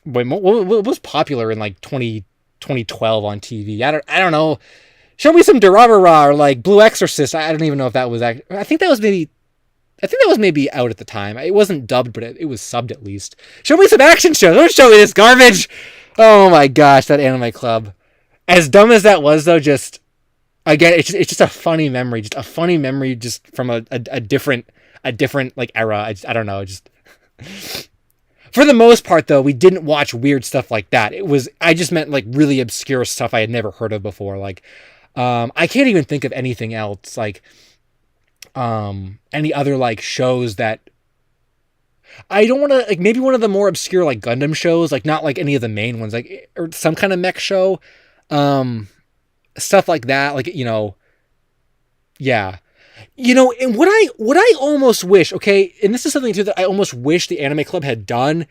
what was popular in like 2012 on TV? I don't know. Show me some Durarara or like Blue Exorcist. I don't even know if that was. I think that was maybe out at the time. It wasn't dubbed, but it was subbed at least. Show me some action shows. Don't show me this garbage. Oh my gosh, that anime club. As dumb as that was, though, just again, it's just a funny memory. Just a funny memory, just from a different like era. I don't know. Just for the most part, though, we didn't watch weird stuff like that. I just meant like really obscure stuff I had never heard of before. Like, I can't even think of anything else. Like, any other like shows that I don't want to like, maybe one of the more obscure like Gundam shows, like not like any of the main ones, like, or some kind of mech show, stuff like that. Like, yeah, and what I almost wish, okay, and this is something too that I almost wish the anime club had done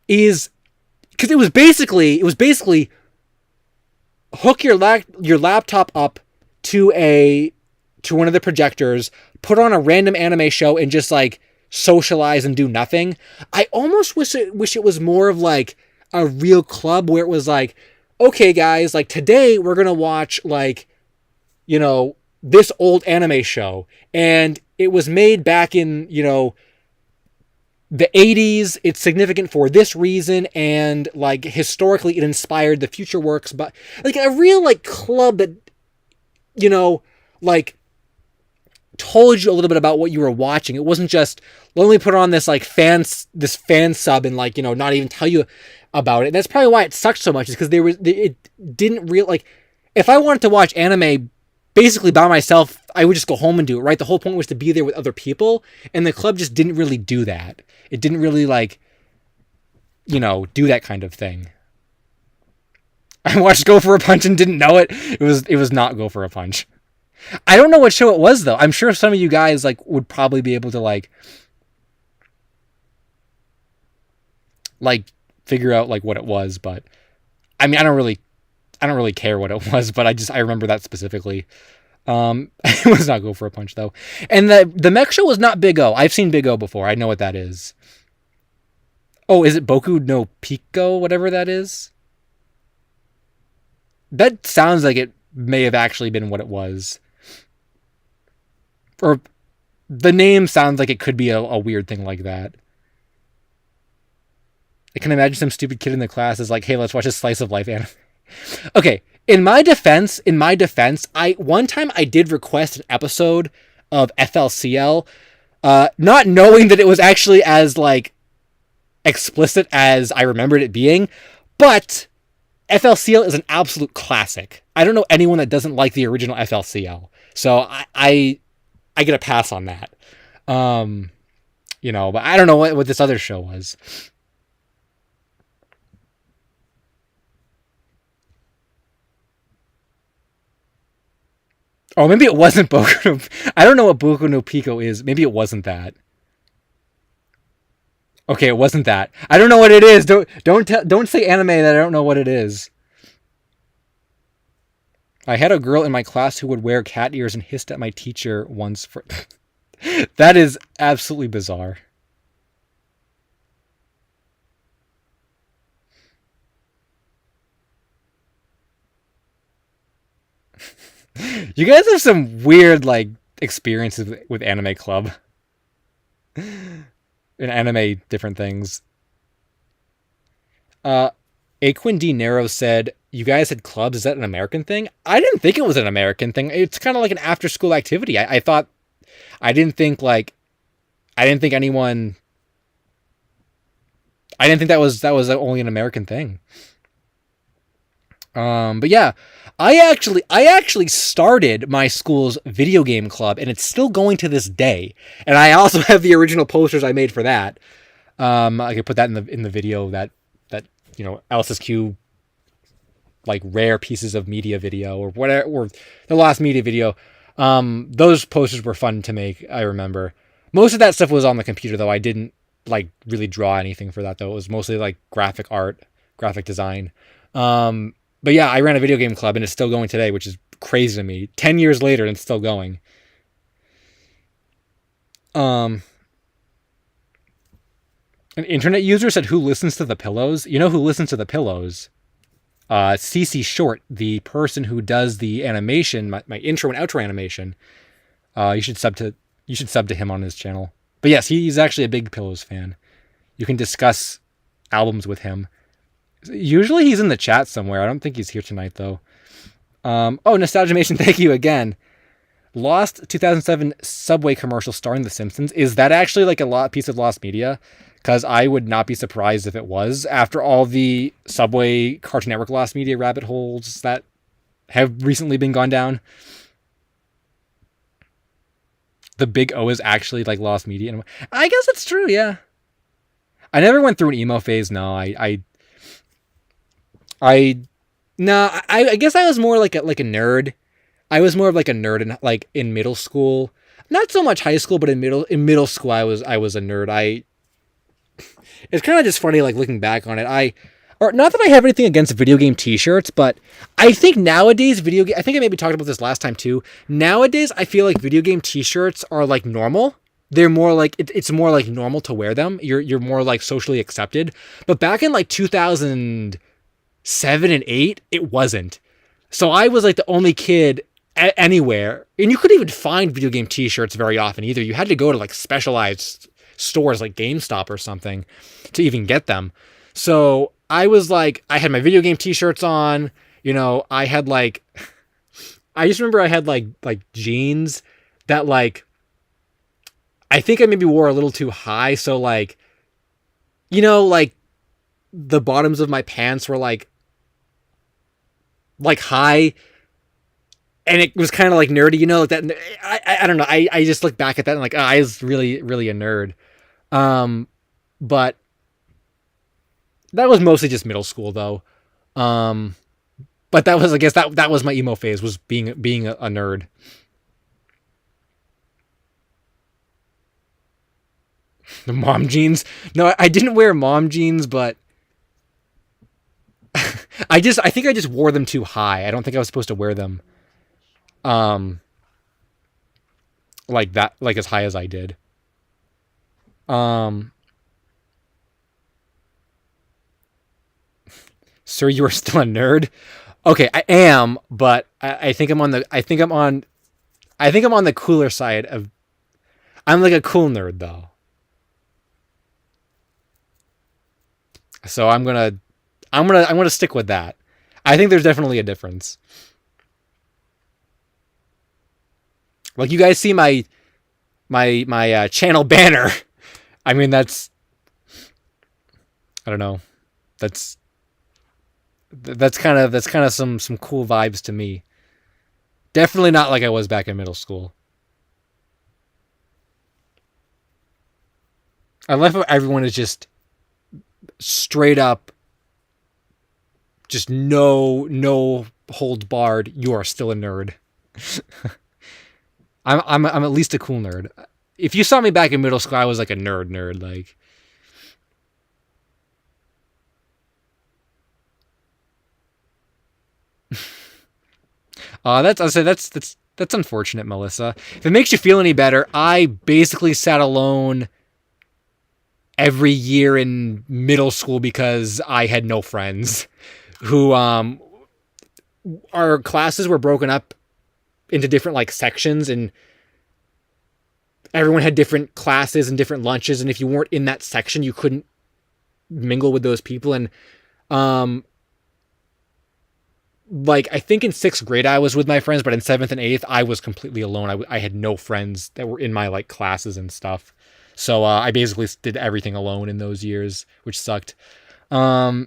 is, because it was basically hook your laptop up to one of the projectors, put on a random anime show, and just like socialize and do nothing. I almost wish it was more of like a real club where it was like, okay guys, like today we're gonna watch like, this old anime show, and it was made back in, the 80s. It's significant for this reason, and like historically it inspired the future works, but like a real like club that, like told you a little bit about what you were watching. It wasn't just, let me put on this like fan sub and like, not even tell you about it. And that's probably why it sucked so much, is because it didn't real like, if I wanted to watch anime basically by myself, I would just go home and do it, right? The whole point was to be there with other people, and the club just didn't really do that. It didn't really like, do that kind of thing. I watched Go for a Punch and didn't know it. It was not Go for a Punch. I don't know what show it was, though. I'm sure some of you guys like would probably be able to like figure out like what it was, but I mean, I don't really care what it was, but I remember that specifically. It was not Go for a Punch though. And the mech show was not Big O. I've seen Big O before. I know what that is. Oh, is it Boku no Pico, whatever that is? That sounds like it may have actually been what it was. Or the name sounds like it could be a weird thing like that. I can imagine some stupid kid in the class is like, hey, let's watch a slice of life anime. Okay, in my defense, one time I did request an episode of FLCL, not knowing that it was actually as like explicit as I remembered it being, but FLCL is an absolute classic. I don't know anyone that doesn't like the original FLCL, so I get a pass on that. But I don't know what this other show was. Oh, maybe it wasn't Boku no... I don't know what Boku no Pico is. Maybe it wasn't that. Okay, it wasn't that. I don't know what it is. Don't say anime that I don't know what it is. I had a girl in my class who would wear cat ears and hissed at my teacher once for... That is absolutely bizarre. You guys have some weird, like, experiences with Anime Club. And anime different things. Aquin D. Nero said, you guys had clubs, is that an American thing? I didn't think it was an American thing. It's kind of like an after-school activity. I didn't think that was only an American thing. But yeah, I actually started my school's video game club, and it's still going to this day. And I also have the original posters I made for that. I could put that in the video that LSuperSonicQ, like rare pieces of media video or whatever, or the last media video. Those posters were fun to make. I remember most of that stuff was on the computer though. I didn't like really draw anything for that though. It was mostly like graphic art, graphic design. But yeah, I ran a video game club and it's still going today, which is crazy to me. 10 years later and it's still going. An internet user said, "Who listens to the Pillows?" You know who listens to the Pillows? CC Short, the person who does the animation, my intro and outro animation. You should sub to him on his channel. But yes, he's actually a big Pillows fan. You can discuss albums with him. Usually he's in the chat somewhere. I don't think he's here tonight though. Nostalgia Nation, thank you again. Lost 2007 Subway commercial starring The Simpsons. Is that actually like a piece of lost media? Because I would not be surprised if it was, after all the Subway Cartoon Network lost media rabbit holes that have recently been gone down. The Big O is actually like lost media. I guess it's true, yeah. I never went through an emo phase, no. I guess I was more like a nerd. I was more of like a nerd in middle school. Not so much high school, but in middle school I was a nerd. It's kind of just funny like looking back on it. Not that I have anything against video game t-shirts, but I think nowadays I think I maybe talked about this last time too. Nowadays I feel like video game t-shirts are like normal. They're more like it's more like normal to wear them. You're more like socially accepted. But back in like 2007 and 8, it wasn't. So I was like the only kid anywhere, and you couldn't even find video game t-shirts very often either. You had to go to like specialized stores like GameStop or something to even get them. So I was like, I had my video game t-shirts on, I had like, I just remember I had like jeans that like, I think I maybe wore a little too high. So like, like the bottoms of my pants were like high, and it was kind of like nerdy, like that. I don't know. I just look back at that and like, I was really, really a nerd. But that was mostly just middle school though. But that was, I guess that was my emo phase, was being a nerd. The mom jeans. No, I didn't wear mom jeans, but I think I just wore them too high. I don't think I was supposed to wear them. Like that, like as high as I did. Sir, you are still a nerd? Okay, I am, but I think I'm on the cooler side of, I'm like a cool nerd though. So I'm gonna stick with that. I think there's definitely a difference. Like, you guys see my channel banner. I mean, I don't know. That's kind of some cool vibes to me. Definitely not like I was back in middle school. I love how everyone is just straight up, just no holds barred. You are still a nerd. I'm at least a cool nerd. If you saw me back in middle school, I was like a nerd. Like, that's unfortunate, Melissa. If it makes you feel any better, I basically sat alone every year in middle school because I had no friends. Who our classes were broken up into different like sections, and everyone had different classes and different lunches, and if you weren't in that section, you couldn't mingle with those people. And like, I think in 6th grade I was with my friends, but in 7th and 8th I was completely alone. I had no friends that were in my like classes and stuff. So I basically did everything alone in those years, which sucked. I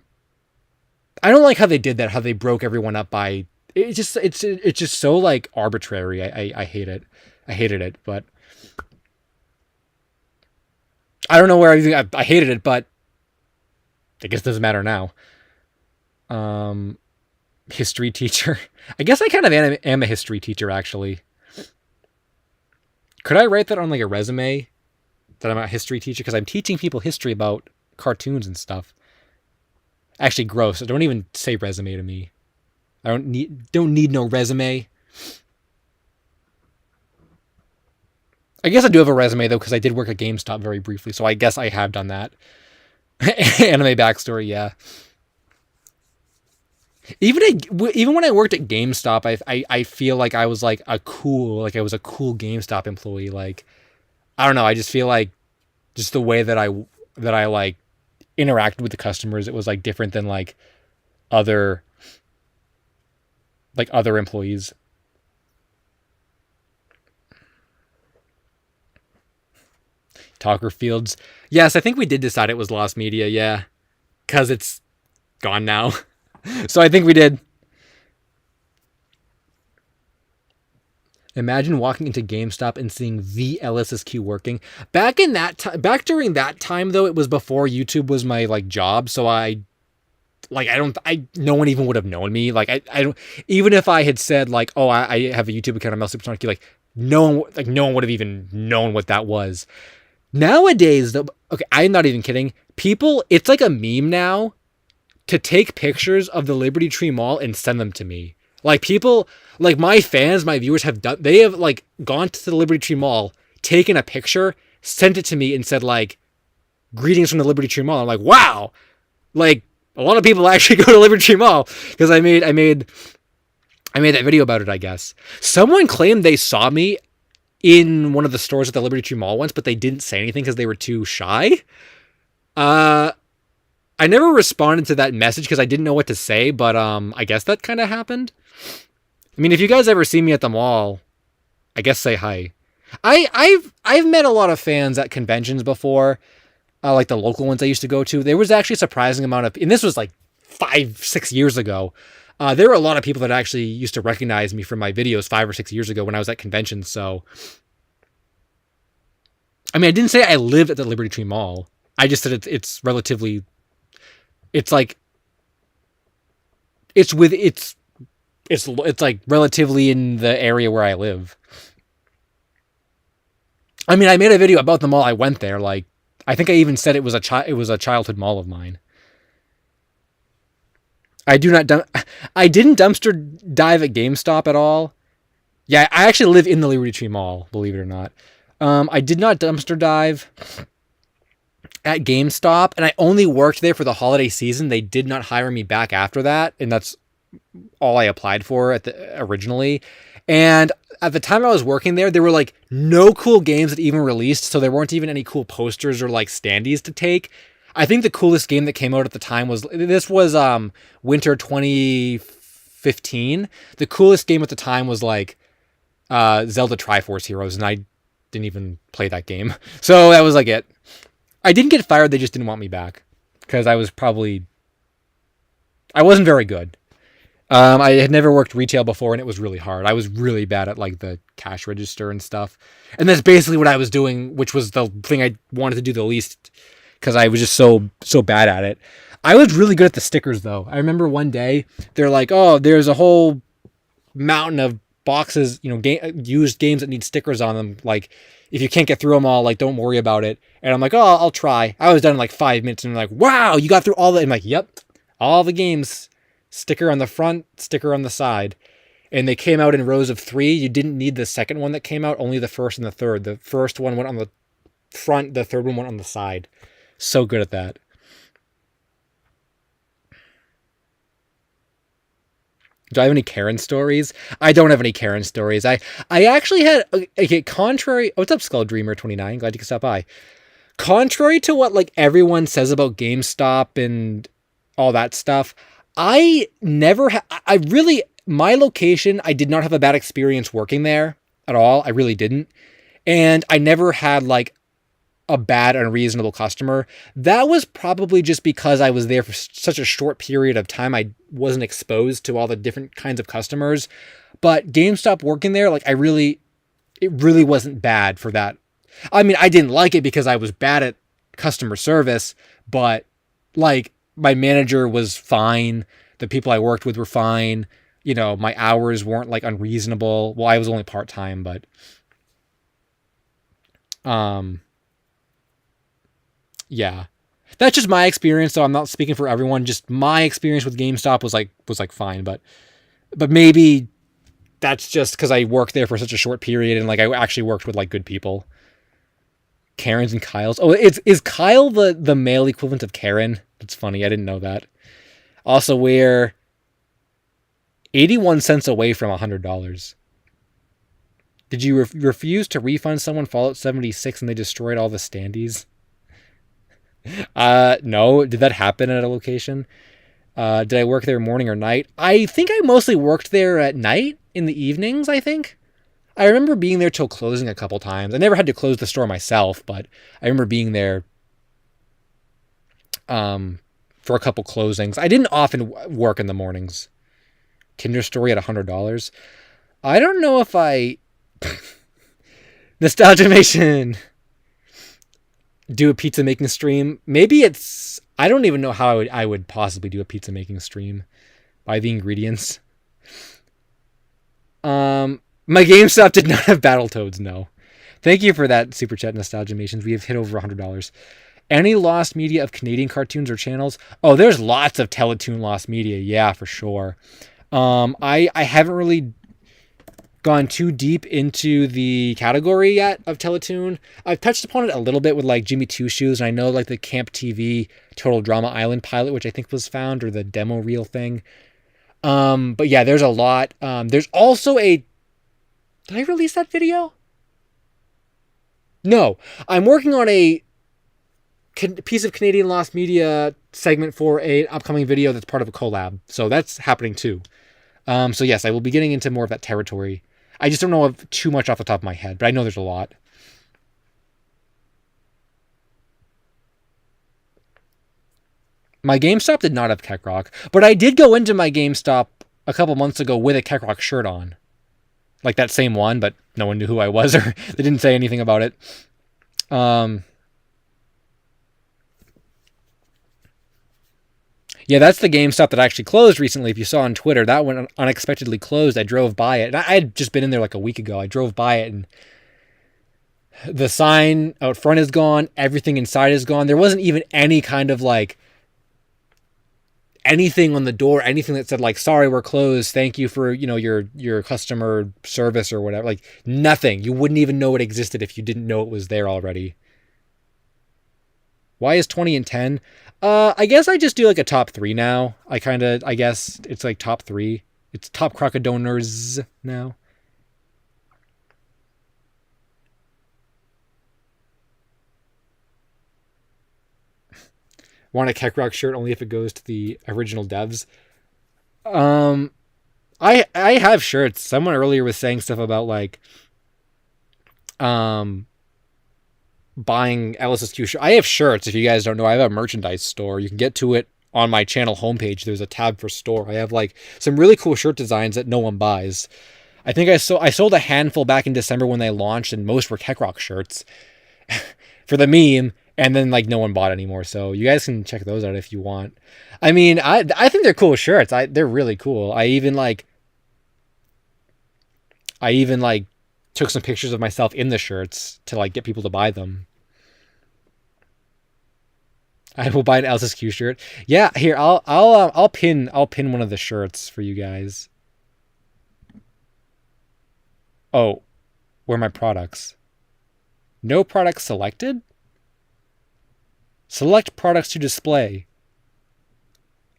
don't like how they did that, how they broke everyone up by, it's just so like arbitrary. I hate it. I hated it, but I don't know where I hated it, but I guess it doesn't matter now. History teacher. I guess I kind of am a history teacher, actually. Could I write that on like a resume, that I'm a history teacher? Because I'm teaching people history about cartoons and stuff. Actually, gross. Don't even say resume to me. I don't need no resume. I guess I do have a resume though, because I did work at GameStop very briefly, so I guess I have done that. Anime backstory, yeah. Even when I worked at GameStop, I feel like I was like I was a cool GameStop employee. Like, I don't know, I just feel like just the way that I like interacted with the customers, it was like different than other other employees. Talker Fields. Yes, I think we did decide it was lost media, yeah. Cause it's gone now. So I think we did. Imagine walking into GameStop and seeing the LSSQ working. Back during that time though, it was before YouTube was my job, so no one even would have known me. I don't, even if I had said oh, I have a YouTube account, I'm LSuperSonicQ, no one would have even known what that was. Nowadays though, okay, I'm not even kidding. People, it's like a meme now to take pictures of the Liberty Tree Mall and send them to me. People, my fans, my viewers they have gone to the Liberty Tree Mall, taken a picture, sent it to me and said greetings from the Liberty Tree Mall. I'm like, wow, a lot of people actually go to Liberty Tree Mall because I made that video about it, I guess. Someone claimed they saw me in one of the stores at the Liberty Tree Mall once, but they didn't say anything because they were too shy. I never responded to that message because I didn't know what to say, but I guess that kind of happened. I mean, if you guys ever see me at the mall, I guess say hi. I've met a lot of fans at conventions before, like the local ones I used to go to. There was actually a surprising amount of, and this was 5-6 years ago. There were a lot of people that actually used to recognize me from my videos 5 or 6 years ago when I was at conventions. So, I mean, I didn't say I lived at the Liberty Tree Mall. I just said it's relatively, it's relatively in the area where I live. I mean, I made a video about the mall. I went there. I think I even said it was a childhood mall of mine. I didn't dumpster dive at GameStop at all. Yeah, I actually live in the Liberty Tree Mall, believe it or not. I did not dumpster dive at GameStop, and I only worked there for the holiday season. They did not hire me back after that, and that's all I applied for originally. And at the time I was working there were no cool games that even released, so there weren't even any cool posters or standees to take. I think the coolest game that came out at the time was winter 2015. The coolest game at the time was Zelda Triforce Heroes, and I didn't even play that game. So that was it. I didn't get fired, they just didn't want me back because I wasn't very good. I had never worked retail before, and it was really hard. I was really bad at the cash register and stuff. And that's basically what I was doing, which was the thing I wanted to do the least because I was just so bad at it. I was really good at the stickers though. I remember one day they're like, "Oh, there's a whole mountain of boxes, used games that need stickers on them. If you can't get through them all, don't worry about it." And I'm like, "Oh, I'll try." I was done in 5 minutes, and they're like, "Wow, you got through all that." I'm like, "Yep, all the games. Sticker on the front, sticker on the side." And they came out in rows of 3. You didn't need the second one that came out, only the first and the third. The first one went on the front, the third one went on the side. So good at that. Do I have any Karen stories? I don't have any Karen stories. I actually had, okay, contrary, what's up, Skull Dreamer 29? Glad you could stop by. Contrary to what everyone says about GameStop and all that stuff, my location, I did not have a bad experience working there at all. I really didn't. And I never had a bad, unreasonable customer. That was probably just because I was there for such a short period of time. I wasn't exposed to all the different kinds of customers. But GameStop working there, it really wasn't bad for that. I mean, I didn't like it because I was bad at customer service, but my manager was fine. The people I worked with were fine. My hours weren't unreasonable. Well, I was only part-time, but yeah, that's just my experience. So I'm not speaking for everyone. Just my experience with GameStop was fine, but maybe that's just because I worked there for such a short period, and like I actually worked with like good people. Karens and Kyles. Oh, is Kyle the male equivalent of Karen? That's funny. I didn't know that. Also, we're 81 cents away from $100. Did you refuse to refund someone Fallout 76 and they destroyed all the standees? No. Did that happen at a location? Did I work there morning or night? I think I mostly worked there at night, in the evenings, I think. I remember being there till closing a couple times. I never had to close the store myself, but I remember being there for a couple closings. I didn't often work in the mornings. Kinder Story at $100. I don't know if I... Nostalgiamation. Do a pizza making stream. Maybe it's... I don't even know how I would possibly do a pizza making stream. Buy the ingredients. My GameStop did not have Battletoads, no. Thank you for that super chat, Nostalgiamations. We have hit over $100. Any lost media of Canadian cartoons or channels? Oh, there's lots of Teletoon lost media. Yeah, for sure. I haven't really gone too deep into the category yet of Teletoon. I've touched upon it a little bit with like Jimmy Two Shoes, and I know like the Camp TV Total Drama Island pilot, which I think was found, or the demo reel thing. But yeah, there's a lot. There's also a... Did I release that video? No. I'm working on a piece of Canadian lost media segment for an upcoming video that's part of a collab. So that's happening too. So yes, I will be getting into more of that territory. I just don't know of too much off the top of my head, but I know there's a lot. My GameStop did not have Keck Rock, but I did go into my GameStop a couple months ago with a Keck Rock shirt on. Like that same one, but no one knew who I was, or they didn't say anything about it. Yeah, that's the GameStop that actually closed recently. If you saw on Twitter, that one unexpectedly closed. I drove by it. And I had just been in there like a week ago. I drove by it, and the sign out front is gone. Everything inside is gone. There wasn't even any kind of like anything on the door, anything that said like, sorry, we're closed. Thank you for, your customer service or whatever. Like nothing. You wouldn't even know it existed if you didn't know it was there already. Why is 20 and 10? I guess I just do like a top 3 now. I guess it's like top 3. It's top crocodoners now. Want a Keck Rock shirt only if it goes to the original devs. I have shirts. Someone earlier was saying stuff about like buying LSSQ shirts. I have shirts. If you guys don't know, I have a merchandise store. You can get to it on my channel homepage. There's a tab for store. I have like some really cool shirt designs that no one buys. I think I sold a handful back in December when they launched, and most were Keck Rock shirts for the meme. And then like no one bought anymore. So you guys can check those out if you want. I mean, I think they're cool shirts. They're really cool. I even took some pictures of myself in the shirts to like get people to buy them. I will buy an LSSQ shirt. Yeah, here I'll pin one of the shirts for you guys. Oh, where are my products? No products selected? Select products to display.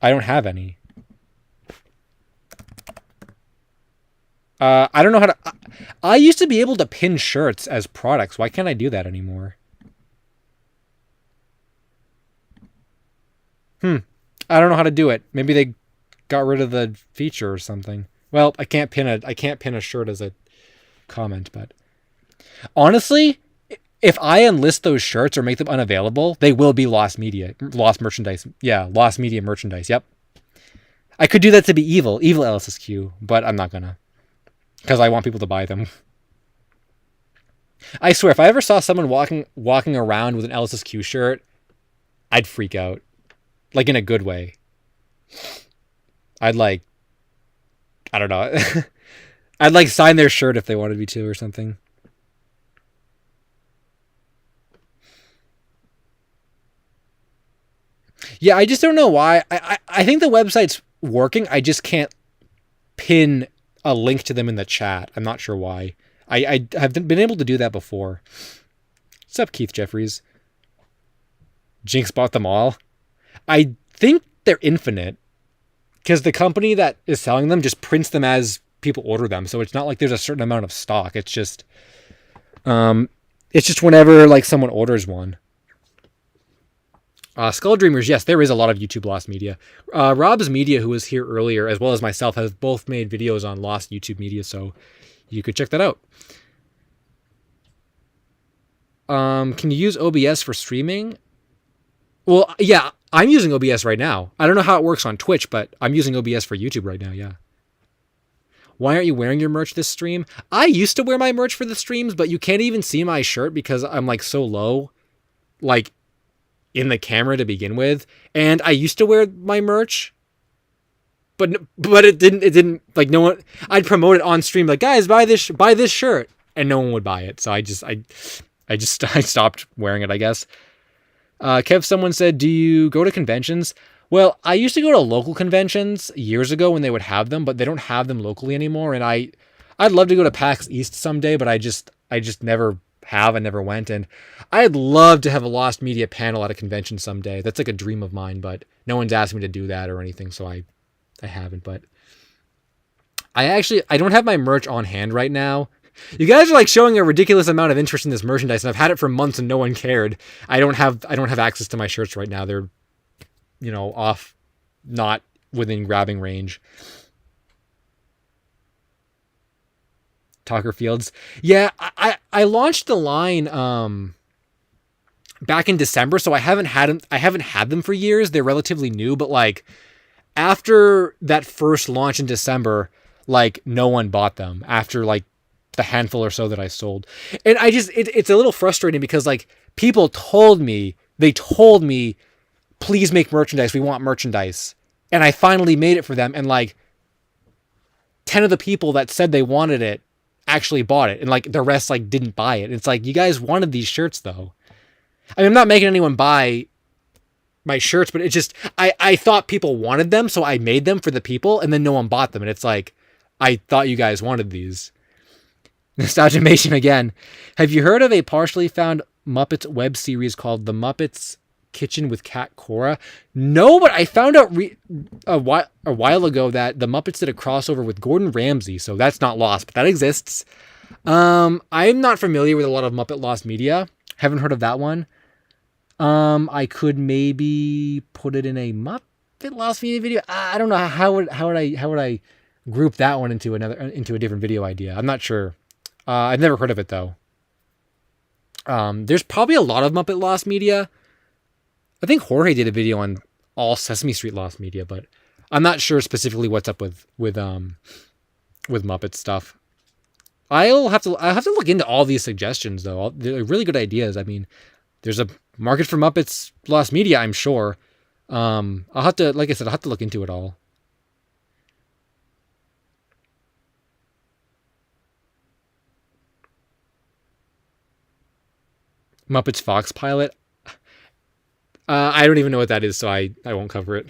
I don't have any. I don't know how to... I used to be able to pin shirts as products. Why can't I do that anymore? I don't know how to do it. Maybe they got rid of the feature or something. Well, I can't pin a shirt as a comment, but honestly, if I enlist those shirts or make them unavailable, they will be lost merchandise. Yeah, lost media merchandise. Yep. I could do that to be evil LSSQ, but I'm not gonna, because I want people to buy them. I swear, if I ever saw someone walking around with an LSSQ shirt, I'd freak out, like in a good way. I'd like, I don't know, I'd like sign their shirt if they wanted me to or something. Yeah, I just don't know why. I think the website's working. I just can't pin a link to them in the chat. I'm not sure why. I have been able to do that before. What's up, Keith Jeffries? Jinx bought them all. I think they're infinite because the company that is selling them just prints them as people order them. So it's not like there's a certain amount of stock. It's just whenever like someone orders one. Skull Dreamers, yes, there is a lot of YouTube Lost Media. Rob's Media, who was here earlier, as well as myself, have both made videos on Lost YouTube Media, so you could check that out. Can you use OBS for streaming? Well, yeah, I'm using OBS right now. I don't know how it works on Twitch, but I'm using OBS for YouTube right now, yeah. Why aren't you wearing your merch this stream? I used to wear my merch for the streams, but you can't even see my shirt because I'm like so low, like in the camera to begin with. And I used to wear my merch, but it didn't like no one. I'd promote it on stream like, guys, buy this shirt, and no one would buy it. So I stopped wearing it, I guess. Kev, someone said, do you go to conventions? Well, I used to go to local conventions years ago when they would have them, but they don't have them locally anymore. And I'd love to go to PAX East someday, but I just never have. I never went. And I'd love to have a Lost Media panel at a convention someday. That's like a dream of mine, but no one's asked me to do that or anything, so I haven't. But I don't have my merch on hand right now. You guys are like showing a ridiculous amount of interest in this merchandise, and I've had it for months and no one cared. I don't have access to my shirts right now. They're, off, not within grabbing range. Talker Fields. Yeah, I launched the line back in December, so I haven't had them for years. They're relatively new, but like after that first launch in December, like no one bought them after like the handful or so that I sold. And it's a little frustrating because like people told me, please make merchandise. We want merchandise. And I finally made it for them. And like 10 of the people that said they wanted it actually bought it. And like the rest like didn't buy it. It's like, you guys wanted these shirts though. I mean, I'm not making anyone buy my shirts, but it's just, I thought people wanted them. So I made them for the people and then no one bought them. And it's like, I thought you guys wanted these. Nostalgiamation again. Have you heard of a partially found Muppets web series called The Muppets Kitchen with Cat Cora? No, but I found out a while ago that the Muppets did a crossover with Gordon Ramsay, so that's not lost, but that exists. I'm not familiar with a lot of Muppet Lost Media. Haven't heard of that one. I could maybe put it in a Muppet Lost Media video. I don't know how would I group that one into a different video idea. I'm not sure. I've never heard of it though. There's probably a lot of Muppet Lost Media. I think Jorge did a video on all Sesame Street Lost Media, but I'm not sure specifically what's up with Muppet stuff. I'll have to look into all these suggestions though. They're really good ideas. I mean, there's a market for Muppets Lost Media, I'm sure. I'll have to look into it all. Muppets Fox pilot. I don't even know what that is, so I won't cover it.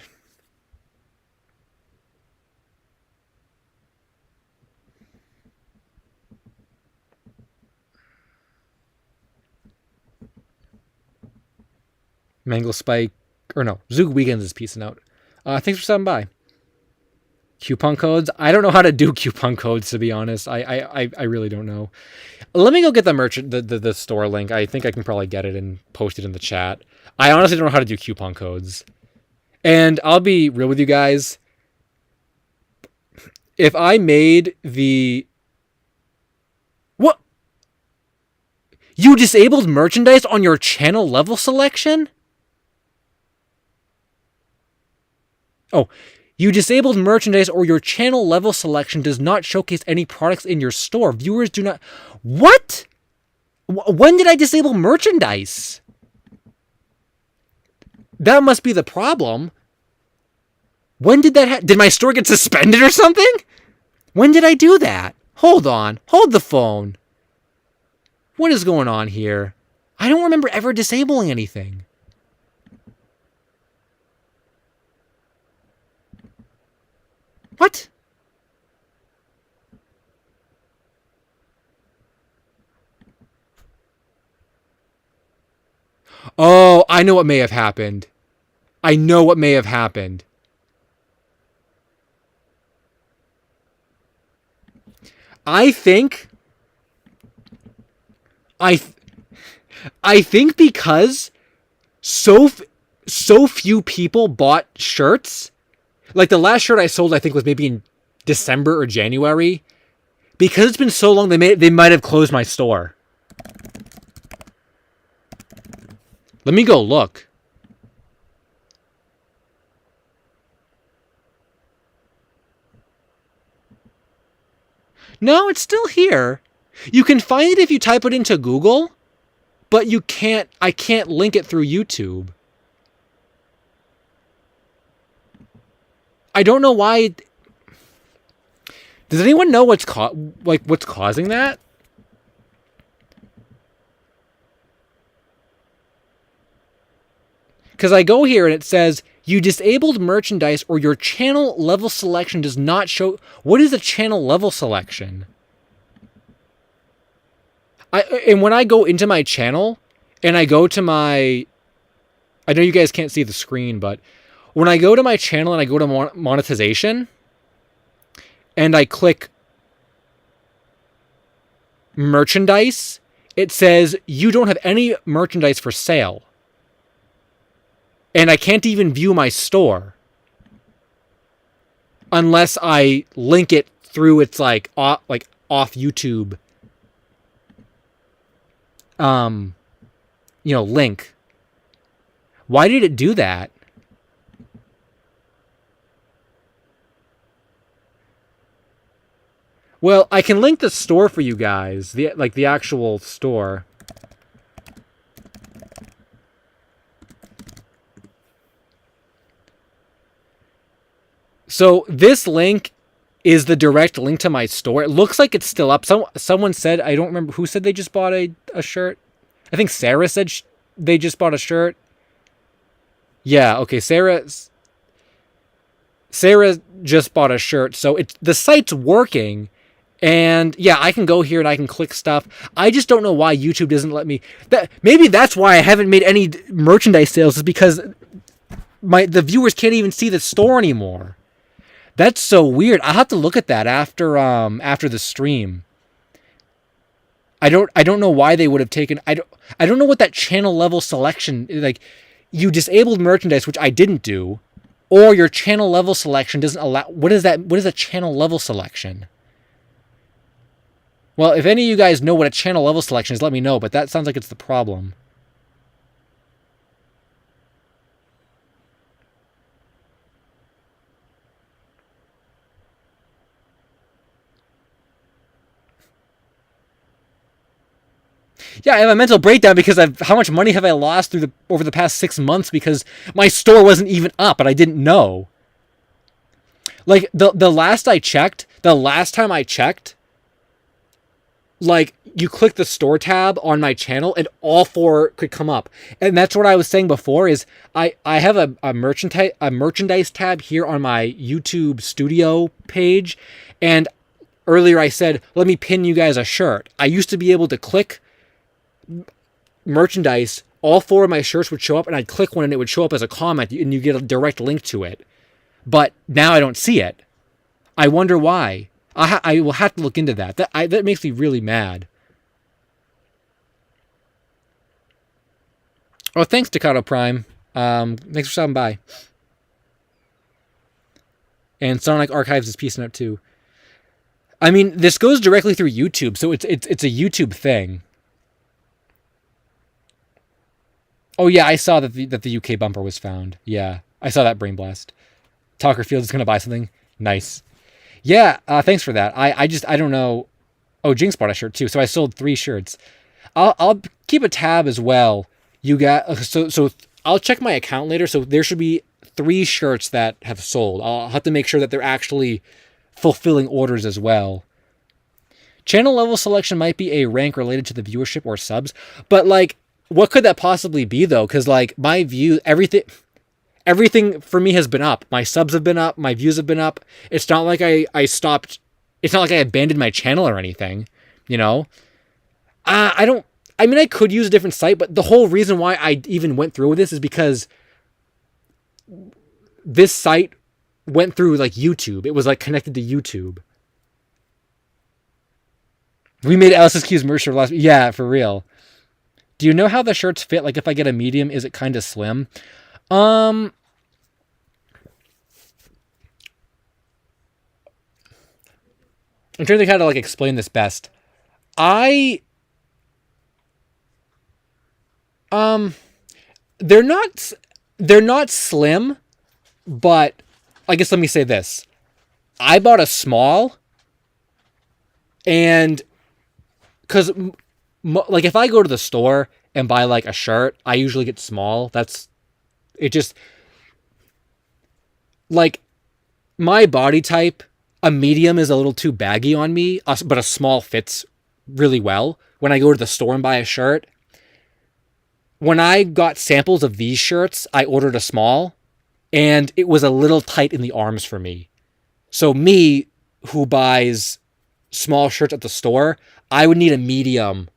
Mangle Spike, or no, Zoog Weekends is peacing out. Thanks for stopping by. Coupon codes. I don't know how to do coupon codes, to be honest. I really don't know. Let me go get the merchant, the store link. I think I can probably get it and post it in the chat. I honestly don't know how to do coupon codes. And I'll be real with you guys. If I made the... What? You disabled merchandise on your channel level selection? Oh, you disabled merchandise or your channel level selection does not showcase any products in your store. Viewers do not... What? When did I disable merchandise? That must be the problem. When did that did my store get suspended or something? When did I do that? Hold on. Hold the phone. What is going on here? I don't remember ever disabling anything. What? I know what may have happened. I know what may have happened. I think because so few people bought shirts. Like the last shirt I sold, I think was maybe in December or January. Because it's been so long, they might have closed my store. Let me go look. No, it's still here. You can find it if you type it into Google, but I can't link it through YouTube. I don't know why. Does anyone know what's causing that? Because I go here and it says, you disabled merchandise or your channel level selection does not show. What is a channel level selection? And when I go into my channel and I go to my... I know you guys can't see the screen, but when I go to my channel and I go to monetization and I click merchandise, it says you don't have any merchandise for sale. And I can't even view my store unless I link it through its off YouTube link. Why did it do that? Well, I can link the store for you guys, the actual store. So this link is the direct link to my store. It looks like it's still up. Someone said, I don't remember who said they just bought a shirt. I think Sarah said they just bought a shirt. Yeah, okay, Sarah just bought a shirt. So the site's working. And yeah, I can go here and I can click stuff. I just don't know why YouTube doesn't let me. Maybe that's why I haven't made any merchandise sales, is because the viewers can't even see the store anymore. That's so weird. I'll have to look at that after the stream. I don't know why they would have taken. I don't know what that channel level selection, like, you disabled merchandise, which I didn't do, or your channel level selection doesn't allow. What is that? What is a channel level selection? Well, if any of you guys know what a channel level selection is, let me know, but that sounds like it's the problem. Yeah, I have a mental breakdown because how much money have I lost over the past 6 months because my store wasn't even up and I didn't know. Like the last time I checked, like, you click the store tab on my channel and all 4 could come up. And that's what I was saying before, is I have a merchandise tab here on my YouTube studio page, and earlier I said, let me pin you guys a shirt. I used to be able to click merchandise, all 4 of my shirts would show up, and I'd click one and it would show up as a comment and you get a direct link to it. But now I don't see it. I wonder why. I will have to look into that. That makes me really mad. Oh, thanks, Staccato Prime. Thanks for stopping by. And Sonic Archives is piecing up too. I mean, this goes directly through YouTube, so it's a YouTube thing. Oh yeah, I saw that the UK bumper was found. Yeah, I saw that, Brain Blast. Talker Fields is gonna buy something. Nice. Yeah, thanks for that. I don't know. Oh, Jinx bought a shirt too, so I sold 3 shirts. I'll keep a tab as well. You got so I'll check my account later. So there should be 3 shirts that have sold. I'll have to make sure that they're actually fulfilling orders as well. Channel level selection might be a rank related to the viewership or subs, but like, what could that possibly be though? Because like my view, everything for me has been up. My subs have been up. My views have been up. It's not like I stopped. It's not like I abandoned my channel or anything. You know, I I mean, I could use a different site, but the whole reason why I even went through with this is because this site went through like YouTube. It was like connected to YouTube. We made LSSQ's merch for last. Yeah, for real. Do you know how the shirts fit? Like, if I get a medium, is it kind of slim? I'm trying to think how to like explain this best. They're not slim, but I guess let me say this. I bought a small, and because like if I go to the store and buy like a shirt, I usually get small. It just like my body type. A medium is a little too baggy on me, but a small fits really well. When I go to the store and buy a shirt, when I got samples of these shirts, I ordered a small, and it was a little tight in the arms for me. So me, who buys small shirts at the store, I would need a medium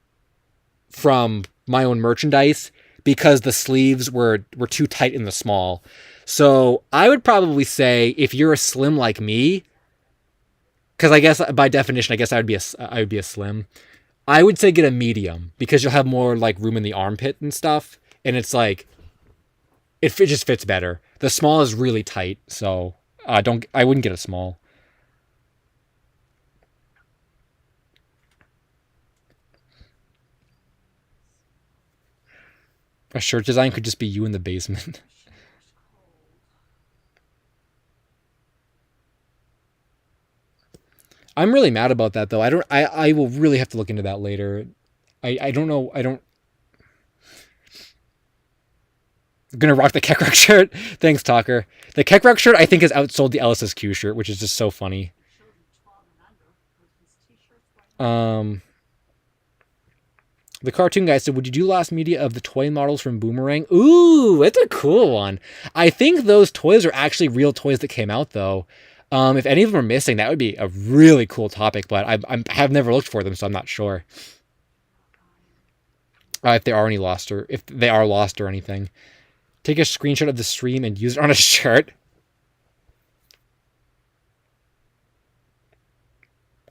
from my own merchandise because the sleeves were too tight in the small. So I would probably say if you're a slim like me, because I guess by definition, I guess I would be a slim. I would say get a medium because you'll have more like room in the armpit and stuff, and it's like it just fits better. The small is really tight, so I wouldn't get a small. A shirt design could just be you in the basement. I'm really mad about that though. I will really have to look into that later. I don't know. I'm gonna rock the Keckrock shirt. Thanks, Talker. The Keckrock shirt I think has outsold the LSSQ shirt, which is just so funny. The cartoon guy said, would you do last media of the toy models from Boomerang? Ooh, that's a cool one. I think those toys are actually real toys that came out though. If any of them are missing, that would be a really cool topic, but I have never looked for them, so I'm not sure. If they are lost or anything. Take a screenshot of the stream and use it on a shirt.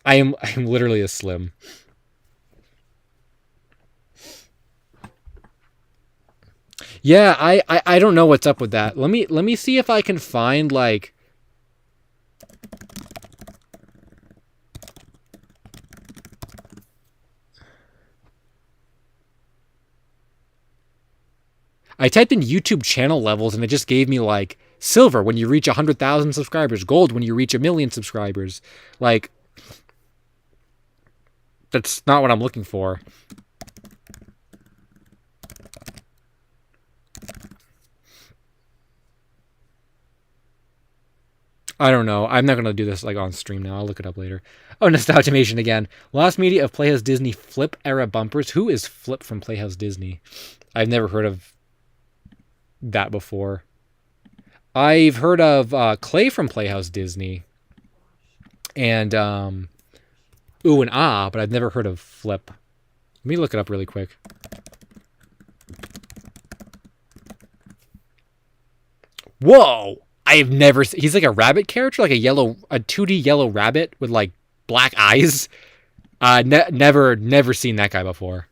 I'm literally a slim. Yeah, I don't know what's up with that. Let me see if I can find like I typed in YouTube channel levels and it just gave me like silver when you reach 100,000 subscribers, gold when you reach 1,000,000 subscribers. Like, that's not what I'm looking for. I don't know. I'm not going to do this like on stream now. I'll look it up later. Oh, Nostalgimation again. Last media of Playhouse Disney Flip era bumpers. Who is Flip from Playhouse Disney? I've never heard of that before. I've heard of Clay from Playhouse Disney and Ooh and Ah, but I've never heard of Flip. Let me look it up really quick. Whoa! I've never seen... He's like a rabbit character, like a 2D yellow rabbit with like black eyes. Never seen that guy before.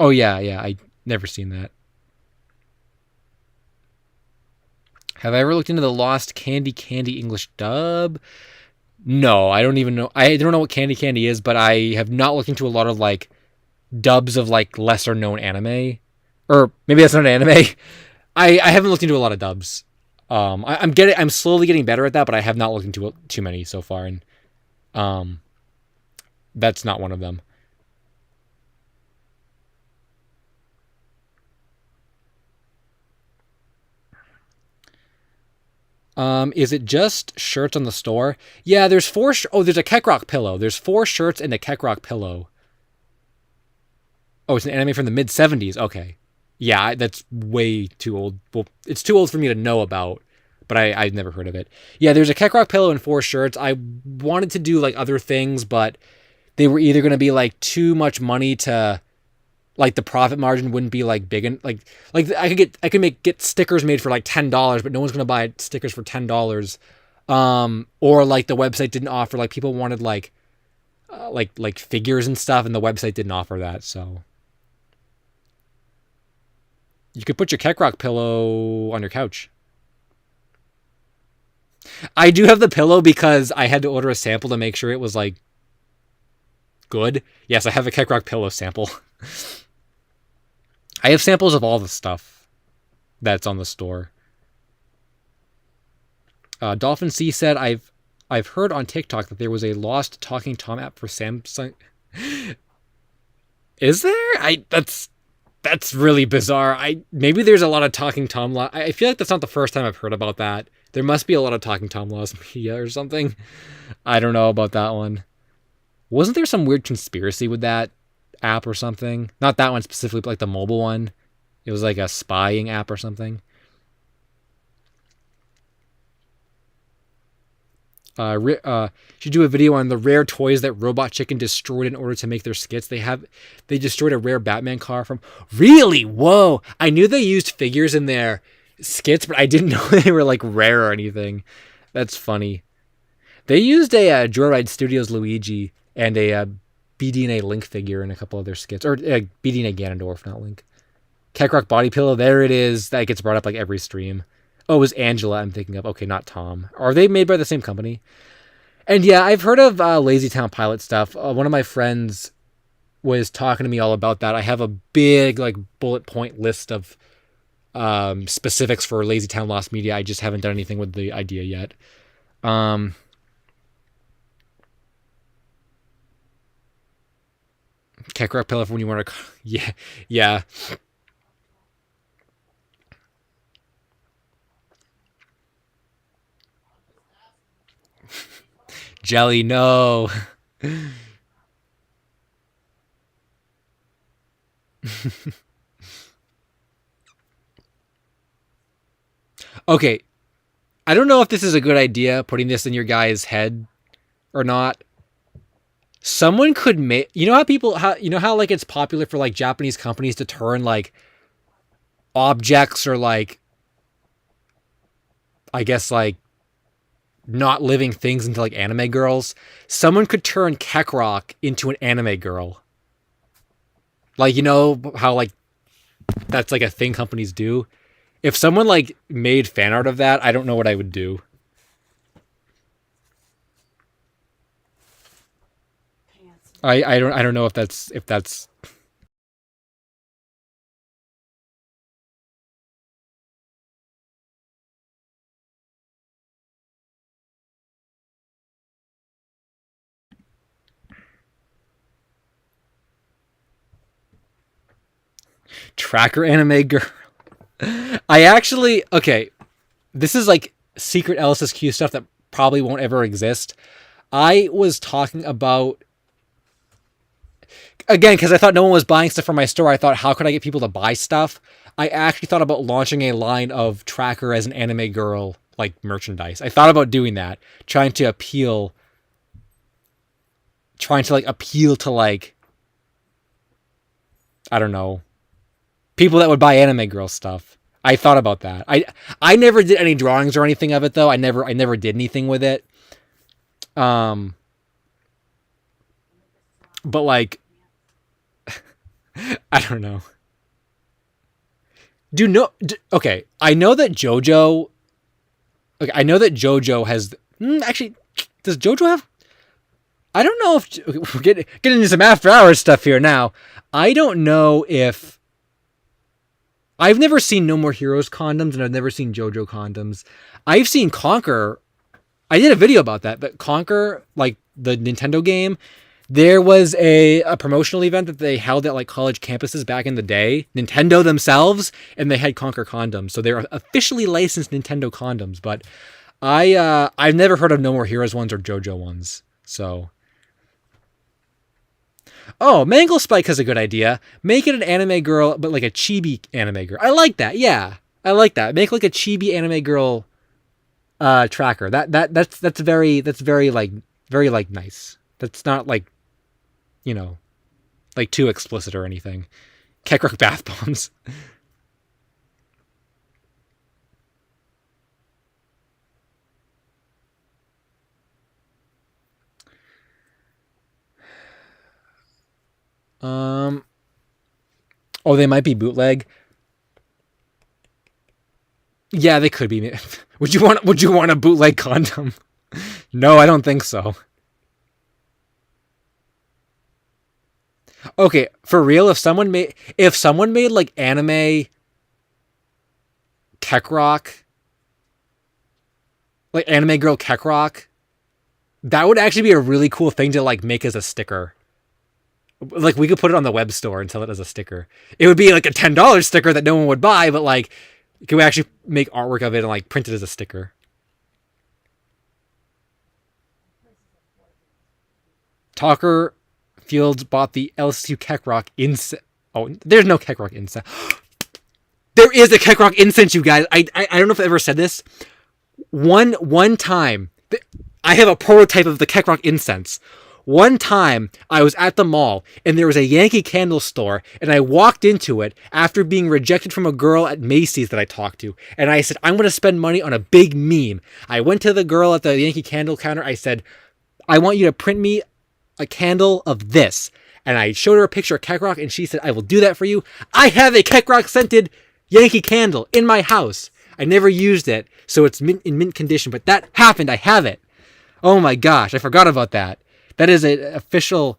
Oh yeah, I never seen that. Have I ever looked into the Lost Candy English dub? No, I don't even know. I don't know what Candy is, but I have not looked into a lot of like dubs of like lesser known anime. Or maybe that's not an anime. I haven't looked into a lot of dubs. I'm slowly getting better at that, but I have not looked into too many so far, and that's not one of them. Is it just shirts on the store? Yeah, there's four. There's a Keckrock pillow. There's 4 shirts and a Keckrock pillow. Oh, it's an anime from the mid-70s. Okay. Yeah, that's way too old. Well, it's too old for me to know about, but I've never heard of it. Yeah, there's a Keckrock pillow and 4 shirts. I wanted to do like other things, but they were either going to be like too much money to like the profit margin wouldn't be like big and like I could get stickers made for like $10, but no one's going to buy stickers for $10. Or like the website didn't offer, like people wanted like figures and stuff, and the website didn't offer that. So you could put your Keck pillow on your couch. I do have the pillow because I had to order a sample to make sure it was like good. Yes, I have a Keck pillow sample. I have samples of all the stuff that's on the store. Dolphin C said, I've heard on TikTok that there was a lost Talking Tom app for Samsung. Is there? That's really bizarre. Maybe there's a lot of Talking Tom. I feel like that's not the first time I've heard about that. There must be a lot of Talking Tom lost media or something. I don't know about that one. Wasn't there some weird conspiracy with that app or something? Not that one specifically, but like the mobile one. It was like a spying app or something. Should do a video on the rare toys that Robot Chicken destroyed in order to make their skits. They destroyed a rare Batman car from. Really? Whoa! I knew they used figures in their skits, but I didn't know they were like rare or anything. That's funny. They used a Joyride Studios Luigi and a BD&A Link figure in a couple of their skits, or BD&A Ganondorf, not Link. Keck body pillow. There it is. That gets brought up like every stream. Oh, it was Angela I'm thinking of. Okay, not Tom. Are they made by the same company? And yeah, I've heard of Lazy Town Pilot stuff. One of my friends was talking to me all about that. I have a big like bullet point list of specifics for Lazy Town Lost Media. I just haven't done anything with the idea yet. Keck pillow for when you want to... Yeah. Jelly, no. Okay. I don't know if this is a good idea, putting this in your guy's head or not. Someone could make... You know how like it's popular for like Japanese companies to turn like objects or like, I guess like not living things into like anime girls? Someone could turn Keck into an anime girl. Like, you know how like that's like a thing companies do? If someone like made fan art of that, I don't know what I would do. I don't know if that's Tracker anime girl. I actually, okay, this is like secret LSSQ stuff that probably won't ever exist. I was talking about, again, because I thought no one was buying stuff from my store, I thought, how could I get people to buy stuff? I actually thought about launching a line of Tracker as an anime girl, like, merchandise. I thought about doing that, trying to like, appeal to, like, I don't know, people that would buy anime girl stuff. I thought about that. I never did any drawings or anything of it, though. I never did anything with it. But like, I don't know. Okay, I know that JoJo. Okay, I know that JoJo has. Actually, does JoJo have? I don't know if we're getting into some after hours stuff here now. I don't know if. I've never seen No More Heroes condoms, and I've never seen JoJo condoms. I've seen Conquer. I did a video about that, but Conquer, like the Nintendo game, there was a promotional event that they held at like college campuses back in the day, Nintendo themselves, and they had Conquer condoms. So they're officially licensed Nintendo condoms, but I've never heard of No More Heroes ones or JoJo ones. So, oh, Mangle Spike has a good idea. Make it an anime girl, but like a chibi anime girl. I like that. Yeah, I like that. Make like a chibi anime girl Tracker. That's very like nice. That's not like you know, like too explicit or anything. Keckrock bath bombs. Um. Oh, they might be bootleg. Yeah, they could be. Would you want a bootleg condom? No, I don't think so. Okay, for real, if someone made like anime Keckrock, like anime girl Keckrock, that would actually be a really cool thing to like make as a sticker. Like we could put it on the web store and sell it as a sticker. It would be like a $10 sticker that no one would buy, but like can we actually make artwork of it and like print it as a sticker? Talker Fields bought the LSU Keckrock incense. Oh, there's no Keckrock incense. There is a Keckrock incense, you guys. I don't know if I ever said this. One time, I have a prototype of the Keckrock incense. One time, I was at the mall, and there was a Yankee Candle store, and I walked into it after being rejected from a girl at Macy's that I talked to, and I said, I'm going to spend money on a big meme. I went to the girl at the Yankee Candle counter. I said, I want you to print me a candle of this. And I showed her a picture of Keckrock, and she said, I will do that for you. I have a Keckrock scented Yankee Candle in my house. I never used it, so it's in mint condition, but that happened. I have it. Oh my gosh, I forgot about that. That is an official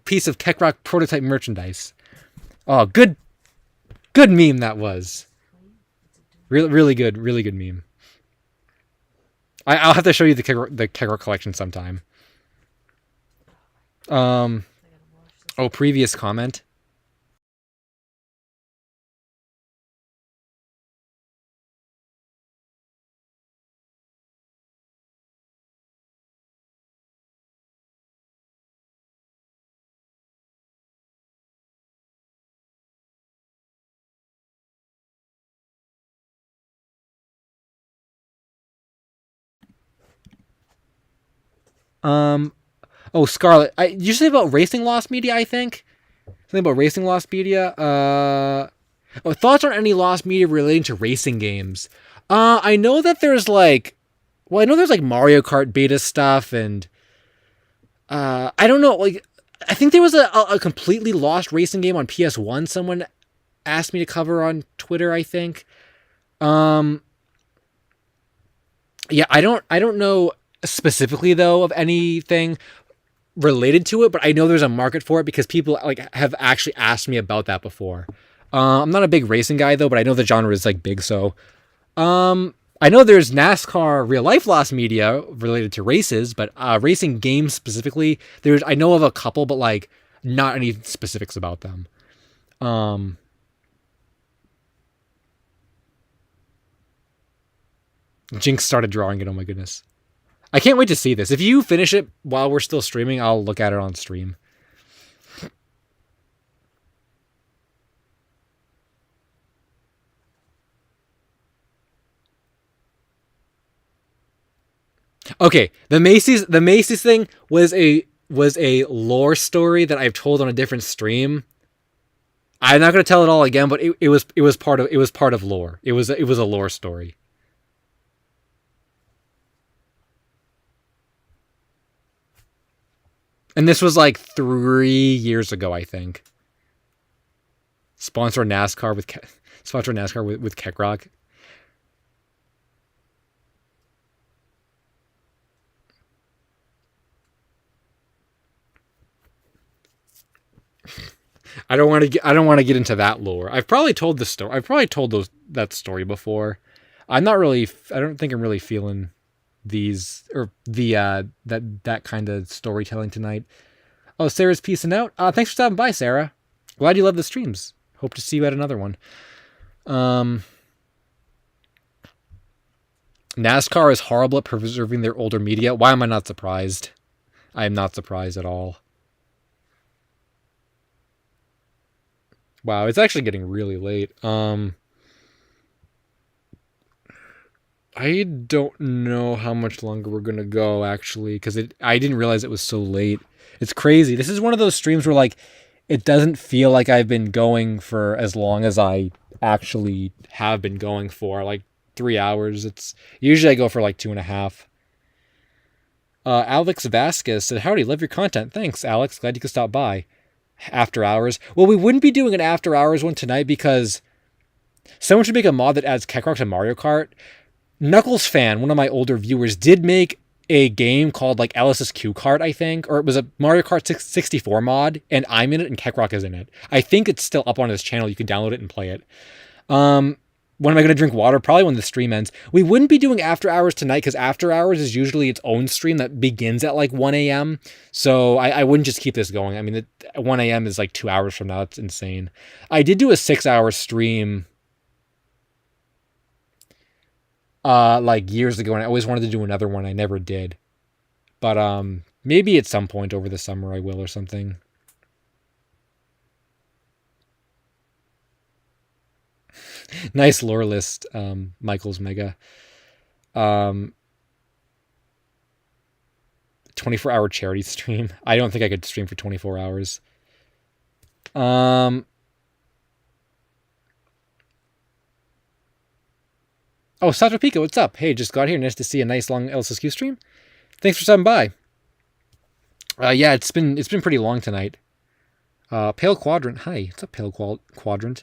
piece of Keckrock prototype merchandise. Oh, good meme that was. Really good meme. I'll have to show you the Keckrock collection sometime. Previous comment. Scarlett. Did you say about Racing Lost Media? I think something about Racing Lost Media. Thoughts on any lost media relating to racing games? I know that there's like, I know there's like Mario Kart beta stuff, and I don't know. Like, I think there was a completely lost racing game on PS1. Someone asked me to cover on Twitter. I think. Yeah, I don't know specifically though of anything related to it, but I know there's a market for it because people like have actually asked me about that before. I'm not a big racing guy though, but I know the genre is like big. So, I know there's NASCAR real life lost media related to races, but racing games specifically, I know of a couple, but like not any specifics about them. Jinx started drawing it. Oh my goodness. I can't wait to see this. If you finish it while we're still streaming, I'll look at it on stream. Okay, the Macy's thing was a lore story that I've told on a different stream. I'm not going to tell it all again, but it was part of lore. It was a lore story. And this was like 3 years ago, I think. Sponsor NASCAR with Keckrock. I don't want to get into that lore. I've probably told this story. I've probably told that story before. I don't think I'm really feeling these or that kind of storytelling tonight. Oh, Sarah's peacing out. Thanks for stopping by, Sarah. Glad you love the streams. Hope to see you at another one. NASCAR is horrible at preserving their older media. Why am I not surprised? I am not surprised at all. Wow, it's actually getting really late. I don't know how much longer we're gonna go actually, because I didn't realize it was so late. It's crazy. This is one of those streams where like it doesn't feel like I've been going for as long as I actually have been going for, like 3 hours. It's usually I go for like 2.5. Alex Vasquez said, "Howdy, love your content. Thanks, Alex. Glad you could stop by." After hours. Well, we wouldn't be doing an after hours one tonight because someone should make a mod that adds Keckrock to Mario Kart. Knuckles fan, one of my older viewers, did make a game called like LSSQ Kart, I think, or it was a Mario Kart 64 mod, and I'm in it and Keckrock is in it. I think it's still up on his channel. You can download it and play it. When am I going to drink water? Probably when the stream ends. We wouldn't be doing after hours tonight because after hours is usually its own stream that begins at like 1 a.m. So I wouldn't just keep this going. I mean, 1 a.m. is like 2 hours from now. That's insane. I did do a 6-hour stream like years ago, and I always wanted to do another one. I never did. But maybe at some point over the summer I will or something. Nice lore list, Michael's Mega. 24-hour charity stream. I don't think I could stream for 24 hours. Oh, Sato Pika, what's up? Hey, just got here. Nice to see a nice long LSSQ stream. Thanks for stopping by. Yeah, it's been pretty long tonight. Pale Quadrant. Hi, what's up, Pale Quadrant?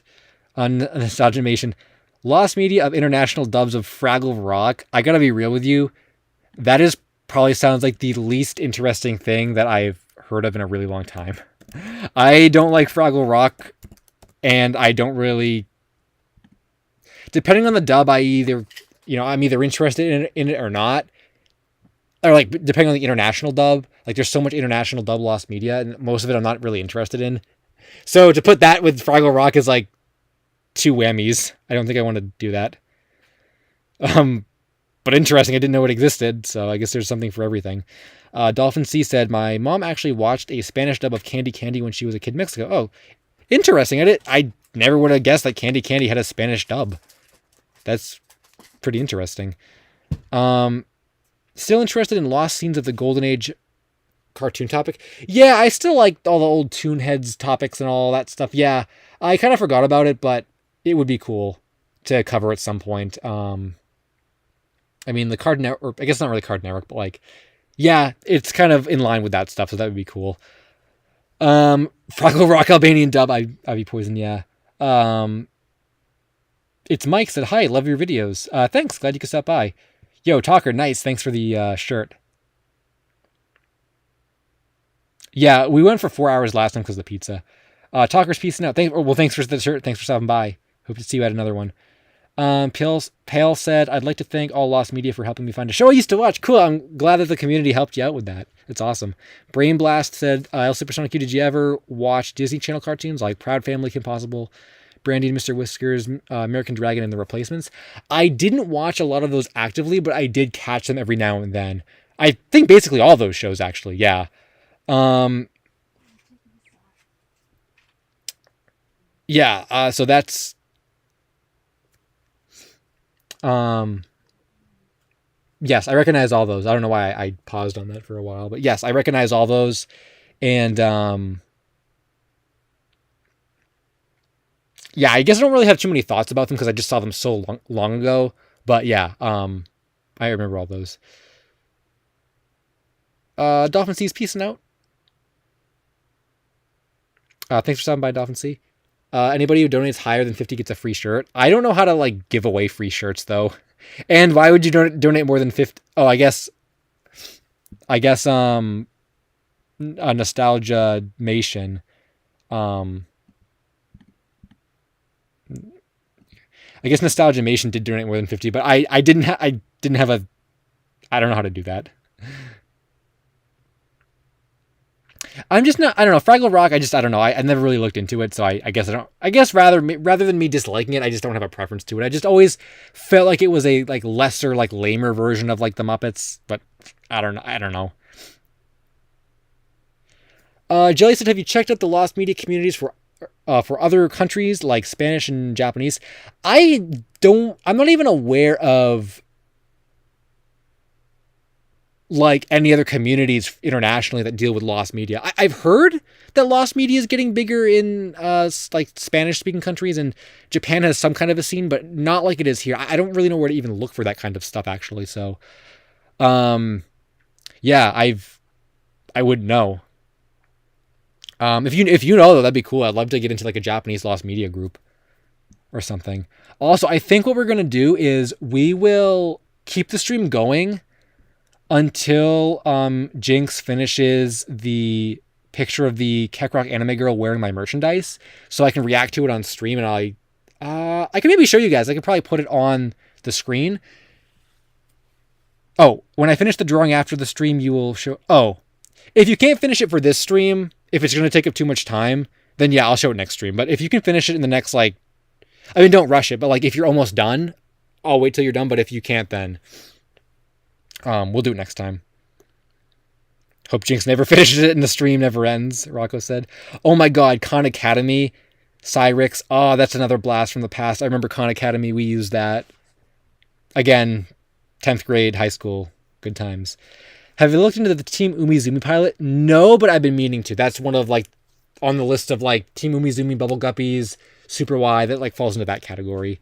Nostalgimation. Lost media of international dubs of Fraggle Rock. I gotta be real with you. That is probably sounds like the least interesting thing that I've heard of in a really long time. I don't like Fraggle Rock, and I don't really. Depending on the dub, I'm either interested in it or not. Or like depending on the international dub, like there's so much international dub lost media, and most of it I'm not really interested in. So to put that with Fraggle Rock is like 2 whammies. I don't think I want to do that. But interesting. I didn't know it existed, so I guess there's something for everything. Dolphin C said, "My mom actually watched a Spanish dub of Candy Candy when she was a kid in Mexico." Oh, interesting. I never would have guessed that Candy Candy had a Spanish dub. That's pretty interesting. Still interested in lost scenes of the Golden Age cartoon topic? Yeah, I still like all the old Toonheads topics and all that stuff. Yeah, I kind of forgot about it, but it would be cool to cover at some point. I mean, the Card Network, I guess not really Card Network, but like, yeah, it's kind of in line with that stuff, so that would be cool. Fraggle Rock Albanian dub, Ivy Poison, yeah. It's Mike said, "Hi, love your videos. Thanks, glad you could stop by." Yo, Talker, nice, thanks for the shirt. Yeah, we went for 4 hours last time because of the pizza. Talker's peace out. Thanks for the shirt. Thanks for stopping by. Hope to see you at another one. Pale said, "I'd like to thank all Lost Media for helping me find a show I used to watch." Cool. I'm glad that the community helped you out with that. It's awesome. Brain Blast said, "LSuperSonicQ, did you ever watch Disney Channel cartoons like Proud Family, Kim Possible, Brandy and Mr. Whiskers, American Dragon, and The Replacements?" I didn't watch a lot of those actively, but I did catch them every now and then. I think basically all those shows, actually. Yeah. Yeah. So that's. Yes, I recognize all those. I don't know why I paused on that for a while, but yes, I recognize all those, and yeah, I guess I don't really have too many thoughts about them because I just saw them so long ago. But yeah, I remember all those. Dolphin C's peace out. Thanks for stopping by, Dolphin C. Anybody who donates higher than 50 gets a free shirt. I don't know how to like give away free shirts though. And why would you donate more than 50? Oh, I guess a Nostalgia Mation. I guess Nostalgia Mation did donate more than 50, but I didn't have a. I don't know how to do that. I'm just not. I don't know. Fraggle Rock. I don't know. I never really looked into it, so I guess I don't. I guess rather than me disliking it, I just don't have a preference to it. I just always felt like it was a like lesser, like lamer version of like the Muppets. But I don't know. I don't know. Jelly said, "Have you checked out the lost media communities for other countries like Spanish and Japanese?" I'm not even aware of like any other communities internationally that deal with lost media. I've heard that lost media is getting bigger in like Spanish speaking countries, and Japan has some kind of a scene, but not like it is here. I don't really know where to even look for that kind of stuff actually. So, um, yeah, I wouldn't know. If you know though, that'd be cool. I'd love to get into like a Japanese lost media group or something. Also, I think what we're gonna do is we will keep the stream going until Jinx finishes the picture of the Kekrok anime girl wearing my merchandise, so I can react to it on stream, and I can maybe show you guys. I could probably put it on the screen. Oh, when I finish the drawing after the stream, you will show. Oh, if you can't finish it for this stream, if it's going to take up too much time, then yeah, I'll show it next stream. But if you can finish it in the next, like, I mean, don't rush it, but like if you're almost done, I'll wait till you're done. But if you can't, then we'll do it next time. Hope Jinx never finishes it and the stream never ends, Rocco said. Oh my god, Khan Academy, Cyrix. Oh, that's another blast from the past. I remember Khan Academy, we used that. Again, 10th grade, high school. Good times. Have you looked into the Team Umizoomi pilot? No, but I've been meaning to. That's one of like, on the list of like Team Umizoomi, Bubble Guppies, Super Y, that like falls into that category.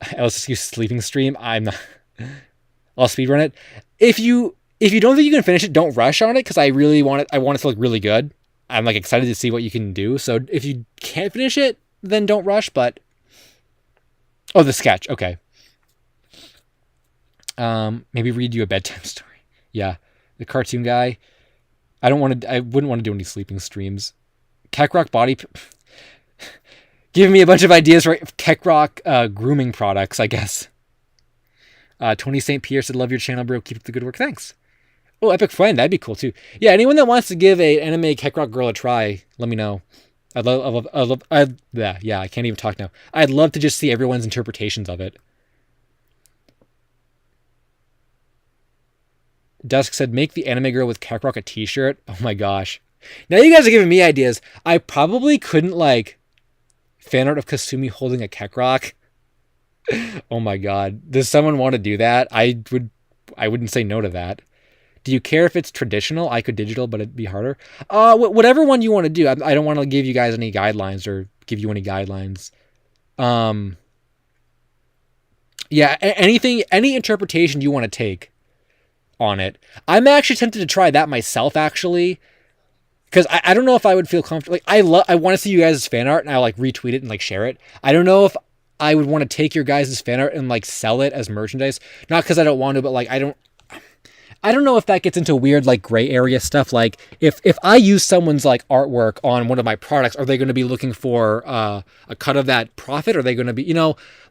LSuperSonicQ sleeping stream. I'm not. I'll speedrun it. If you don't think you can finish it, don't rush on it, because I really want it. I want it to look really good. I'm like excited to see what you can do. So if you can't finish it, then don't rush. But the sketch. Okay. Maybe read you a bedtime story. Yeah, the cartoon guy. I wouldn't want to do any sleeping streams. Kekrok body. Give me a bunch of ideas for Kekrok grooming products, I guess. Tony St. Pierre said, "Love your channel, bro. Keep up the good work. Thanks." Oh, Epic Friend, that'd be cool too. Yeah, anyone that wants to give a anime Kekrok girl a try, let me know. Yeah, I can't even talk now. I'd love to just see everyone's interpretations of it. Dusk said, make the anime girl with Kekrok a t-shirt. Oh my gosh. Now you guys are giving me ideas. I probably couldn't like fan art of Kasumi holding a Kekrok. Oh my god. Does someone want to do that? I wouldn't say no to that. Do you care if it's traditional? I could digital, but it'd be harder. Whatever one you want to do. I don't want to give you guys any guidelines or give you any guidelines. Yeah, any interpretation you want to take on it. I'm actually tempted to try that myself, actually, because I don't know if I would feel comfortable. Like, I want to see you guys' fan art, and I like retweet it and like share it. I don't know if I would want to take your guys' fan art and like sell it as merchandise. Not because I don't want to, but like I don't know if that gets into weird like gray area stuff. Like if I use someone's like artwork on one of my products, are they going to be looking for a cut of that profit? Are they going to be,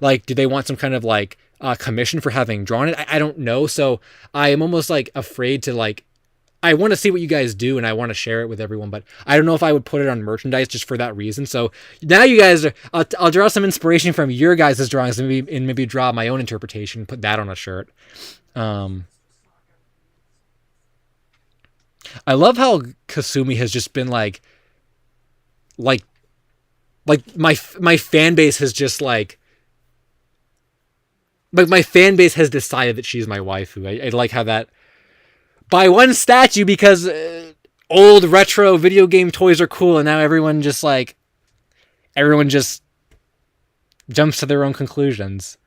like, do they want some kind of like commission for having drawn it? I don't know. So I am almost like afraid to like, I want to see what you guys do and I want to share it with everyone, but I don't know if I would put it on merchandise just for that reason. So now you guys are, I'll draw some inspiration from your guys' drawings and maybe draw my own interpretation, put that on a shirt. I love how Kasumi has just been like my fan base has just like my fan base has decided that she's my waifu. I like how that buy one statue because old retro video game toys are cool, and now everyone just jumps to their own conclusions.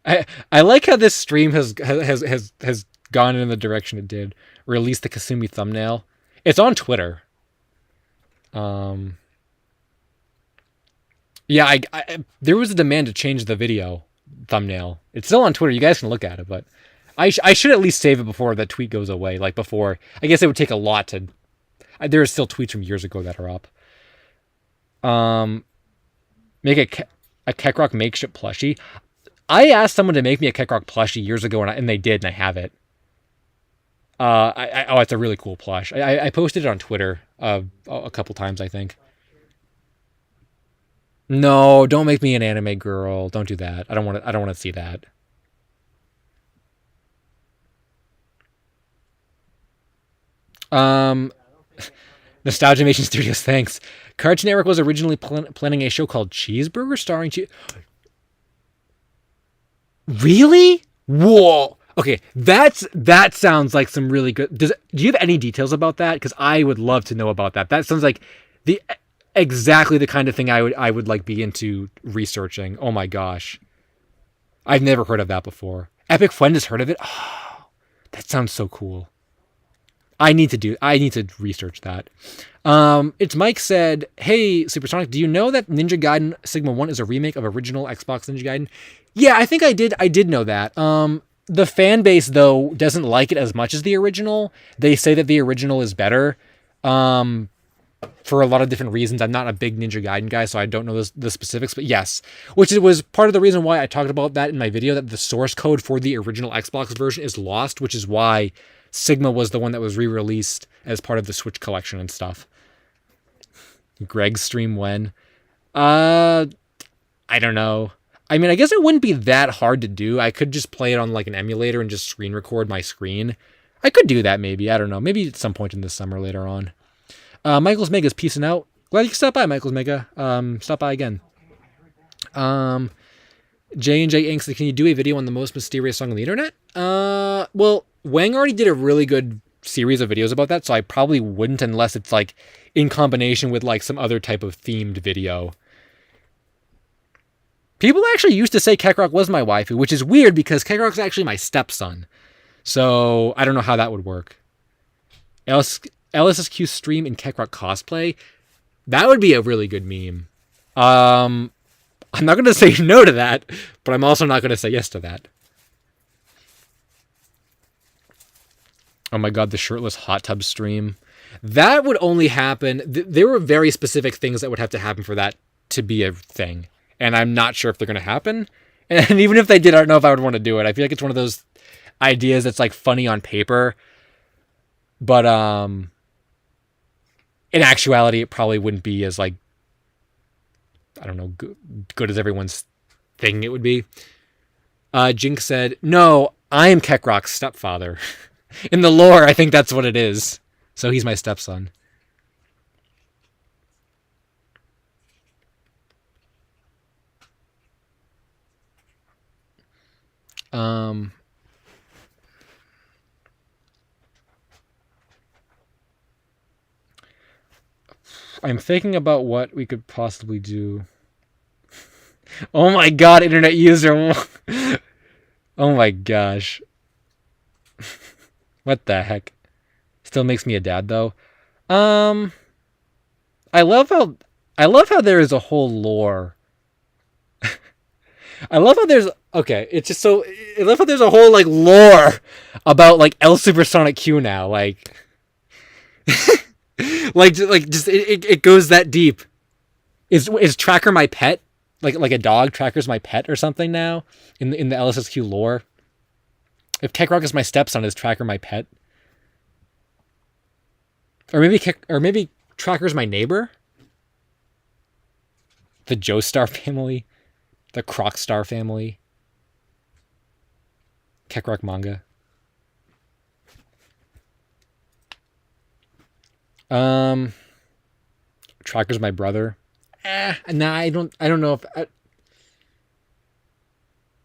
I like how this stream has gone in the direction it did. Release the Kasumi thumbnail. It's on Twitter. Yeah, I there was a demand to change the video thumbnail. It's still on Twitter. You guys can look at it, but I should at least save it before that tweet goes away. Like before, I guess it would take a lot to. There are still tweets from years ago that are up. Make a Kekrok makeshift plushie. I asked someone to make me a Kekrok plushie years ago, and they did, and I have it. It's a really cool plush. I posted it on Twitter a couple times, I think. No, don't make me an anime girl. Don't do that. I don't want to see that. Nostalgia Mation Studios, thanks. Cartoon Network was originally planning a show called Cheeseburger starring Really? Whoa. Okay, that sounds like some really good. Do you have any details about that? Because I would love to know about that. That sounds like the exactly the kind of thing I would like be into researching. Oh my gosh, I've never heard of that before. Epic Friend has heard of it. Oh, that sounds so cool. I need to research that. It's Mike said, "Hey, Supersonic, do you know that Ninja Gaiden Sigma 1 is a remake of original Xbox Ninja Gaiden?" Yeah, I think I did. I did know that. The fan base though doesn't like it as much as the original. They say that the original is better. Um, for a lot of different reasons. I'm not a big Ninja Gaiden guy, so I don't know the specifics, but yes. Which was part of the reason why I talked about that in my video, that the source code for the original Xbox version is lost, which is why Sigma was the one that was re-released as part of the Switch collection and stuff. Greg stream when? Uh, I don't know. I mean, I guess it wouldn't be that hard to do. I could just play it on like an emulator and just screen record my screen. I could do that maybe. I don't know. Maybe at some point in the summer later on. Michael's Mega's peacing out. Glad you could stop by, Michael's Mega. Stop by again. J&J Inc. said, can you do a video on the most mysterious song on the internet? Well, Wang already did a really good series of videos about that, so I probably wouldn't unless it's like in combination with like some other type of themed video. People actually used to say Kekrok was my waifu, which is weird because Kekrok's actually my stepson. So I don't know how that would work. LSSQ stream in Kekrok cosplay? That would be a really good meme. I'm not going to say no to that, but I'm also not going to say yes to that. Oh my god, the shirtless hot tub stream. That would only happen. There were very specific things that would have to happen for that to be a thing. And I'm not sure if they're going to happen. And even if they did, I don't know if I would want to do it. I feel like it's one of those ideas that's like funny on paper. But in actuality, it probably wouldn't be as like, I don't know, good as everyone's thing it would be. Jinx said, no, I am Kekrok's stepfather. In the lore, I think that's what it is. So he's my stepson. I'm thinking about what we could possibly do. Oh my god, internet user. Oh my gosh. What the heck? Still makes me a dad though. Um I love how there is a whole lore. I love how there's okay, it's just so I love how there's a whole like lore about like LSuperSonicQ now, like like just it goes that deep. Is Tracker my pet? Like a dog Tracker's my pet or something now in the LSSQ lore? If Kekrok is my stepson, is Tracker my pet? Or maybe Tracker's my neighbor? The Joestar family? The Crocstar family? Kekrok manga. Tracker's my brother. Nah, I don't know if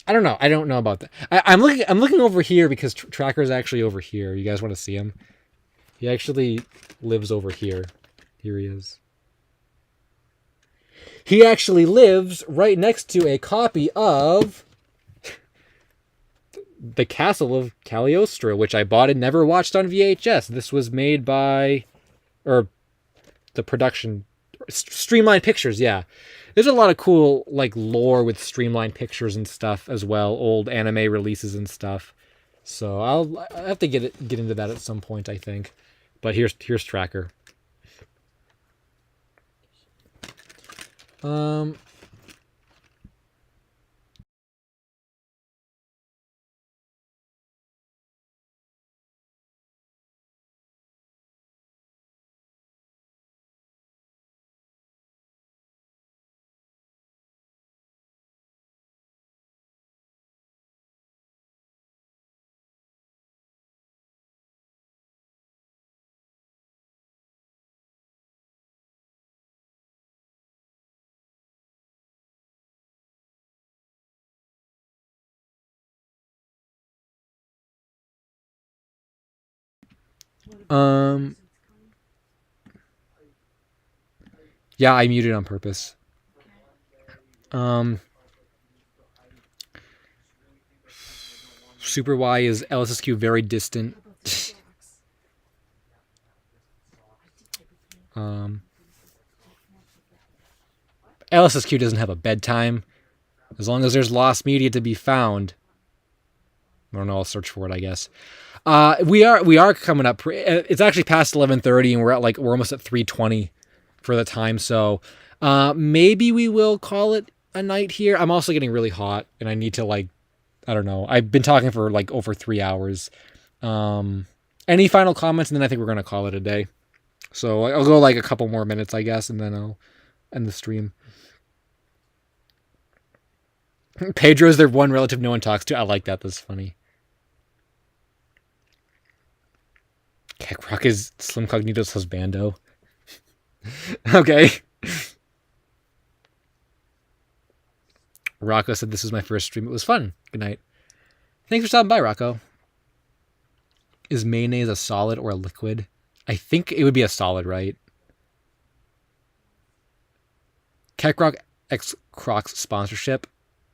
I don't know. I don't know about that. I'm looking over here because Tracker's actually over here. You guys want to see him? He actually lives over here. Here he is. He actually lives right next to a copy of The Castle of Cagliostro, which I bought and never watched on VHS. This was made by, or the production, Streamline Pictures, yeah. There's a lot of cool like lore with Streamline Pictures and stuff as well, old anime releases and stuff. So I'll have to get into that at some point, I think. But here's Tracker. Um, yeah, I muted on purpose. Super Y is LSSQ very distant. um, LSSQ doesn't have a bedtime. As long as there's lost media to be found. I don't know. I'll search for it, I guess. We are coming up. It's actually past 11:30, and we're almost at 3:20 for the time. So, maybe we will call it a night here. I'm also getting really hot, and I need to I don't know. I've been talking for over 3 hours. Any final comments, and then I think we're gonna call it a day. So I'll go a couple more minutes, I guess, and then I'll end the stream. Pedro's their one relative no one talks to. I like that. That's funny. Keckrock is Slim Cognito's husbando. Okay. Rocco said this was my first stream. It was fun. Good night. Thanks for stopping by, Rocco. Is mayonnaise a solid or a liquid? I think it would be a solid, right? Keckrock X Crocs sponsorship.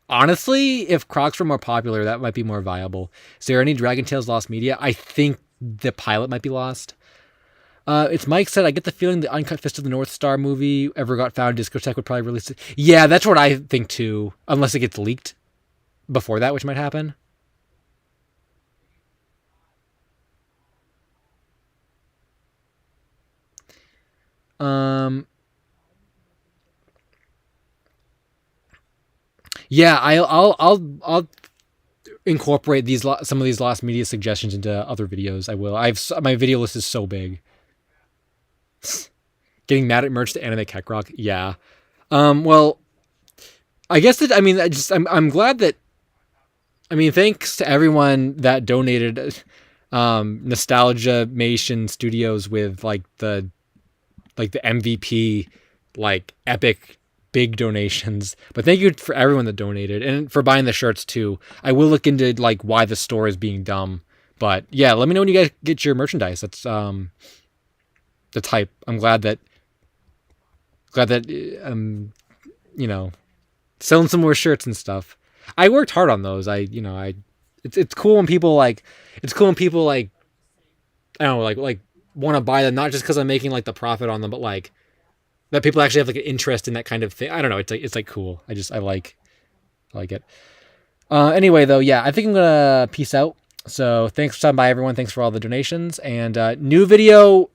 Honestly, if Crocs were more popular, that might be more viable. Is there any Dragon Tales lost media? I think the pilot might be lost. It's Mike said, I get the feeling the Uncut Fist of the North Star movie ever got found. Discotheque would probably release it. Yeah, that's what I think too. Unless it gets leaked before that, which might happen. Yeah, I'll incorporate some of these lost media suggestions into other videos. I will. My video list is so big. Getting mad at merch to animate Keckrock. Yeah. Well, I guess that I'm glad that. I mean, thanks to everyone that donated. Nostalgia Mation Studios with the MVP, epic big donations. But thank you for everyone that donated and for buying the shirts too. I will look into why the store is being dumb. But yeah, let me know when you guys get your merchandise. That's the hype. I'm glad that selling some more shirts and stuff. I worked hard on those. It's cool when people I don't know, want to buy them, not just because I'm making the profit on them, but that people actually have an interest in that kind of thing. I don't know. It's cool. I like it. Anyway, though, yeah, I think I'm gonna peace out. So thanks for stopping by, everyone. Thanks for all the donations, and new video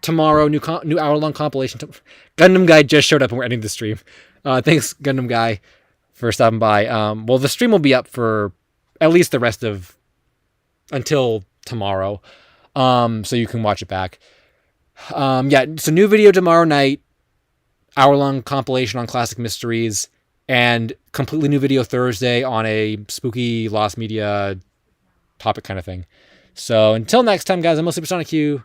tomorrow. New hour-long compilation. Gundam Guy just showed up, and we're ending the stream. Thanks, Gundam Guy, for stopping by. Well, the stream will be up for at least the rest of until tomorrow, so you can watch it back. Yeah, so new video tomorrow night, hour-long compilation on classic mysteries, and completely new video Thursday on a spooky lost media topic kind of thing. So until next time, guys, I'm LSuperSonicQ.